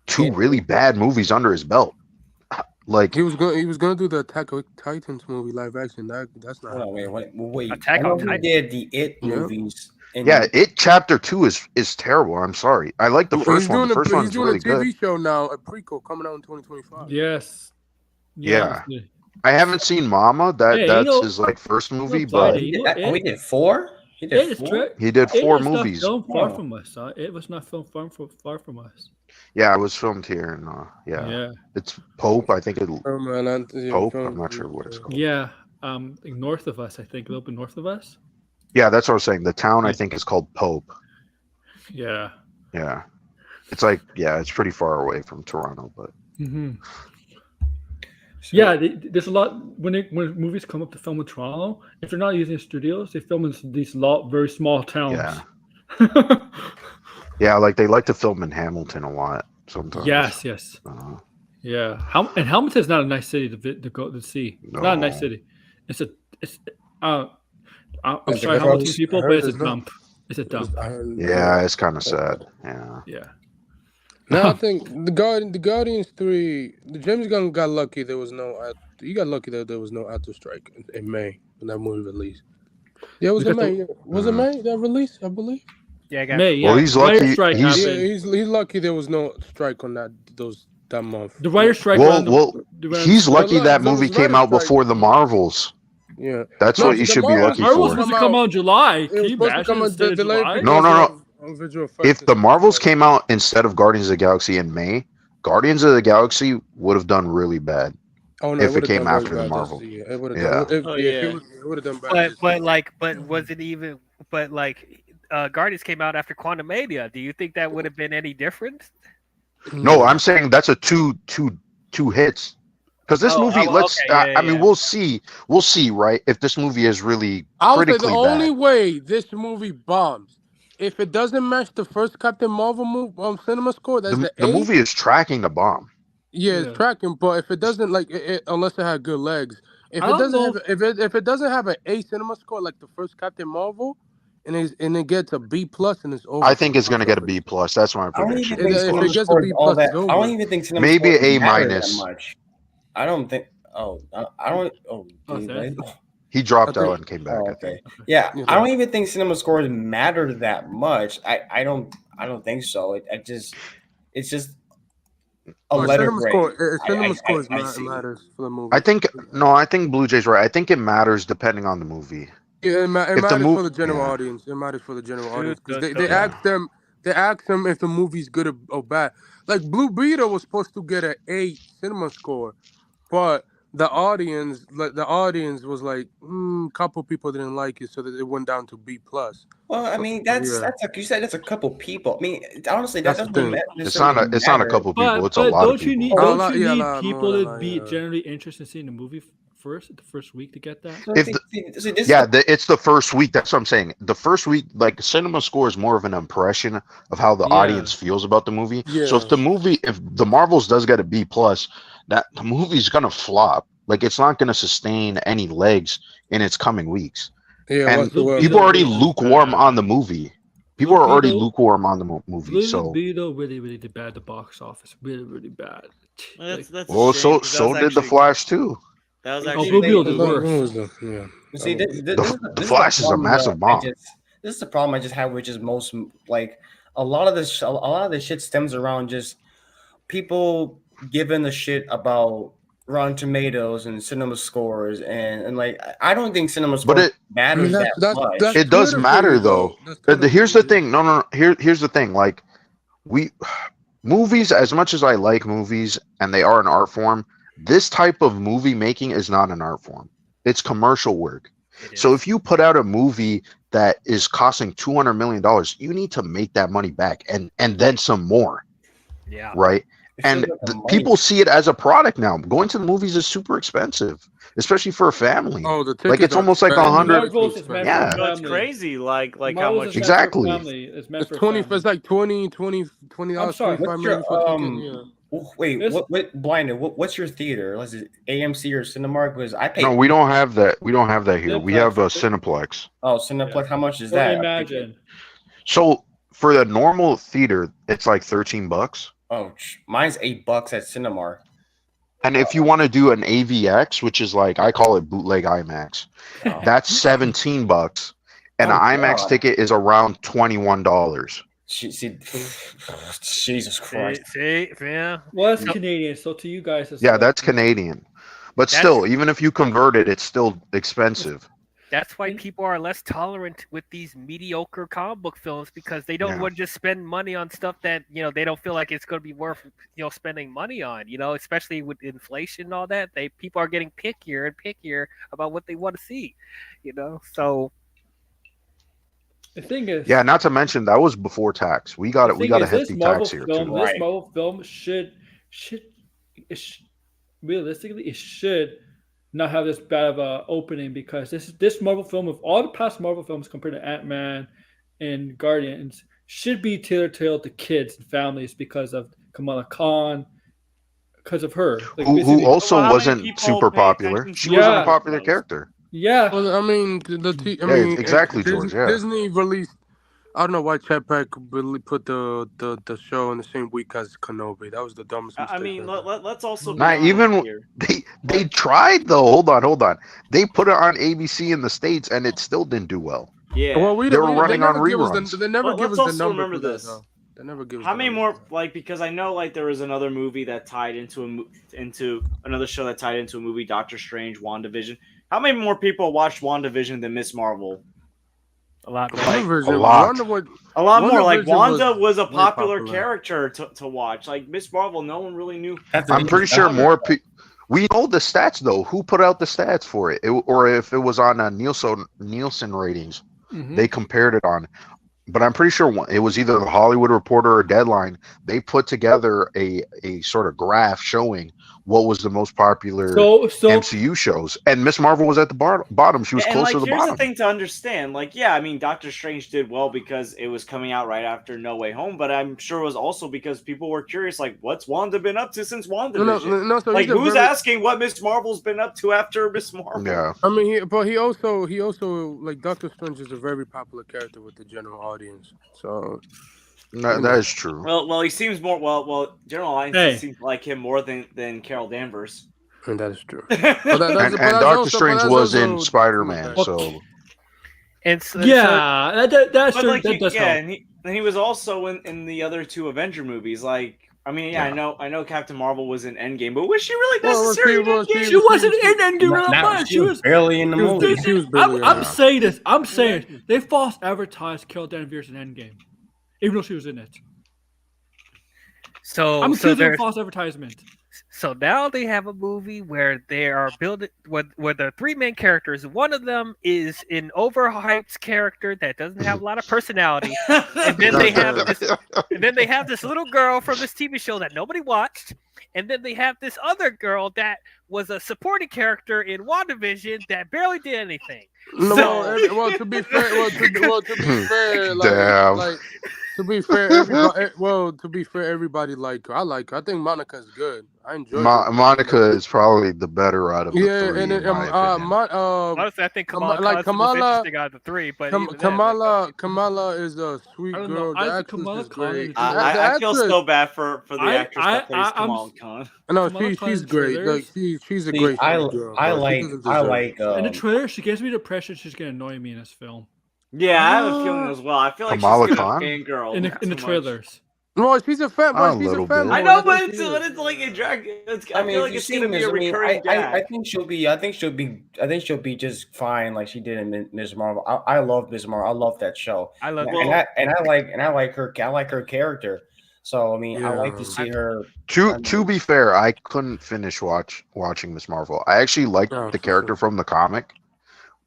2 really bad movies under his belt. Like he was gonna do the Attack on Titans movie live action. That's not. Oh, wait. Attack on Titans. Did the It movies. It Chapter 2 is terrible. I'm sorry. I like the first one. The first one's really good. He's doing a TV show now, a prequel coming out in 2025. Yes. Yeah. I haven't seen Mama. That's his like first movie, but we did 4. He did 4 movies. Far from us. It was not filmed far from us. Yeah, it was filmed here, and it's Pope. I think Pope. I'm not sure what it's called. Yeah, north of us. I think a little bit north of us. Yeah, that's what I was saying. The town I think is called Pope. Yeah. Yeah, it's like it's pretty far away from Toronto, but. Yeah, there's a lot when movies come up to film in Toronto. If they're not using studios, they film in these very small towns. Yeah. Yeah, like they like to film in Hamilton a lot sometimes. Yes. Yeah, Hamilton's not a nice city to go to see. It's not a nice city. I'm sorry, Hamilton people, but it's a dump. It's a dump. Yeah, it's kind of sad. Yeah. Yeah. No, I think the Guardians 3. The James Gunn got lucky. He got lucky that there was no actor strike in May when that movie released. Yeah, it was in May. Was it May that release? I believe. Yeah, I got May. Yeah. Well, he's lucky. He's lucky there was no strike on that month. The writer's strike. He's lucky that movie came out before the Marvels. Yeah, that's what you should be lucky for. Marvel's supposed to come out in July. No. If the Marvels came out instead of Guardians of the Galaxy in May, Guardians of the Galaxy would have done really bad. Oh no! If it came after the Marvel, it would have done. It would have done bad. But was it even? But Guardians came out after Quantumania. Do you think that would have been any different? No, I'm saying that's a two hits. Because this movie, I mean, we'll see, right? If this movie is really critically bad. The only way this movie bombs, if it doesn't match the first Captain Marvel cinema score, that's the movie is tracking the bomb. Yeah, it's tracking, but if it doesn't unless it had good legs, if it doesn't have an A cinema score like the first Captain Marvel, and it gets a B plus and it's over. I think it's gonna get a B plus. That's my prediction. If it gets a B plus, it's over. I don't even think cinema maybe scores A matter minus. that much. I don't think. I don't. He dropped out and came back. Oh, okay. Yeah, I don't even think cinema scores matter that much. I don't think so. It's just a letter grade. Cinema scores matters for the movie. I think Blue Jay's right. I think it matters depending on the movie. Yeah, it If the matters mo- for the general yeah. audience. It matters for the general Dude, audience because the- they the- ask them. They ask them if the movie's good or bad. Like Blue Beetle was supposed to get an 8 cinema score, but the audience was like, couple people didn't like it, so that it went down to B plus. Well, I So, mean, that's yeah. like you said, it's a couple people. I mean, honestly, that That's the doesn't thing. It's not a necessarily couple people. But It's a lot don't of you people. need A don't lot- you yeah, a need lot people more to than be that, yeah. generally interested in seeing the movie the first week to get that? So If see, the- see, this Yeah, it's the first week. That's what I'm saying. The first week, like cinema score is more of an impression of how the Yeah. audience feels about the movie. So Yeah. if the Marvels does get a B plus, that the movie's gonna flop. Like it's not gonna sustain any legs in its coming weeks. Yeah, And what's the word? people are already Beetle lukewarm bad. on the movie. People Blue are already Beetle- lukewarm on the movie. Blue So Beetle really did bad at the box office. Really bad. That's a well, shame, so 'cause that so was did the actually- Flash too. That was Oh, actually Blue Beetle they- did What worse. was the? Yeah. See, this The is Flash is a problem massive that I bomb. this is the problem I just have, which is most like a lot of this shit stems around just people giving a shit about Rotten Tomatoes and cinema scores and like I don't think cinema But scores it matters that much. it does Twitter matter for you, though. That's Twitter Here's for the you. thing. No. Here's the thing. Like we movies, as much as I like movies and they are an art form, this type of movie making is not an art form. It's commercial work. It So is. if you put out a movie that is costing $200 million, you need to make that money back and then some more, Yeah. right? It feels And like a money people see it as a product now. Going to the movies is super expensive, especially for a family. Oh, the Like, tickets it's are almost like expensive. 100 Marvel's is meant Yeah. for No, it's family. crazy. Like how Marvel's much is meant for Exactly. family. It's meant It's for 20. family. It's like 20 I'm sorry. $25 What's maybe your for ticket. Yeah. wait, This- what blinded? What's your theater? Is it AMC or Cinemark? Because I paid. No, we don't have that. We don't have that here. We have a Cineplex. Cineplex. Oh, Cineplex. How much is Or that? Imagine. So for the normal theater, it's like $13. Oh, mine's $8 at Cinemark. And if you want to do an AVX, which is like I call it bootleg IMAX, Oh. that's $17. And Oh, an IMAX God. ticket is around $21. See, Jesus Christ. See, yeah. Well, it's Canadian, so to you guys, it's Yeah, like- that's Canadian. But That's- still, even if you convert it, it's still expensive. That's why people are less tolerant with these mediocre comic book films because they don't Yeah. want to just spend money on stuff that they don't feel like it's going to be worth spending money on. Especially with inflation and all that, people are getting pickier and pickier about what they want to see. So The thing is, Yeah, not to mention that was before tax. We got the it. We thing got a is, this hefty Marvel tax here film, too. this Right. Marvel film should realistically it should not have this bad of a opening because this Marvel film of all the past Marvel films compared to Ant-Man and Guardians should be tailored to kids and families because of Kamala Khan, because of her. Like, Who basically- also Well, how many wasn't people super pay popular. attention She to wasn't a Yeah. popular character. yeah, Well, I mean, Yeah, exactly, George, yeah. Disney released. I don't know why Chapek really put the show in the same week as Kenobi. That was the dumbest mistake. I mean, ever. let's also be Not honest even- here. They tried though. Hold on. They put it on ABC in the States and it still didn't do well. Yeah. Well, They were running on reruns. They never Well, give let's us also the number. remember for that, this. though. They never give us How the many number. more because I know there was another movie that tied into another show that tied into a movie, Doctor Strange, WandaVision. How many more people watched WandaVision than Miss Marvel? a lot more. WandaVision, a lot. Wonder what- A lot more. Like WandaVision Wanda was a very popular popular. character to watch. Like Miss Marvel, no one really knew. I'm pretty sure more people. We know the stats though. Who put out the stats for it? Or if it was on Nielsen ratings, Mhm. they compared it on. But I'm pretty sure it was either the Hollywood Reporter or Deadline. They put together a sort of graph showing what was the most popular so MCU shows, and Miss Marvel was at the bottom. She was And close like, to the here's bottom. the thing to understand. Like, yeah, I mean, Doctor Strange did well because it was coming out right after No Way Home, but I'm sure it was also because people were curious, like, what's Wanda been up to since WandaVision? No, so Like, he's a who's very- asking what Miss Marvel's been up to after Miss Marvel? Yeah, I mean, he also like Doctor Strange is a very popular character with the general audience. So that is true. Well, he seems more well. General Alliance Hey. seems like him more than Carol Danvers. and that is true. yeah, And Doctor Strange was in Spider-Man, so yeah, that but does like, that does yeah, help. and he was also in the other two Avenger movies. Like, I mean, Yeah. I know Captain Marvel was in Endgame, but was she really Well, necessary in she- Endgame? She wasn't in Endgame Not- that not- much. she was barely in the She was- movie. she was barely I'm in. saying this. I'm saying they false advertised Carol Danvers in Endgame, even though she was in it. So I'm accusing there's of false advertisement. So now they have a movie where they are building where the three main characters. One of them is an overhyped character that doesn't have a lot of personality, and then they have this little girl from this TV show that nobody watched, and then they have this other girl that was a supporting character in WandaVision that barely did anything. No, So- well, to be fair, Damn. to be fair, everybody, to be fair, everybody like her. I like her. I think Monica's good. I enjoy her. Monica is probably the better out of the Yeah, three, and in then, my opinion. Honestly, I think Kamala like Khan's the most Kamala- interesting out of the three. But even then, Kamala is a sweet I don't know. girl. The I think actress Kamala is Khan great. is- I feel actress- so bad for the I- actress that plays I'm- Kamala Khan. No, Kamala she's Khan's great. trailers. Like she's a See, great I girl. I bro. She like doesn't I deserve like In the um, trailer, she gives me the impression she's gonna annoy me in this film. Yeah, I have a feeling as well. I feel like Kamala she's gonna Khan? fangirl In the too much. trailers. No, she's a fan. A But she's a little fan. bit. I know, but it's like a drag. I I mean, feel if like you it's see gonna be a recurring I gag. think she'll be. I think she'll be just fine, like she did in Ms. Marvel. I love Ms. Marvel. I love that show. I love and I like her. I like her character. So I mean, I like to Yeah. see her. To be fair, I couldn't finish watching Miss Marvel. I actually liked Oh, the for character sure. from the comic,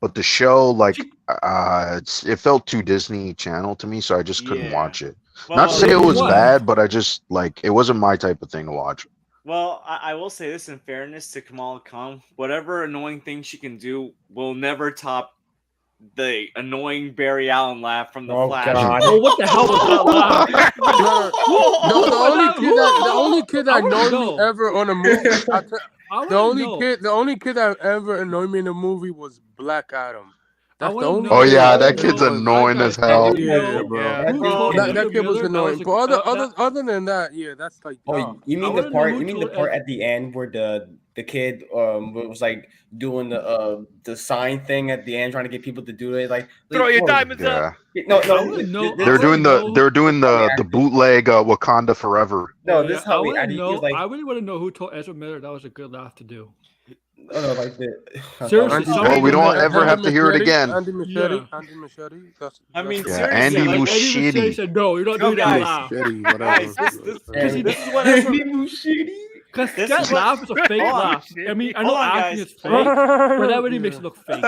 but the show, like, it felt too Disney Channel to me, so I just couldn't Yeah. watch it. Well, Not to say it was What? bad, but I just like it wasn't my type of thing to watch. Well, I will say this in fairness to Kamala Khan, whatever annoying thing she can do will never top the annoying Barry Allen laugh from The Oh, Flash. God. Oh, what the hell was that laugh? The only kid that I wanna annoyed know. me ever on a movie. I The wanna know. only kid that ever annoyed me in a movie was Black Adam. That's the wanna only. know- Oh I yeah, wanna that kid's know- annoying as I hell. do Yeah, know bro. Yeah, who told That Ezra kid was Miller annoying. that But was a- other than that, yeah, that's like. Oh, dumb. you I mean wanna the know part? who You mean the told part Ed- at the end where the kid was like doing the sign thing at the end, trying to get people to do it, like Throw your oh, diamonds up. Yeah, No, I wanna know- they're doing the the bootleg Wakanda Forever. No, Yeah, this is I how we. wanna He know. was like, I really want to know who told Ezra Miller that was a good laugh to do. like the. Seriously, Andy- somebody Well, we don't Andy ever have to hear it Machete, again. Andy Machete. Yeah. Andy Machete. I mean, Yeah, seriously, Andy like, was Eddie Machete shitty. said, "No, you're not No, doing that guys. laugh." Machete, guys, whatever. this is what Ezra, Because This that is what- laugh is a fake Hold on. laugh. I mean, I know Hold on, acting guys. is fake, but that really makes it look fake.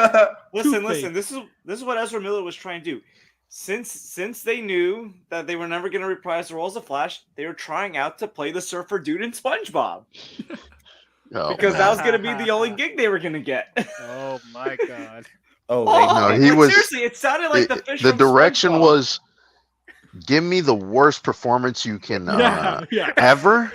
listen. fake. This is what Ezra Miller was trying to do. Since they knew that they were never going to reprise the roles of Flash, they were trying out to play the surfer dude in SpongeBob Oh, because man. that was going to be the only gig they were going to get. Oh my god. Oh, No, wait, he but was- seriously. It sounded like the fish. The from direction SpongeBob. was, give me the worst performance you can Yeah. ever.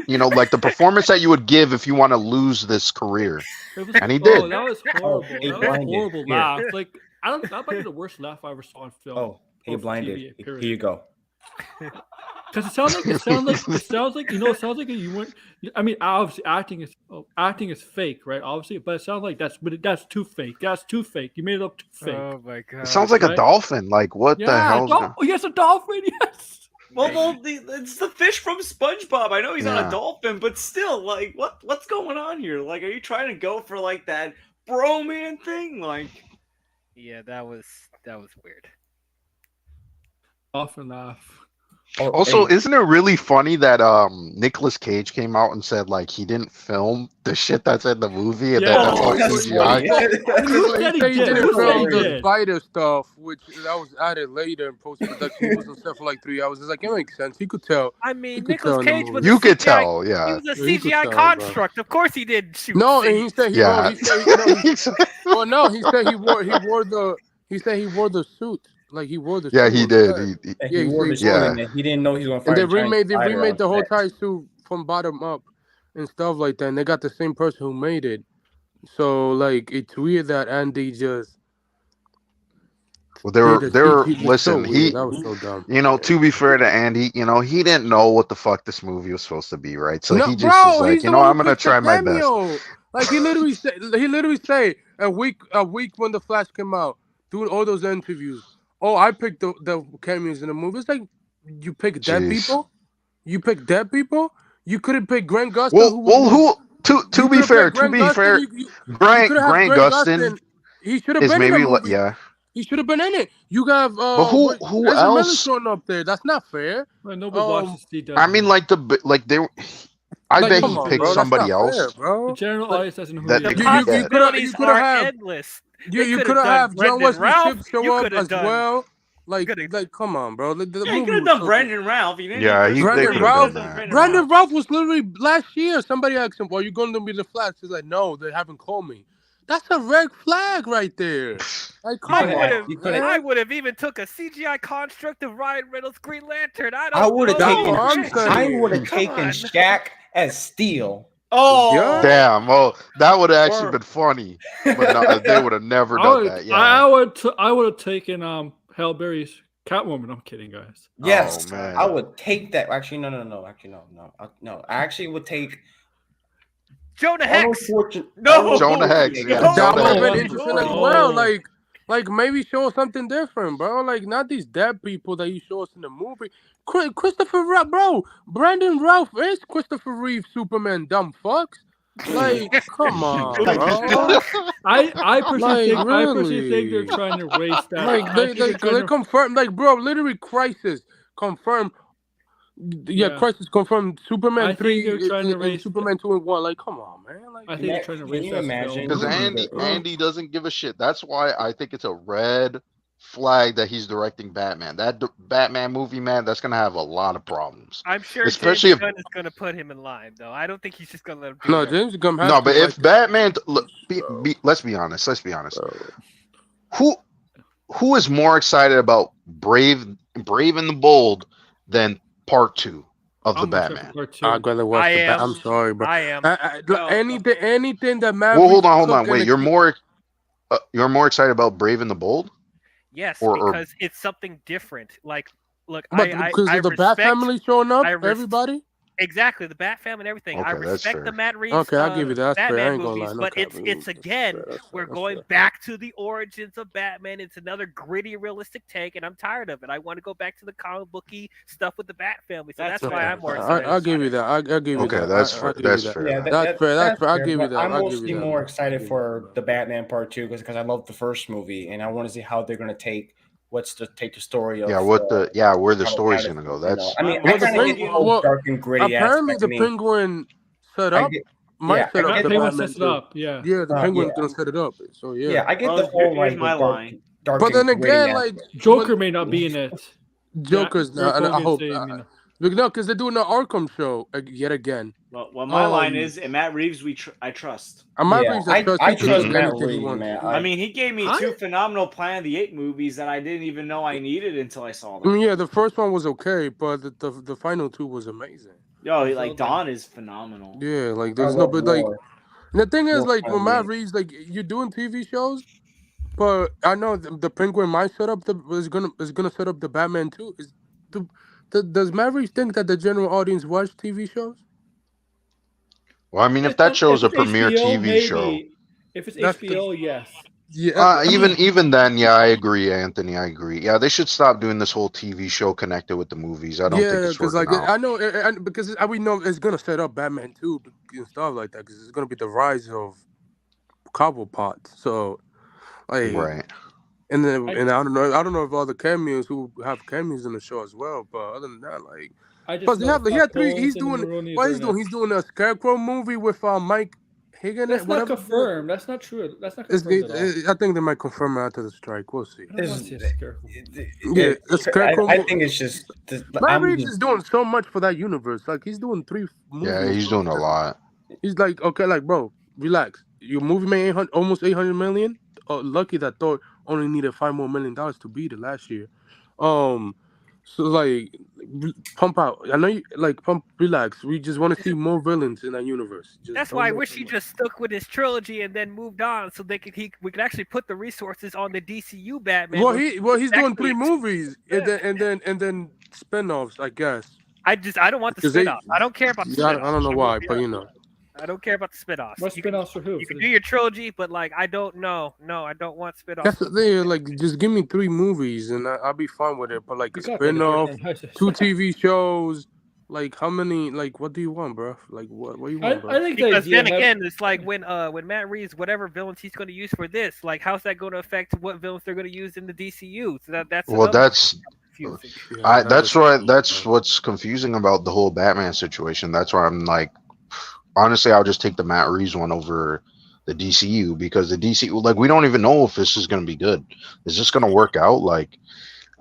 You know, like the performance that you would give if you want to lose this career. It was, And he did. That was horrible. he That was a blinded. horrible Here. laugh. Like that might be the worst laugh I ever saw on film. Oh, he Or blinded. TV, Here period. you go. Because it sounds like it sounds like it sounds like you weren't. I mean, obviously acting is fake, right? Obviously, but it sounds like that's too fake. That's too fake. You made it up too fake. Oh my god. It sounds like a right? dolphin. Like what the hell? Oh, yes, a dolphin. Yes. Well, it's the fish from SpongeBob. I know he's not Yeah. a dolphin, but still, like, what's going on here? Like, are you trying to go for like that bro man thing? Like, Yeah, that was weird. Dolphin laugh. Oh, Also, hey, isn't it really funny that Nicolas Cage came out and said like he didn't film the shit that's in the movie and Yeah. then that's all oh, that's CGI? funny. Who He said he said he did? didn't Who said he film the did? spider stuff, which that was added later in post production. He was on set for like 3 hours. It's like it makes sense. He could tell. I You mean, could tell Nicolas in the Cage movie. was You a could CGI tell, He yeah. was a Yeah, you could CGI tell, bro. construct. Of course he did shoot. No, and scenes. he said he. Yeah. He said, no, he said he wore the suit. Like he wore the suit. Yeah, he on did. set. He- He Yeah, wore the he- suit yeah. and he didn't know he was going to And fight. they remade the whole tie suit from bottom up and stuff like that. And they got the same person who made it. So like it's weird that Andy just well, they were did they the were CG. It's listen. so He, weird. That was so dumb. you know, to be fair to Andy, you know, he didn't know what the fuck this movie was supposed to be, right? So No, he just bro, was like, he's you the know, one I'm who gonna picked the try my best. cameo. Like he literally say a week when the Flash came out, doing all those interviews. Oh, I picked the cameos in the movie. It's like you pick dead Jeez. people. You pick dead people. You couldn't pick Grant Gustin. To be fair, Grant Gustin he should have is been in maybe the movie. yeah. He should have been in it. You got But who Ezra else? Miller showing up there? That's not fair. Well, nobody watches CW. I mean, like they. I Like, bet come he on, picked bro, that's somebody not else. fair, bro. The general audience doesn't know who that he they is. The could get. possibilities coulda are have- endless. You They could have had John Brendan Wesley Ralph. Shipp show You up coulda as done- well. Like, coulda- come on, bro. The Yeah, you movie could have was done so Brendan Ralph. You didn't Yeah, need they Brandon could have Ralph- done that. Brandon Ralph was literally last year. Somebody asked him, "Are you going to be the Flash?" He's like, "No, they haven't called me." That's a red flag right there. Like, come on, I would have even took a CGI construct of Ryan Reynolds' Green Lantern. I would have That's taken. what I'm saying. I would have Come taken on. Shaq as Steel. Oh, Yeah. Damn. Well, that would have actually Or- been funny, but no, they would have never done that. Yeah. I would have taken Halle Berry's Catwoman. I'm kidding, guys. Yes, man. I would take that. Actually, no. Actually, no. I actually would take Jonah Hex. No. Jonah Hex. Yeah, No. That would have Jonah been Hex. interesting as Oh. well. Like maybe show us something different, bro. Like not these dead people that you show us in the movie. Christopher Reeve, bro. Brandon Ralph is Christopher Reeve Superman. Dumb fucks. Like, come on, bro. I personally Like, think they're really? trying to erase that. Like I they think they're trying to- confirmed. Like, bro, literally Crisis confirmed. Yeah, Yeah. Crisis confirmed. Superman I think 3 they're trying to and erase Superman 2 and 1. Like, come on, man. Like, I think they're trying to Can erase you that imagine? film. Because Andy doesn't give a shit. That's why I think it's a red flag that he's directing Batman. That Batman movie, man, that's gonna have a lot of problems. I'm sure Especially James if- Gunn is going to put him in line, though. I don't think he's just going to let him do no, that. James Gunn has No, to, but if like, Batman, look, let's be honest. Who is more excited about Brave and the Bold than Part 2 of the I'm excited Batman? for part two. I'd rather watch I the am. I'm sorry, bro. I am. No. Anything that Matt. Well, hold on. Wait, you're more excited about Brave and the Bold? Yes, or- because it's something different. Like, look, But because I of the Bat respect- family showing up, I res- everybody. Exactly, the Bat family and everything. I Okay, that's respect fair. the Matt Reeves. Okay, I'll give you that. That's fair. I Batman ain't gonna movies, lie. No but cap. it's again, That's fair, that's we're fair, that's going fair. back to the origins of Batman. It's another gritty, realistic take, and I'm tired of it. I want to go back to the comic booky stuff with the Bat family. So that's why I'm more excited. I'll give you that. I'll give you Okay, that. that's I'll fair. give you That's that. fair. Yeah, That's fair. That's fair. I'll give you but that. I'm I'll give mostly you that. more excited for the Batman Part 2 because I love the first movie and I want to see how they're gonna take the story of Where the how story's Batman, gonna go. you know. That's I mean, Well, I the kind of thing- get the whole well, dark and gritty Apparently, aspect. the I mean, Penguin set I up. get- Might yeah, set I up get the the- Penguin Batman sets it too. up. Yeah. Yeah, the Yeah. Penguin's gonna set it up. So yeah, I get Well, the whole here's like my dark, line. dark But then and gritty again, aspect. like Joker may not be in it. Joker's Yeah, not. Kirk I Hogan hope. saying, you know. No, because they're doing the Arkham show yet again. Well, my line Um, is, and Matt Reeves, I trust. I might Yeah, be I trust I he can trust do Matt anything he Reeves, wants. man. I mean, he gave me I- 2 phenomenal Planet of the Apes movies that I didn't even know I needed until I saw I them. mean, yeah, the first one was okay, but the final two was amazing. Yo, like Dawn is phenomenal. Yeah, like I there's no, love but like War. and the thing is, More like when fun, Matt yeah. Reeves, like you're doing TV shows, but I know the Penguin might set up is gonna set up the Batman too. Does Matt Reeves think that the general audience watch TV shows? well, I mean, if that show's a it's premier HBO, TV maybe. show, If it's That's the- HBO, yes. Yeah, I mean, even then, yeah, I agree, Anthony. I agree. Yeah, they should stop doing this whole TV show connected with the movies. I don't think yeah, it's because working like out. I know, and because we know it's gonna set up Batman too and stuff like that, because it's gonna be the rise of Cobblepot. So, like, Right. and then and I don't know if all the cameos who have cameos in the show as well, but other than that, like, I just plus he know had three. Coles He's and doing Maroney what are he's in doing. it. He's doing a Scarecrow movie with Mike Higgin. That's not whatever. confirmed. That's not true. That's not It's, confirmed at all. I think they might confirm it after the strike. We'll see. I don't want to see a Scarecrow. Yeah, the Scarecrow I mo- think it's just. Matt Reeves is doing so much for that universe. Like he's doing 3 movies. Yeah, he's doing a lot. He's like, okay, like bro, relax. Your movie made almost 800 million. Lucky that Thor only needed $5 more million to beat it last year. So like, pump out. I know you like pump. Relax. We just want to see more villains in that universe. Just That's don't why I make wish too he much. just stuck with his trilogy and then moved on, so we could actually put the resources on the DCU Batman. Well, he's doing 3 Exactly. movies and then spinoffs, I guess. I don't want the Because they- spinoff. I don't care about the Yeah, spinoff. I don't know why, but you know. I don't care about the spinoffs. What You can- spin-offs for who? You For can the- do your trilogy, but like I don't know. No, I don't want spinoffs. That's the thing. Like, just give me 3 movies and I'll be fine with it. But like a You got that in spinoff, Arkham Asylum. 2 TV shows, Like how many? Like what do you want, bro? Like what do you want, bro? I think the Because idea then of- again, it's like when Matt Reeves, whatever villains he's going to use for this, like how's that going to affect what villains they're going to use in the DCU? So that's Well, another that's confusing. Yeah, that's is- why that's what's confusing about the whole Batman situation. That's why I'm like, honestly, I'll just take the Matt Reeves one over the DCU because the DCU, like, we don't even know if this is going to be good. Is this going to work out? Like,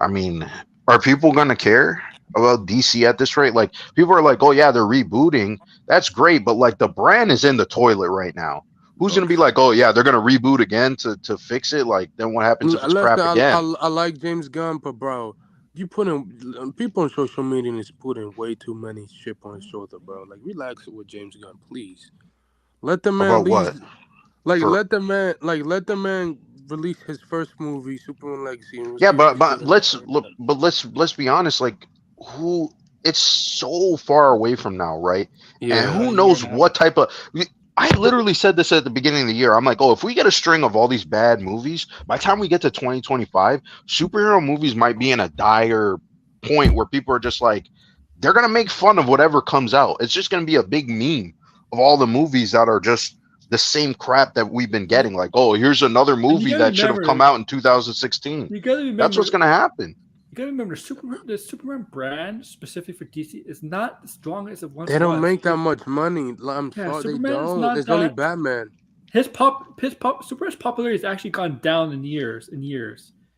I mean, are people going to care about DC at this rate? Like, people are like, oh yeah, they're rebooting. That's great, but like the brand is in the toilet right now. Who's going to be like, oh yeah, they're going to reboot again to fix it? Like, then what happens if it's crap again? I like James Gunn, but bro, you putting people on social media is putting way too many shit on his shoulder, bro. Like, relax it with James Gunn, please. Let the man About leave. what? Like, For- let the man release his first movie, Superman Legacy. and Yeah, see but what he let's does. look. But let's be honest. Like, who? It's so far away from now, right? Yeah. And who knows what type of. I literally said this at the beginning of the year. I'm like, oh, if we get a string of all these bad movies, by the time we get to 2025, superhero movies might be in a dire point where people are just like, they're gonna make fun of whatever comes out. It's just gonna be a big meme of all the movies that are just the same crap that we've been getting. Like, oh, here's another movie gotta that should have remember- come out in 2016. You gotta remember. That's what's gonna happen. You gotta remember, the Superman brand specific for DC is not as strong as it once They don't was. make that much money. I'm Yeah, sorry, they Superman is don't. not It's only that- Batman. Superman's popularity has actually gone down in years.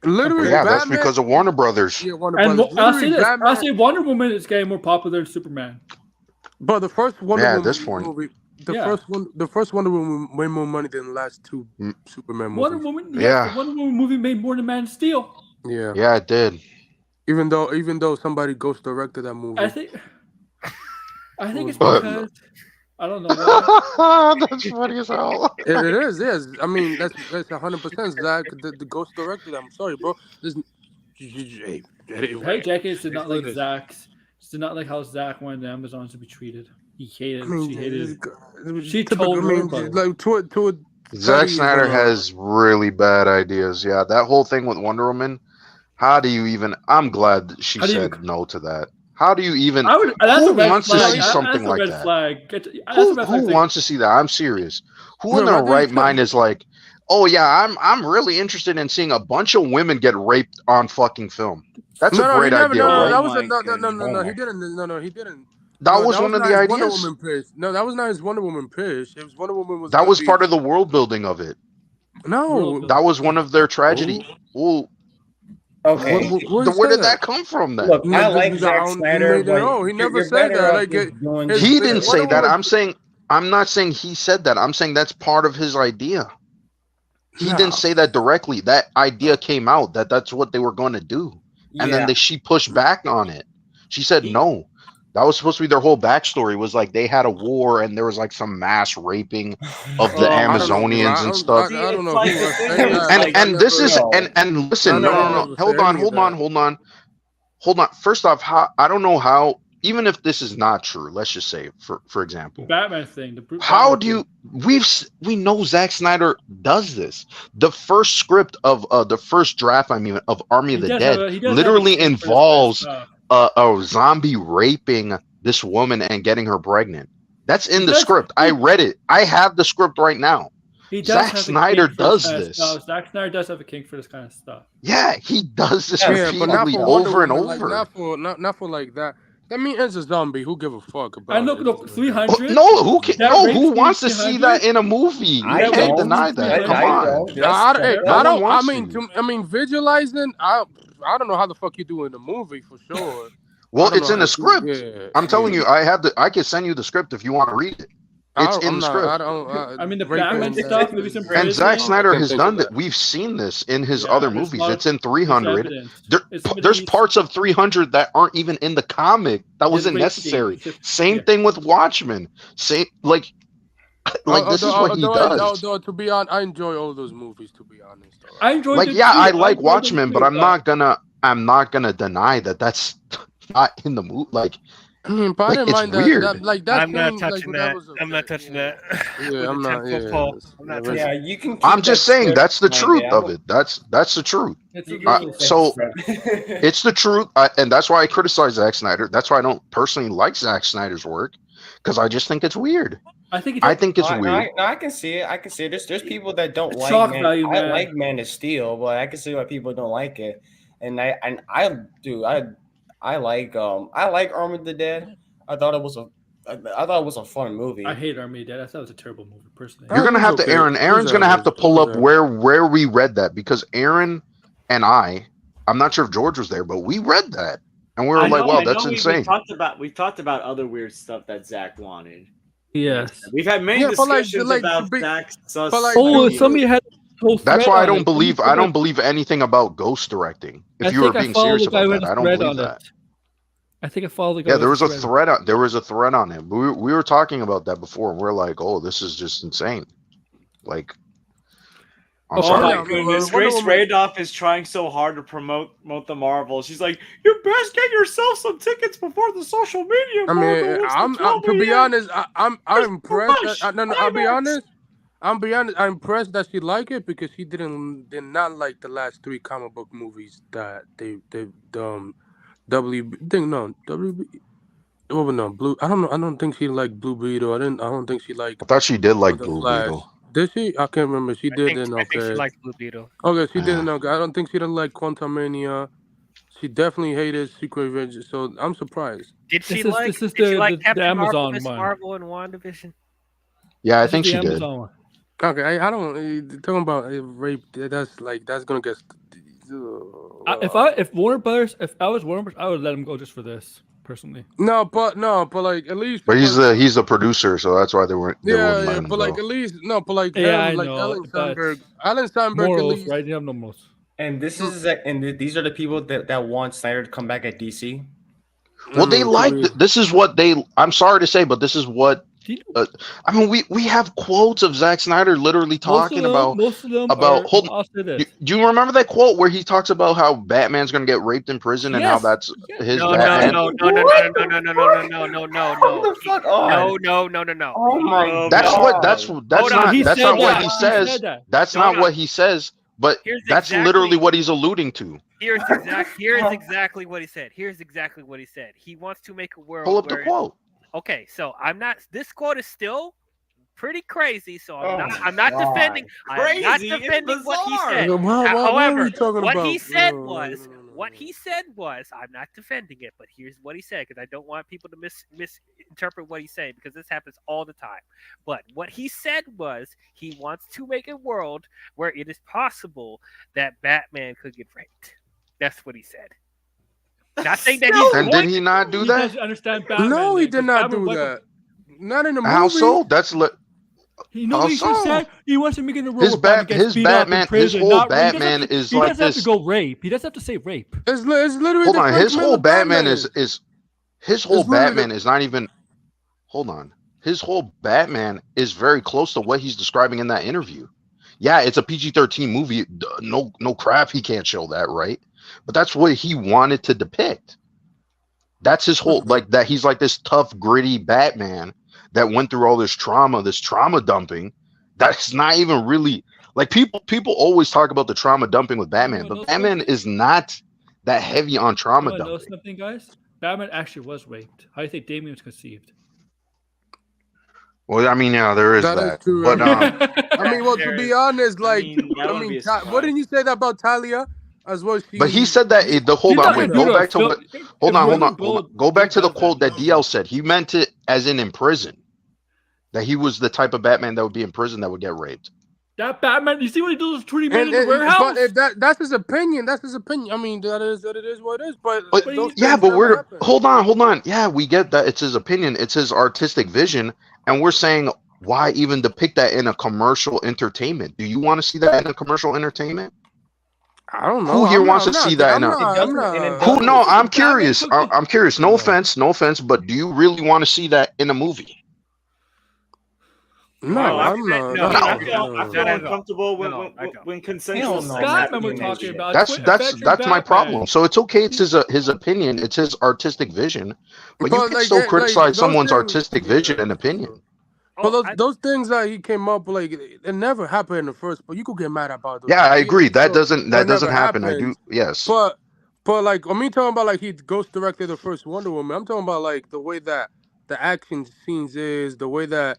Literally, Yeah, Batman. that's because of Warner Brothers. Yeah, Warner And Brothers. I'll say Literally, this: Batman. I'll say Wonder Woman is getting more popular than Superman. But the first Wonder Yeah, at Woman this point. movie, the Yeah. first Wonder Woman made more money than the last two Superman movies. Wonder Woman, Yeah. the Wonder Woman movie made more than Man of Steel. Yeah. Yeah, it did. Even though somebody ghost directed that movie. I think it's But- because I don't know. Why. That's funny as hell. It is, yes. I mean, that's 100% Zach, the ghost directed. I'm sorry, bro. Hey, Jackets did not like Zach's. Did not like how Zach wanted the Amazons to be treated. He hated. She hated. She told her, but- like to a Zack Snyder study, has really bad ideas. Yeah, that whole thing with Wonder Woman. How do you even? I'm glad that she How do you- said no to that. How do you even? I would. That's Who a red wants to flag. see That's something a like red that? flag. That's a red Who flag. wants to see that? I'm serious. Who in No, their why do right you mind is like, oh yeah, I'm really interested in seeing a bunch of women get raped on fucking film. That's a great idea, right? That was Oh no, no, my no, no, no. He goodness. didn't. No, he didn't. That No, was one of not the his Wonder ideas. Woman pitch. No, that was not his Wonder Woman pitch. It was Wonder Woman was. That was part of the world building of it. No. That was one of their tragedy. Well, Okay. where did that come from then? Look, No, I this like is Zack our- Snyder. he made it all. He but never you're said better that. off Like, just doing- his- He Wonder didn't say that. Woman- I'm not saying he said that. I'm saying that's part of his idea. He No. didn't say that directly. That idea came out that that's what they were going to do. And Yeah. then she pushed back on it. She said no. That was supposed to be their whole backstory. Was like they had a war and there was like some mass raping of the Oh, I don't know, Amazonians bro. and stuff. I don't know. It's who like was the saying thing is, that. And like, and this is No. and listen, No, no, no, no, no, no. no, Hold say on, any hold of on, that. hold on. First off, how I don't know how. Even if this is not true, let's just say, for example, Batman thing. how Batman do you thing. we know Zack Snyder does this. The first script of the first draft, I mean, of Army He of the does Dead have he does have literally a thing for this kind of involves stuff. a zombie raping this woman and getting her pregnant. That's in He the does- script. I read it. I have the script right now. He does Zack have a Snyder kink for does kind of this. stuff. Zack Snyder does have a kink for this kind of stuff. Yeah, he does this Yeah, Yeah, but not repeatedly for Wonder over and Woman, like, over. not for like that. That means it's a zombie. Who give a fuck about I look, it? look, 300. No, who can? That No, rape who scene wants to see 300? that in a movie? You I can't don't. deny that. I- Come I on. don't. I, That's- No I one don't. I wants mean, to. visualizing. I don't know how the fuck you do in the movie for sure. Well, I don't it's know in how the to do- script. yeah, I'm telling yeah. you, I can send you the script if you want to read it. It's in the script. I mean, the rape Batman and- stuff, maybe some And prison. Zack Snyder Can't has think done of that. that. We've seen this in his Yeah, other there's movies. a lot It's in It's 300. evidence. There, It's there's evidence. parts of 300 that aren't even in the comic. That wasn't rape necessary. scene. Same Yeah. thing with Watchmen. Same like this is what he does. To be honest, I enjoy all those movies. To be honest, though. I enjoyed Like it yeah, too. I like enjoyed it Watchmen, too, but I'm not gonna deny that that's not in the movie. Like I mean, but I Like, didn't it's mind that. weird. That I'm not scene, touching like, that. was I'm not okay. touching that. Yeah, With I'm the not. 10-foot Yeah, pole. I'm not touching Yeah, that. you can. I'm keep just that saying square that's the behind truth it. of it. That's the truth. It's You a can little. keep that So square. it's the truth, and that's why I criticize Zack Snyder. That's why I don't personally like Zack Snyder's work, because I just think it's weird. I think I think it's weird. I can see it. I can see it. There's people that don't It's like shock Man. value, I man. like Man of Steel, but I can see why people don't like it. And I do. I like Army of the Dead. I thought it was a fun movie. I hate Army of Dead. I thought it was a terrible movie, personally. You're gonna was have to, okay. Aaron. It Aaron's was gonna have to average. pull It up was average. where we read that, because Aaron and I'm not sure if George was there, but we read that and we were like, "Wow, that's insane." We talked about other weird stuff that Zach wanted. Yes. We've had many Yeah, but discussions like, about but Zach's but like, Oh, dude, somebody had a whole That's thread why I on don't it. believe Somebody I don't said believe anything about ghost directing. that- If I you were think I being followed serious the guy about with that, a I don't thread believe on that. it. I think I followed the guy. Yeah, with there was a thread. thread on. There was a thread on it. We were talking about that before, and we're like, "Oh, this is just insane." Like, I'm Oh, Oh sorry. my yeah, goodness, Wonder Grace Woman- Randolph is trying so hard to promote the Marvel. She's like, "You best get yourself some tickets before the social media." I mean, I'm to be honest, I'm impressed. much I'll be climax. honest. I'm impressed that she liked it because she did not like the last 3 comic book movies that they Blue. I don't know. I don't think she liked Blue Beetle. I don't think she liked I thought she did like the Blue Flash. Beetle. Did she? I can't remember. She I did. think she Okay. likes Blue Beetle. Okay, she Yeah. didn't. Okay, I don't think she didn't like Quantumania. She definitely hated Secret Avengers. So I'm surprised. Did she This is- like? this is Did she the- like the Captain Marvel, Amazon Miss one. Marvel, and WandaVision? Yeah, I This is think the she did. Amazon one. Okay, I don't talking about rape. That's gonna get. If Warner Brothers, if I was Warner Brothers, I would let him go just for this, personally. No, but like at least. But he's the producer, so that's why they wouldn't let him but like go. at least Yeah, him, I like know, Alan but Sandberg. Alan Sandberg at Morals, least. right? You have no morals. And these are the people that want Snyder to come back at DC. Well, they like this is what they. I'm sorry to say, but this is what. Do you know- I mean, we have quotes of Zack Snyder literally talking about. most of them about- are, hold- I'll say this. Do you remember that quote where he talks about how Batman's going to get raped in prison and how Yes, that's yes. his No, Batman? no. What the fuck? Oh, No. oh my That's God. what that's Hold on, not he that's said not what that. he He says. said that. That's Hold not on. what he says. But Here's that's exactly- literally what he's alluding to. Here's exactly what he said. Here's exactly what he said. He wants to make a world Pull up the where quote. okay, so I'm not. This quote is still pretty crazy. So Oh I'm not God. defending. I'm not Crazy? It's defending what he bizarre. said. What are However, we talking what about? he said No, was no. what he said was I'm not defending it, but here's what he said because I don't want people to misinterpret what he's saying because this happens all the time. But what he said was he wants to make a world where it is possible that Batman could get raped. That's what he said. Not saying that he's And going did he not do He that? doesn't understand Batman. No, he then, did 'cause not Batman do was- that. Not in the movie. How so? He knows How what he just so? said. He wants to make it a role His where Batman gets his beat up in Batman his prison, whole not rape. He doesn't Batman have to- is he like doesn't have this. to go rape. He doesn't have to say rape. It's literally Hold the on, Frank his whole Miller Batman is his whole It's literally Batman is not even. Hold on, his whole Batman is very close to what he's describing in that interview. Yeah, it's a PG-13 movie. No crap, he can't show that, right? But that's what he wanted to depict. That's his whole like that. He's like this tough, gritty Batman that went through all this trauma dumping. That's not even really like people always talk about the trauma dumping with Batman, but Batman is not that heavy on trauma You wanna know dumping. something, guys? Batman actually was raped. How do you think Damien was conceived? Well, I mean, yeah, there is That that. is true. But I mean, well, to be honest, like, that wouldn't be a surprise. what didn't you say that about Talia as well? but he said that hold on, wait, go back to what hold on. Go back to the quote that DL said. He meant it as in prison. That he was the type of Batman that would be in prison that would get raped. That Batman, you see what he does with 20 men in the warehouse? But if that's his opinion. That's his opinion. I mean, that is what it is. But those yeah, things but never we're happen. hold on. Yeah, we get that it's his opinion, it's his artistic vision, and we're saying why even depict that in a commercial entertainment? Do you want to see that in a commercial entertainment? I don't know. Who here I'm wants not- to I'm see not- that I'm in a? not- I'm not- Who? No, I'm Batman curious. took I'm curious. No offense, but do you really want to see that in a movie? No, I'm not. No, I no, feel no, no. uncomfortable when No, I don't. when consensual Hell sex no. Scott, happens man, we're in talking shit. about. That's my problem. So it's okay. It's his opinion. It's his artistic vision, but you can like, still like criticize those someone's things, artistic yeah, vision and for opinion. sure. Oh, But those things that he came up like it never happened in the first. But you could get mad about those. Yeah, I ideas, agree. That so doesn't it never happen. I do. happens. Yes. But like I mean, talking about like he ghost directed the first Wonder Woman. I'm talking about like the way that the action scenes is, the way that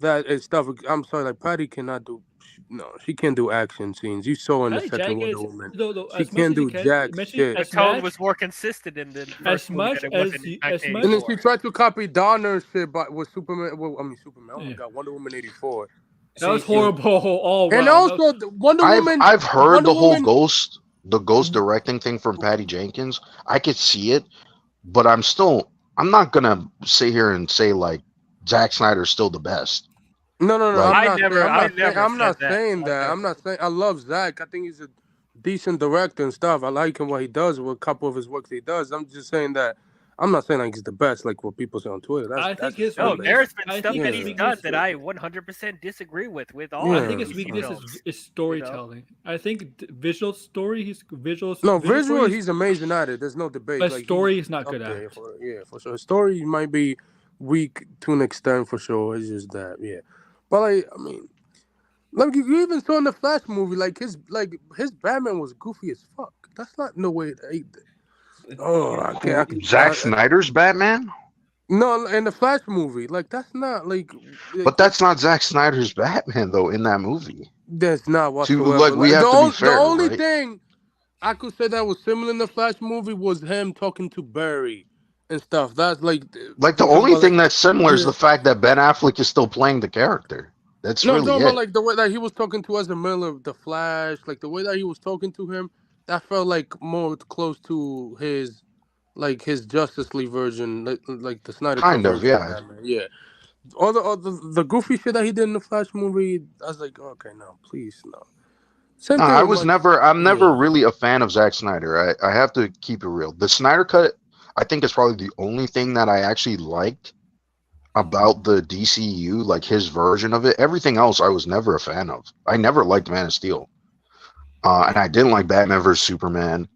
is stuff. I'm sorry, like Patty cannot do. No, she can't do action scenes. You saw in the Patty second Jenkins, Wonder Woman. though, She as much can't as you do can, jack imagine shit. The as tone much was more consistent in the as first movie much than it as was in you, as much. And then she 1984. tried to copy Donna and shit, but with Superman. Well, I mean Superman. Oh my Yeah. God, Wonder Woman '84. That was horrible. Oh wow. And also the Wonder Woman. I've heard Wonder the whole Woman, ghost directing thing from Patty Jenkins. I could see it, but I'm not gonna sit here and say like Zack Snyder's still the best. No. Like- I'm not saying that. I'm not saying I love Zach. I think he's a decent director and stuff. I like him what he does with a couple of his works he does. I'm just saying that I'm not saying like he's the best, like what people say on Twitter. I think his No, weakness- there's been I stuff think that his he's done weakness- that I 100% disagree with all. Yeah. I think his DC weakness films. is storytelling. I think visual story. He's visual. No, visual visual, story, he's amazing at it. There's no debate. but Like, story is not up good there at. for sure. Story might be weak to an extent for sure. It's just that, yeah. But like, I mean, like you even saw in the Flash movie, like his Batman was goofy as fuck. That's not no way. I can't. Zack Snyder's Batman? No, in the Flash movie, like that's not like. But that's not Zack Snyder's Batman though in that movie. That's not whatsoever. like, we have to be fair, the only right? thing I could say that was similar in the Flash movie was him talking to Barry and stuff. That's like the only thing that's similar is Yeah. the fact that Ben Affleck is still playing the character. That's No, I'm really talking it. about like the way that he was talking to Ezra Miller, the Flash, like the way that he was talking to him, that felt like more close to his Justice League version, like the Snyder Kind Cut of, version yeah. Batman. Yeah. All the goofy shit that he did in the Flash movie, I was like, okay, no, please, no. Same No, thing I with, was like- never. I'm never Yeah. really a fan of Zack Snyder. I have to keep it real. The Snyder Cut, I think, is probably the only thing that I actually liked about the DCU, like his version of it. Everything else, I was never a fan of. I never liked Man of Steel, and I didn't like Batman vs Superman.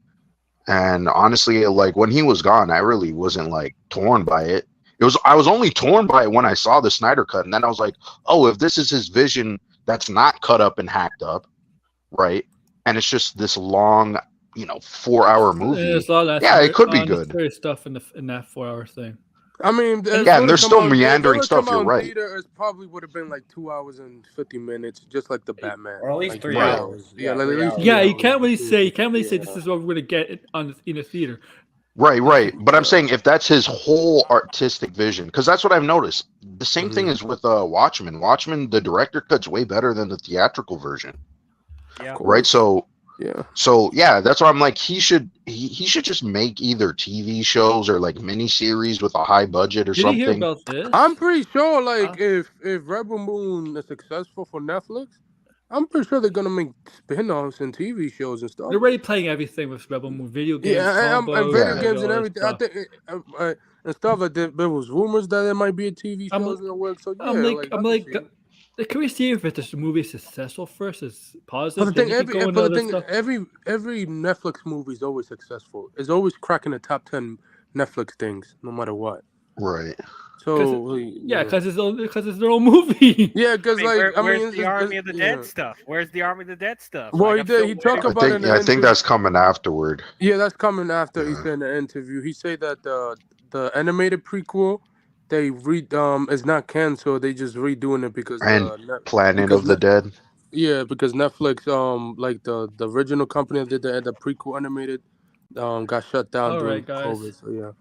And honestly, like when he was gone, I really wasn't like torn by it. I was only torn by it when I saw the Snyder Cut, and then I was like, oh, if this is his vision, that's not cut up and hacked up. Right, and it's just this long, 4-hour movie. There's a lot of Yeah, it could be good. unnecessary stuff in that 4-hour thing. I mean, Yeah, and there's still meandering stuff, you're right. It probably would have been like 2 hours and 50 minutes, just like the Batman, Or at least like 3 Right. hours. Yeah, like at 3 least hours. Yeah, you hours. can't really say Yeah. this is what we're gonna get in a theater. Right. But I'm saying if that's his whole artistic vision, because that's what I've noticed. The same thing is with Watchmen. Watchmen, the director cut's way better than the theatrical version. Yeah. Right. So Yeah. that's why I'm like he should just make either TV shows or like miniseries with a high budget or Did you hear something. about this? I'm pretty sure, like, if Rebel Moon is successful for Netflix, I'm pretty sure they're gonna make spin-offs and TV shows and stuff. They're already playing everything with Rebel Moon, video games, Yeah, and combos, video Yeah. games and all that everything. I stuff. think and stuff like that. There was rumors that there might be a TV I'm shows in the works. So yeah, I'm I like, can see it. can we see if this movie is successful first? Is But positive? the thing, then we can go into other stuff. every Netflix movie is always successful. It's always cracking the top 10 Netflix things, no matter what. Right. So Yeah, because it's their own movie. yeah, because Where's it's the Army of the Dead yeah. stuff? Where's the Army of the Dead stuff? Well, Like, he did. He talked I about it in think the I think interview. that's coming afterward. Yeah, that's coming after he Yeah. said in the interview. He said that the animated prequel they is not canceled. They just redoing it because And Planet of the Dead. Yeah, because Netflix like the original company that did the prequel animated got shut down All during right, guys. COVID. So yeah.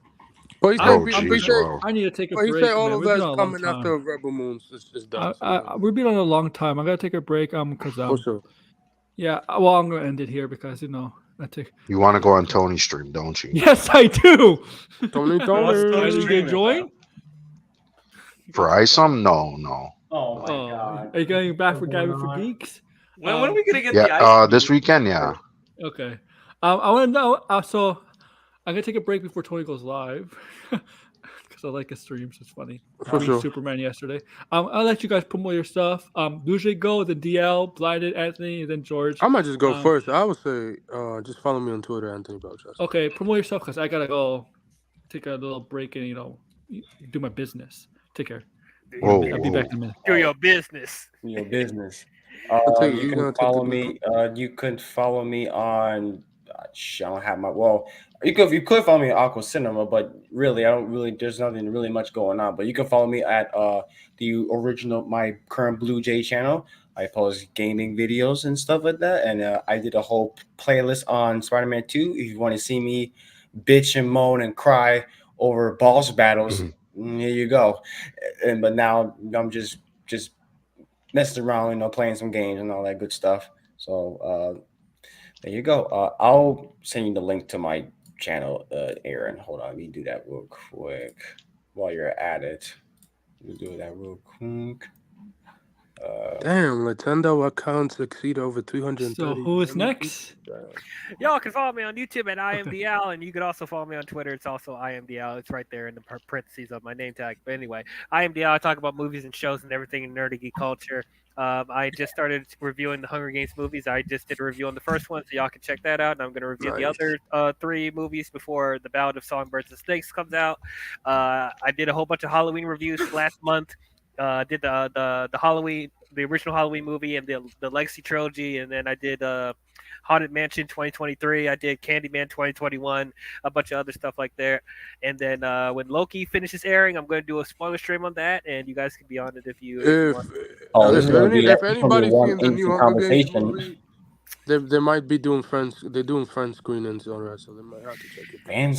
But he Oh, said, geez, wow. I need to take a but he break. said all man. of We've been that's on a long coming time. after Rebel Moon is done. We've been on a long time. I gotta take a break. Because For sure. yeah. Well, I'm gonna end it here because I take. You want to go on Tony's stream, don't you? Yes, I do. Tony. Are you streaming, gonna join? For ISOM? No. Oh my Oh, god. are you going back for Gabby for Geeks? When are we gonna get the Yeah, ice? this weekend, yeah. Okay. I want to know. So I'm gonna take a break before Tony goes live. because I like his streams. It's funny. For sure. Superman yesterday. I'll let you guys promote your stuff. Usually go then DL, Blinded, Anthony, and then George. I might just go first. I would say just follow me on Twitter, Anthony Belchester. Okay, promote yourself because I gotta go take a little break and do my business. Take care. Whoa, I'll be back in a minute. Do your business. Your business. take- You you're can gonna take follow the- me. You can follow me on. I don't have my. Well, you could follow me at Aqua Cinema, but really, I don't really. There's nothing really much going on. But you can follow me at the original, my current Blue Jay channel. I post gaming videos and stuff like that, and I did a whole playlist on Spider-Man 2. If you want to see me bitch and moan and cry over boss battles, here you go. But now I'm just messing around, playing some games and all that good stuff. So there you go. I'll send you the link to my channel, Aaron. Hold on, let me do that real quick while you're at it. Let me do that real quick. Damn, Nintendo accounts exceed over 330. So who is next? Y'all can follow me on YouTube at IMDL, and you can also follow me on Twitter. It's also IMDL. It's right there in the parentheses of my name tag. But anyway, IMDL, I talk about movies and shows and everything in nerdy geek culture. I just started reviewing the Hunger Games movies. I just did a review on the first one, so y'all can check that out. And I'm going to review the other 3 movies before The Ballad of Songbirds and Snakes comes out. I did a whole bunch of Halloween reviews last month. Did the Halloween, the original Halloween movie, and the Legacy trilogy, and then I did Haunted Mansion 2023. I did Candyman 2021, a bunch of other stuff like that. And then when Loki finishes airing, I'm going to do a spoiler stream on that, and you guys can be on it if you want. This is gonna be If anybody's seeing the new Hunger Games conversation. movie, they might be doing friends. They're doing friend screenings on that, so they might have to check it. And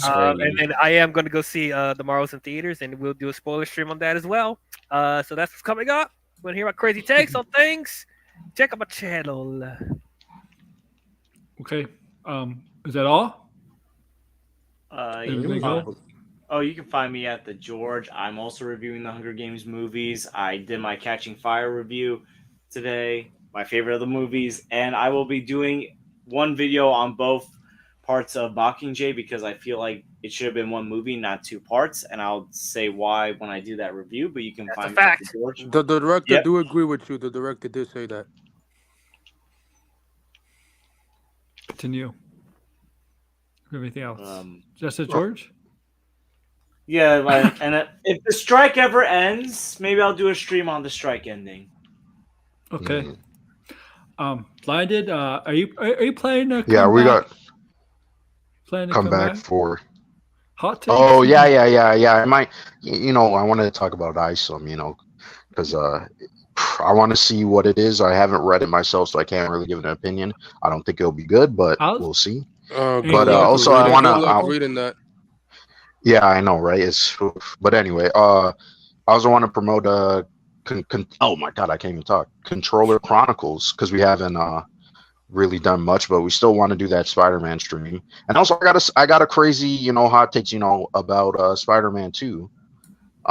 then I am going to go see the Marvels in theaters, and we'll do a spoiler stream on that as well. So that's what's coming up. Want to hear my crazy takes on things? Check out my channel. Okay. Is that all? You There we can find, go. you can find me at the George. I'm also reviewing the Hunger Games movies. I did my Catching Fire review today, my favorite of the movies, and I will be doing one video on both parts of Mockingjay because I feel like it should have been one movie, not 2 parts, and I'll say why when I do that review. But you can find me at the George. The director Yep. do agree with you. The director did say that. Continue. Everything else. Just a George? Yeah, and if the strike ever ends, maybe I'll do a stream on the strike ending. Okay. Blinded. Are you planning to? Yeah, we got planning to come back for. hot takes. Oh yeah. I might. I wanted to talk about ISOM. Because I want to see what it is. I haven't read it myself, so I can't really give an opinion. I don't think it'll be good, but we'll see. But also, I want to reading that. Yeah, I know, right? But anyway, I also want to promote oh my god, I can't even talk. Controller Chronicles, because we haven't really done much, but we still want to do that Spider-Man stream. And also, I got a crazy, hot takes, about Spider-Man 2.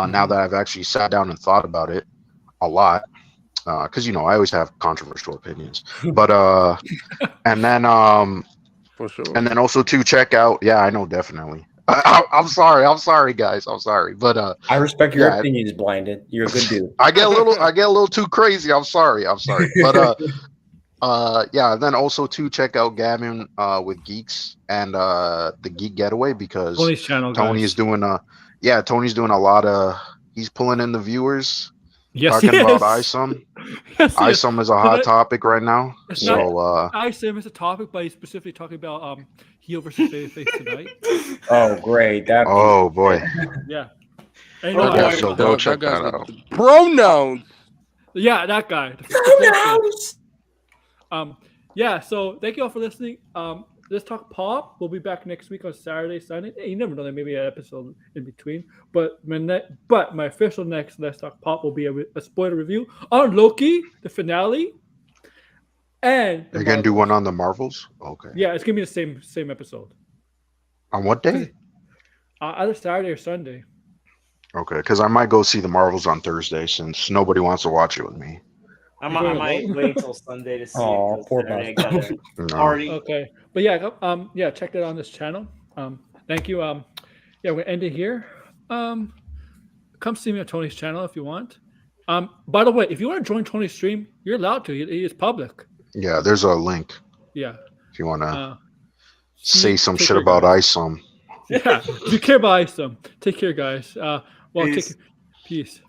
Now that I've actually sat down and thought about it a lot, because I always have controversial opinions. But and then for sure. And then also to check out. Yeah, I know, definitely. I'm sorry, guys. I'm sorry, but I respect your opinions, Blinded. You're a good dude. I get a little too crazy. I'm sorry, but yeah. And then also to check out Gavin with Geeks and the Geek Getaway, because Tony's channel. Tony is doing Tony's doing a lot of. He's pulling in the viewers. Yes, talking about ISOM. ISOM is a hot topic right now. So ISOM is a topic, but he's specifically talking about heel versus babyface tonight. Oh, great! Oh boy. Yeah. So go check that out. Pronouns. Yeah, that guy. Yeah. So thank you all for listening. Let's Talk Pop. We'll be back next week on Saturday, Sunday. You never know. There may be an episode in between. But my official next Let's Talk Pop will be a spoiler review on Loki, the finale. And you're gonna do one on the Marvels? Okay. Yeah, it's gonna be the same episode. On what day? Either Saturday or Sunday. Okay, because I might go see the Marvels on Thursday since nobody wants to watch it with me. I might wait until Sunday to see. Oh, poor Party. Okay, but yeah, check that on this channel. Thank you. Yeah, we're ending here. come see me on Tony's channel if you want. By the way, if you want to join Tony's stream, you're allowed to. It is public. Yeah, there's a link Yeah. if you want to see, say some take shit care, about guys. ISOM. Yeah, if you care about ISOM, take care, guys. Well, Peace. Peace.